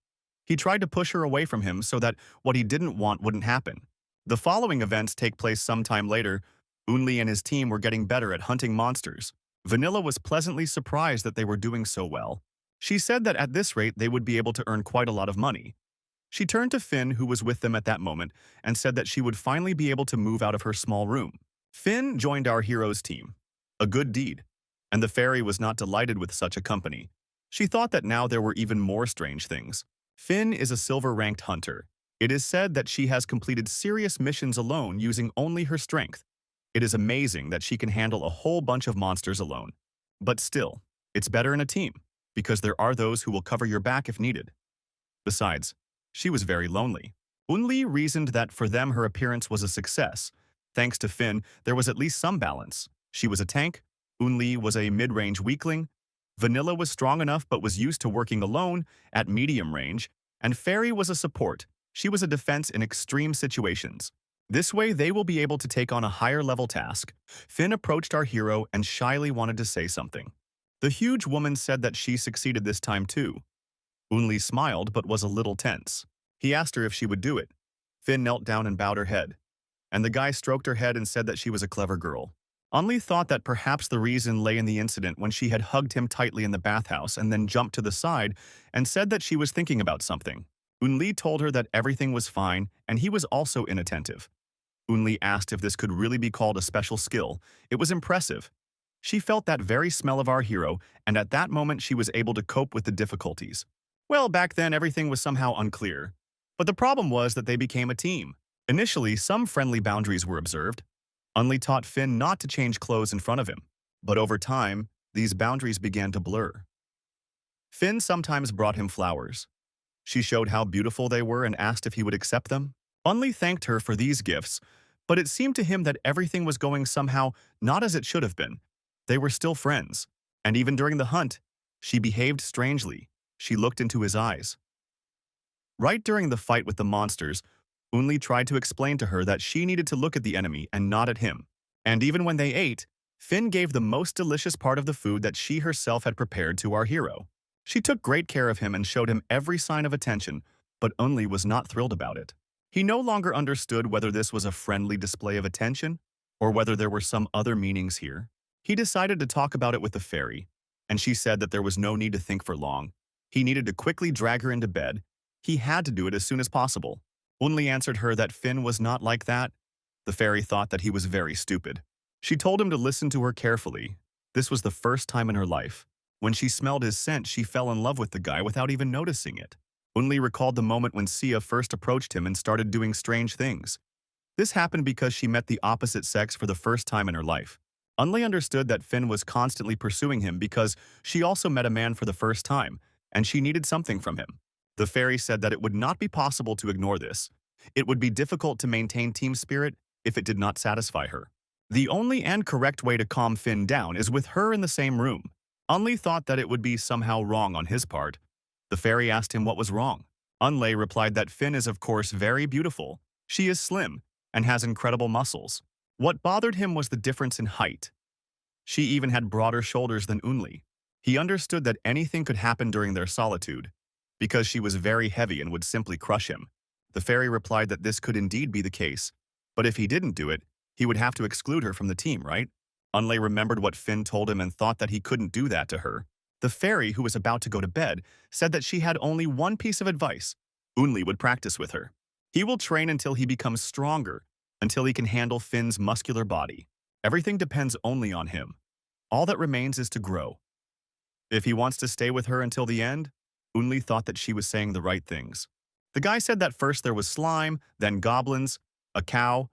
He tried to push her away from him so that what he didn't want wouldn't happen. The following events take place sometime later. Unli and his team were getting better at hunting monsters. Vanilla was pleasantly surprised that they were doing so well. She said that at this rate they would be able to earn quite a lot of money. She turned to Finn, who was with them at that moment, and said that she would finally be able to move out of her small room. Finn joined our hero's team. A good deed. And the fairy was not delighted with such a company. She thought that now there were even more strange things. Finn is a silver-ranked hunter. It is said that she has completed serious missions alone using only her strength. It is amazing that she can handle a whole bunch of monsters alone. But still, it's better in a team, because there are those who will cover your back if needed. Besides, she was very lonely. Unli reasoned that for them her appearance was a success. Thanks to Finn, there was at least some balance. She was a tank, Unli was a mid-range weakling, Vanilla was strong enough but was used to working alone at medium range, and Fairy was a support. She was a defense in extreme situations. This way, they will be able to take on a higher-level task. Finn approached our hero and shyly wanted to say something. The huge woman said that she succeeded this time too. Unli smiled but was a little tense. He asked her if she would do it. Finn knelt down and bowed her head. And the guy stroked her head and said that she was a clever girl. Unli thought that perhaps the reason lay in the incident when she had hugged him tightly in the bathhouse and then jumped to the side and said that she was thinking about something. Unli told her that everything was fine and he was also inattentive. Unli asked if this could really be called a special skill. It was impressive. She felt that very smell of our hero, and at that moment she was able to cope with the difficulties. Well, back then everything was somehow unclear. But the problem was that they became a team. Initially, some friendly boundaries were observed. Unli taught Finn not to change clothes in front of him. But over time, these boundaries began to blur. Finn sometimes brought him flowers. She showed how beautiful they were and asked if he would accept them. Unli thanked her for these gifts, but it seemed to him that everything was going somehow not as it should have been. They were still friends, and even during the hunt, she behaved strangely. She looked into his eyes. Right during the fight with the monsters, Unli tried to explain to her that she needed to look at the enemy and not at him. And even when they ate, Finn gave the most delicious part of the food that she herself had prepared to our hero. She took great care of him and showed him every sign of attention, but Unli was not thrilled about it. He no longer understood whether this was a friendly display of attention or whether there were some other meanings here. He decided to talk about it with the fairy, and she said that there was no need to think for long. He needed to quickly drag her into bed. He had to do it as soon as possible. Unli answered her that Finn was not like that. The fairy thought that he was very stupid. She told him to listen to her carefully. This was the first time in her life. When she smelled his scent, she fell in love with the guy without even noticing it. Unli recalled the moment when Sia first approached him and started doing strange things. This happened because she met the opposite sex for the first time in her life. Unli understood that Finn was constantly pursuing him because she also met a man for the first time, and she needed something from him. The fairy said that it would not be possible to ignore this. It would be difficult to maintain team spirit if it did not satisfy her. The only and correct way to calm Finn down is with her in the same room. Unli thought that it would be somehow wrong on his part. The fairy asked him what was wrong. Unli replied that Finn is of course very beautiful. She is slim and has incredible muscles. What bothered him was the difference in height. She even had broader shoulders than Unli. He understood that anything could happen during their solitude, because she was very heavy and would simply crush him. The fairy replied that this could indeed be the case, but if he didn't do it, he would have to exclude her from the team, right? Unli remembered what Finn told him and thought that he couldn't do that to her. The fairy, who was about to go to bed, said that she had only one piece of advice. Unli would practice with her. He will train until he becomes stronger, until he can handle Finn's muscular body. Everything depends only on him. All that remains is to grow. If he wants to stay with her until the end, Unli thought that she was saying the right things. The guy said that first there was slime, then goblins, a cow,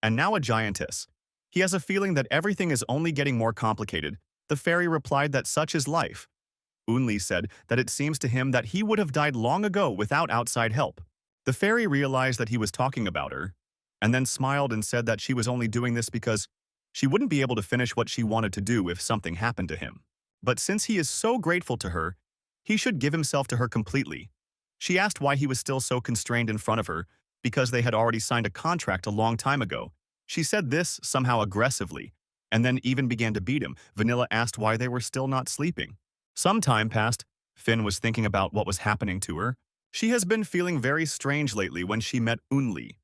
and now a giantess. He has a feeling that everything is only getting more complicated. The fairy replied that such is life. Unli said that it seems to him that he would have died long ago without outside help. The fairy realized that he was talking about her, and then smiled and said that she was only doing this because she wouldn't be able to finish what she wanted to do if something happened to him. But since he is so grateful to her, he should give himself to her completely. She asked why he was still so constrained in front of her, because they had already signed a contract a long time ago. She said this somehow aggressively, and then even began to beat him. Vanilla asked why they were still not sleeping. Some time passed. Finn was thinking about what was happening to her. She has been feeling very strange lately when she met Unli.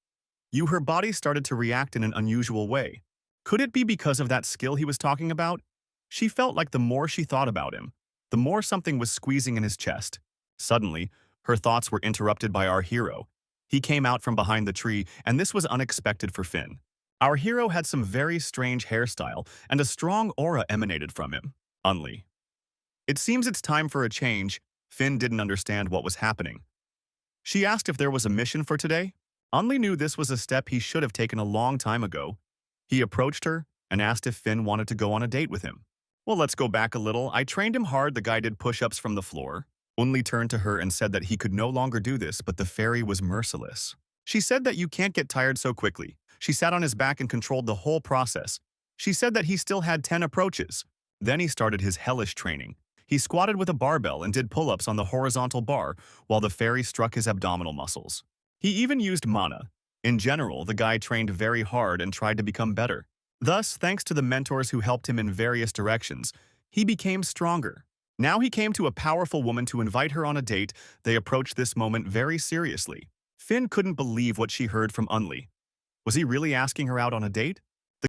Her body started to react in an unusual way. Could it be because of that skill he was talking about? She felt like the more she thought about him, the more something was squeezing in his chest. Suddenly, her thoughts were interrupted by our hero. He came out from behind the tree, and this was unexpected for Finn. Our hero had some very strange hairstyle, and a strong aura emanated from him. Unli. It seems it's time for a change. Finn didn't understand what was happening. She asked if there was a mission for today. Unli knew this was a step he should have taken a long time ago. He approached her and asked if Finn wanted to go on a date with him. Well, let's go back a little. I trained him hard. The guy did push-ups from the floor. Unli turned to her and said that he could no longer do this, but the fairy was merciless. She said that you can't get tired so quickly. She sat on his back and controlled the whole process. She said that he still had 10 approaches. Then he started his hellish training. He squatted with a barbell and did pull-ups on the horizontal bar while the fairy struck his abdominal muscles. He even used mana. In general, the guy trained very hard and tried to become better. Thus, thanks to the mentors who helped him in various directions, he became stronger. Now he came to a powerful woman to invite her on a date. They approached this moment very seriously. Finn couldn't believe what she heard from Unli. Was he really asking her out on a date?